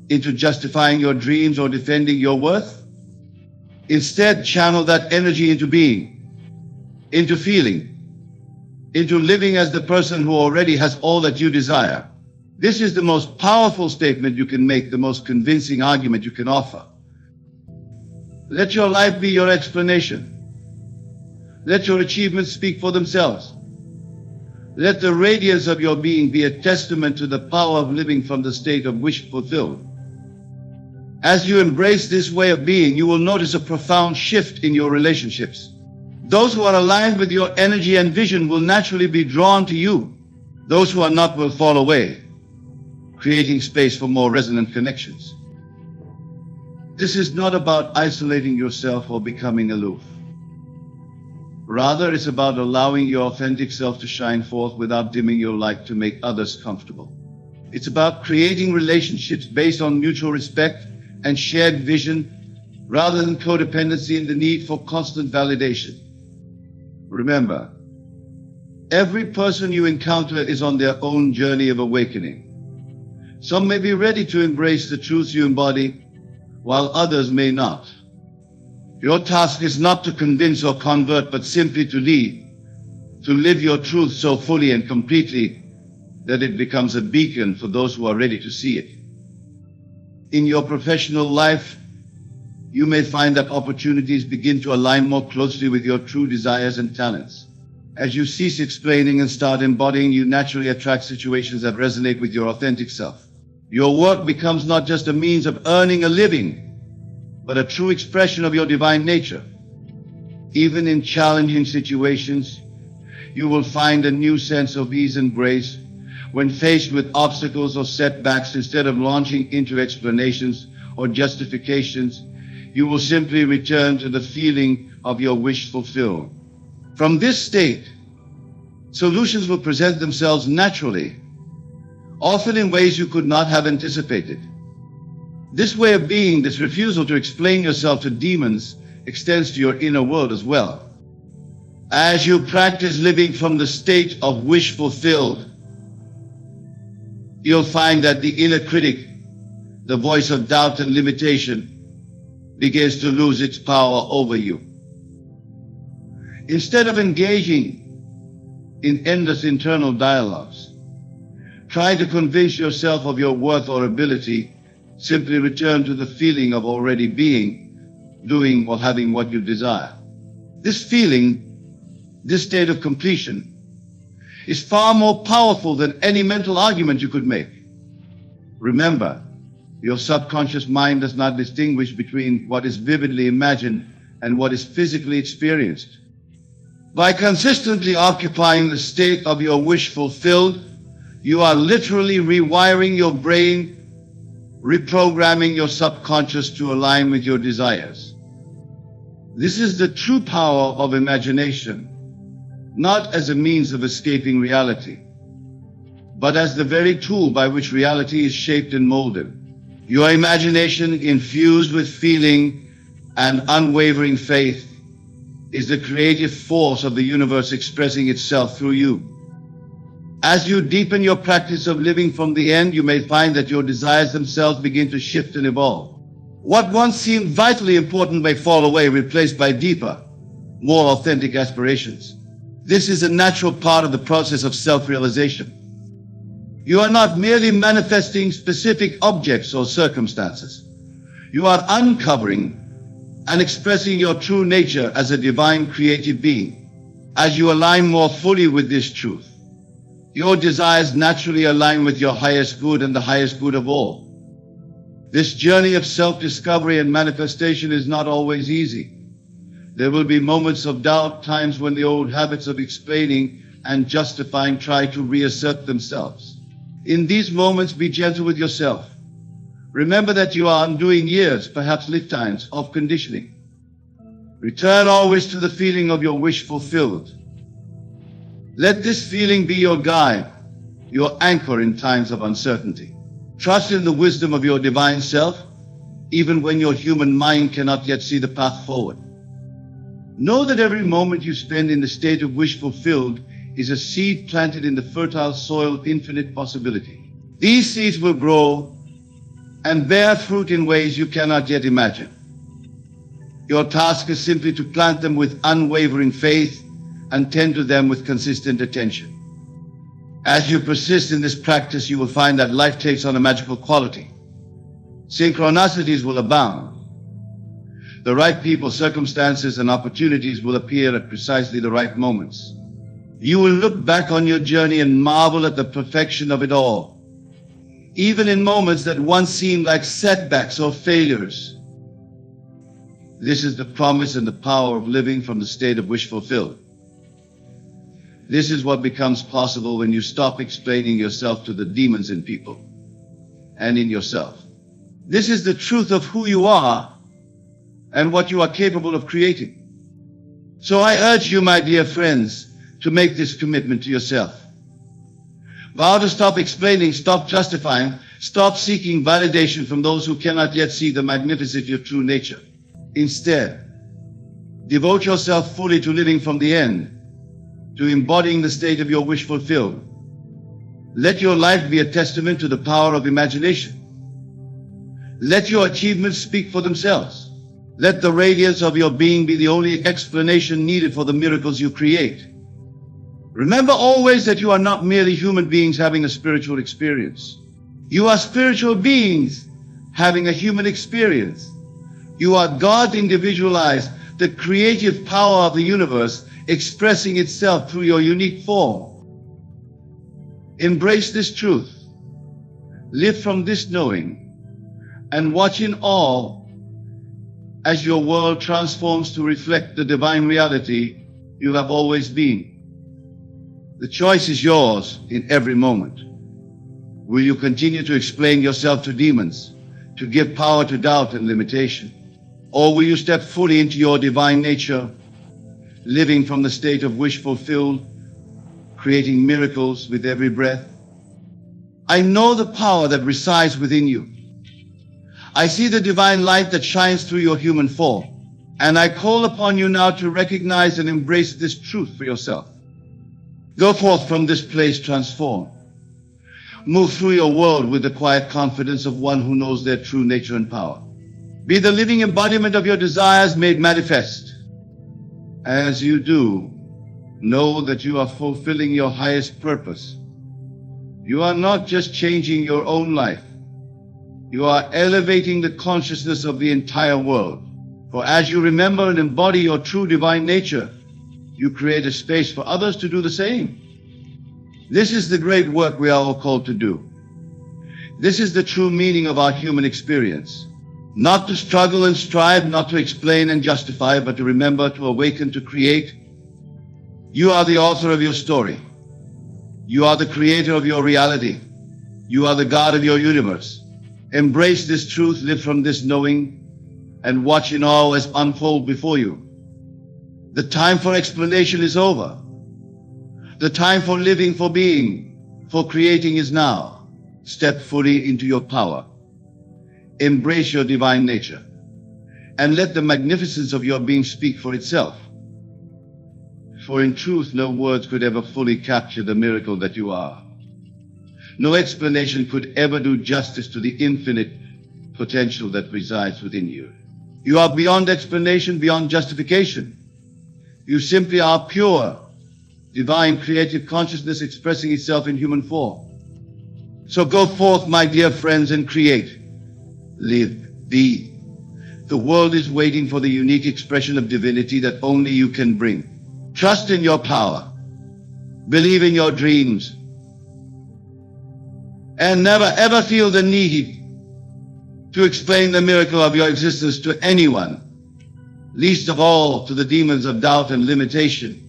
into justifying your dreams or defending your worth? Instead, channel that energy into being, into feeling, into living as the person who already has all that you desire. This is the most powerful statement you can make, the most convincing argument you can offer. Let your life be your explanation. Let your achievements speak for themselves. Let the radiance of your being be a testament to the power of living from the state of wish fulfilled. As you embrace this way of being, you will notice a profound shift in your relationships. Those who are aligned with your energy and vision will naturally be drawn to you. Those who are not will fall away, creating space for more resonant connections. This is not about isolating yourself or becoming aloof. Rather, it's about allowing your authentic self to shine forth without dimming your light to make others comfortable. It's about creating relationships based on mutual respect and shared vision, rather than codependency and the need for constant validation. Remember, every person you encounter is on their own journey of awakening. Some may be ready to embrace the truths you embody, while others may not. Your task is not to convince or convert, but simply to lead, to live your truth so fully and completely that it becomes a beacon for those who are ready to see it. In your professional life, you may find that opportunities begin to align more closely with your true desires and talents. As you cease explaining and start embodying, you naturally attract situations that resonate with your authentic self. Your work becomes not just a means of earning a living, but a true expression of your divine nature. Even in challenging situations, you will find a new sense of ease and grace. When faced with obstacles or setbacks, instead of launching into explanations or justifications, you will simply return to the feeling of your wish fulfilled. From this state, solutions will present themselves naturally, often in ways you could not have anticipated. This way of being, this refusal to explain yourself to demons, extends to your inner world as well. As you practice living from the state of wish fulfilled, you'll find that the inner critic, the voice of doubt and limitation, begins to lose its power over you. Instead of engaging in endless internal dialogues, try to convince yourself of your worth or ability. Simply return to the feeling of already being, doing, or having what you desire. This feeling, this state of completion, is far more powerful than any mental argument you could make. Remember, your subconscious mind does not distinguish between what is vividly imagined and what is physically experienced. By consistently occupying the state of your wish fulfilled, you are literally rewiring your brain, reprogramming your subconscious to align with your desires. This is the true power of imagination, not as a means of escaping reality, but as the very tool by which reality is shaped and molded. Your imagination, infused with feeling and unwavering faith, is the creative force of the universe expressing itself through you. As you deepen your practice of living from the end, you may find that your desires themselves begin to shift and evolve. What once seemed vitally important may fall away, replaced by deeper, more authentic aspirations. This is a natural part of the process of self-realization. You are not merely manifesting specific objects or circumstances. You are uncovering and expressing your true nature as a divine creative being. As you align more fully with this truth, your desires naturally align with your highest good and the highest good of all. This journey of self-discovery and manifestation is not always easy. There will be moments of doubt, times when the old habits of explaining and justifying try to reassert themselves. In these moments, be gentle with yourself. Remember that you are undoing years, perhaps lifetimes, of conditioning. Return always to the feeling of your wish fulfilled. Let this feeling be your guide, your anchor in times of uncertainty. Trust in the wisdom of your divine self, even when your human mind cannot yet see the path forward. Know that every moment you spend in the state of wish fulfilled is a seed planted in the fertile soil of infinite possibility. These seeds will grow and bear fruit in ways you cannot yet imagine. Your task is simply to plant them with unwavering faith and tend to them with consistent attention. As you persist in this practice, you will find that life takes on a magical quality. Synchronicities will abound. The right people, circumstances, and opportunities will appear at precisely the right moments. You will look back on your journey and marvel at the perfection of it all, even in moments that once seemed like setbacks or failures. This is the promise and the power of living from the state of wish fulfilled. This is what becomes possible when you stop explaining yourself to the demons in people and in yourself. This is the truth of who you are and what you are capable of creating. So I urge you, my dear friends, to make this commitment to yourself. Vow to stop explaining, stop justifying, stop seeking validation from those who cannot yet see the magnificence of your true nature. Instead, devote yourself fully to living from the end, to embodying the state of your wish fulfilled. Let your life be a testament to the power of imagination. Let your achievements speak for themselves. Let the radiance of your being be the only explanation needed for the miracles you create. Remember always that you are not merely human beings having a spiritual experience. You are spiritual beings having a human experience. You are God individualized, the creative power of the universe expressing itself through your unique form. Embrace this truth. Live from this knowing and watch in awe as your world transforms to reflect the divine reality you have always been. The choice is yours in every moment. Will you continue to explain yourself to demons, to give power to doubt and limitation? Or will you step fully into your divine nature, living from the state of wish fulfilled, creating miracles with every breath? I know the power that resides within you. I see the divine light that shines through your human form, and I call upon you now to recognize and embrace this truth for yourself. Go forth from this place transformed. Move through your world with the quiet confidence of one who knows their true nature and power. Be the living embodiment of your desires made manifest. As you do, know that you are fulfilling your highest purpose. You are not just changing your own life. You are elevating the consciousness of the entire world. For as you remember and embody your true divine nature, you create a space for others to do the same. This is the great work we are all called to do. This is the true meaning of our human experience. Not to struggle and strive, not to explain and justify, but to remember, to awaken, to create. You are the author of your story. You are the creator of your reality. You are the God of your universe. Embrace this truth, live from this knowing, and watch in awe as unfold before you. The time for explanation is over. The time for living, for being, for creating is now. Step fully into your power. Embrace your divine nature, and let the magnificence of your being speak for itself. For in truth, no words could ever fully capture the miracle that you are. No explanation could ever do justice to the infinite potential that resides within you. You are beyond explanation, beyond justification. You simply are pure, divine, creative consciousness expressing itself in human form. So go forth, my dear friends, and create. Live, be. The world is waiting for the unique expression of divinity that only you can bring. Trust in your power. Believe in your dreams. And never ever feel the need to explain the miracle of your existence to anyone, least of all to the demons of doubt and limitation.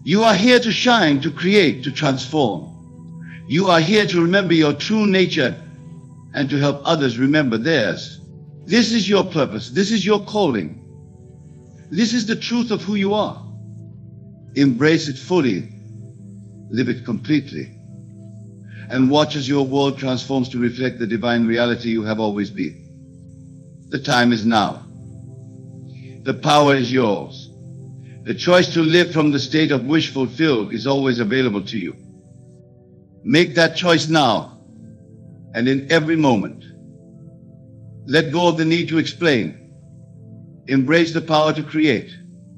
You are here to shine, to create, to transform. You are here to remember your true nature and to help others remember theirs. This is your purpose. This is your calling. This is the truth of who you are. Embrace it fully. Live it completely. And watch as your world transforms to reflect the divine reality you have always been. The time is now. The power is yours. The choice to live from the state of wish fulfilled is always available to you. Make that choice now and in every moment. Let go of the need to explain. Embrace the power to create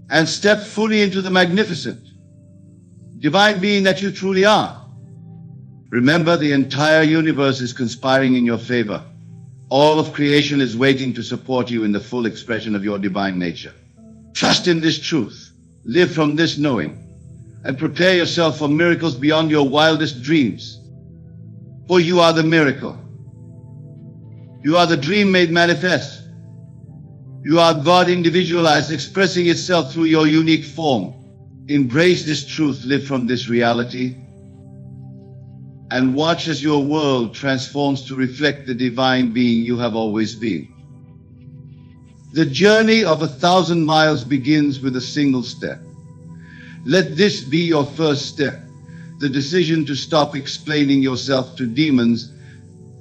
and step fully into the magnificent divine being that you truly are. Remember, the entire universe is conspiring in your favor. All of creation is waiting to support you in the full expression of your divine nature. Trust in this truth. Live from this knowing. And prepare yourself for miracles beyond your wildest dreams. For you are the miracle. You are the dream made manifest. You are God individualized, expressing itself through your unique form. Embrace this truth. Live from this reality. And watch as your world transforms to reflect the divine being you have always been. The journey of 1,000 miles begins with a single step. Let this be your first step, the decision to stop explaining yourself to demons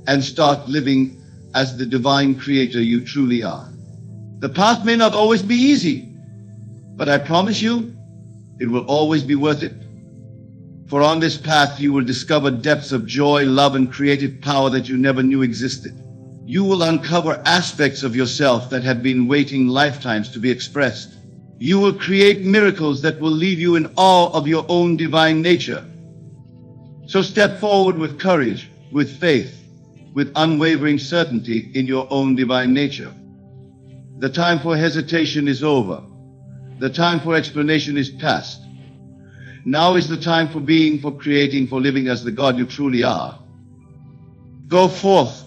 and start living as the divine creator you truly are. The path may not always be easy, but I promise you, it will always be worth it. For on this path, you will discover depths of joy, love, and creative power that you never knew existed. You will uncover aspects of yourself that have been waiting lifetimes to be expressed. You will create miracles that will leave you in awe of your own divine nature. So step forward with courage, with faith, with unwavering certainty in your own divine nature. The time for hesitation is over. The time for explanation is past. Now is the time for being, for creating, for living as the God you truly are. Go forth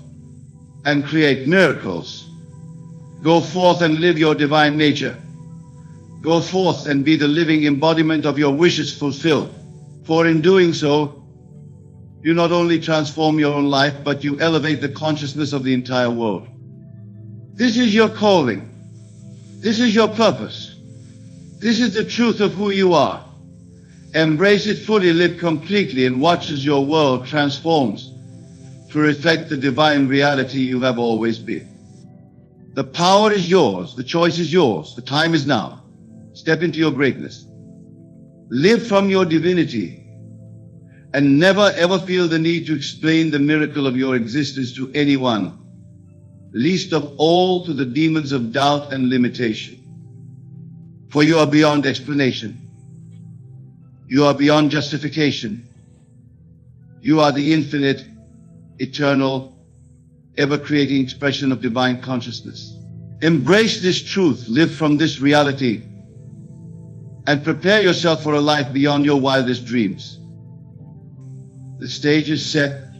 and create miracles. Go forth and live your divine nature. Go forth and be the living embodiment of your wishes fulfilled. For in doing so, you not only transform your own life, but you elevate the consciousness of the entire world. This is your calling. This is your purpose. This is the truth of who you are. Embrace it fully, live completely, and watch as your world transforms to reflect the divine reality you have always been. The power is yours. The choice is yours. The time is now. Step into your greatness. Live from your divinity. And never ever feel the need to explain the miracle of your existence to anyone, least of all to the demons of doubt and limitation. For you are beyond explanation. You are beyond justification. You are the infinite, eternal, ever-creating expression of divine consciousness. Embrace this truth, live from this reality, and prepare yourself for a life beyond your wildest dreams. The stage is set.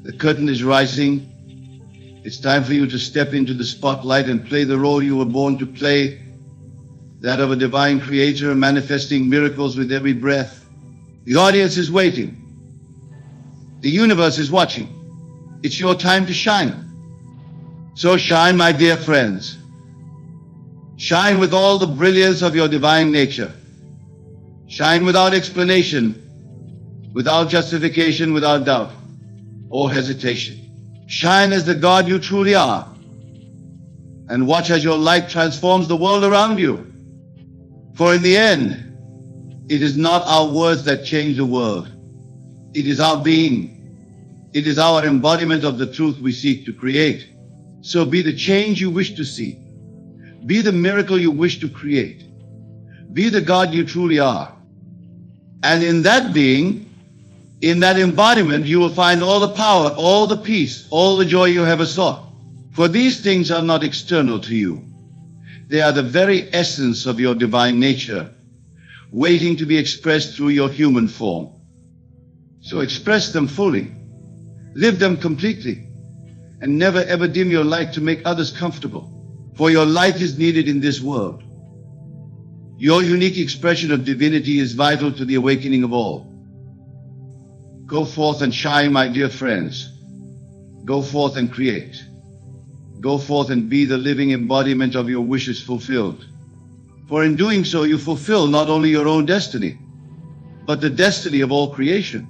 The curtain is rising. It's time for you to step into the spotlight and play the role you were born to play, that of a divine creator manifesting miracles with every breath. The audience is waiting. The universe is watching. It's your time to shine. So shine, my dear friends. Shine with all the brilliance of your divine nature. Shine without explanation, without justification, without doubt or hesitation. Shine as the God you truly are, and watch as your light transforms the world around you. For in the end, it is not our words that change the world. It is our being. It is our embodiment of the truth we seek to create. So be the change you wish to see. Be the miracle you wish to create. Be the God you truly are. And in that being, in that embodiment, you will find all the power, all the peace, all the joy you ever sought. For these things are not external to you. They are the very essence of your divine nature, waiting to be expressed through your human form. So express them fully, live them completely, and never ever dim your light to make others comfortable. For your light is needed in this world. Your unique expression of divinity is vital to the awakening of all. Go forth and shine, my dear friends. Go forth and create. Go forth and be the living embodiment of your wishes fulfilled. For in doing so, you fulfill not only your own destiny, but the destiny of all creation.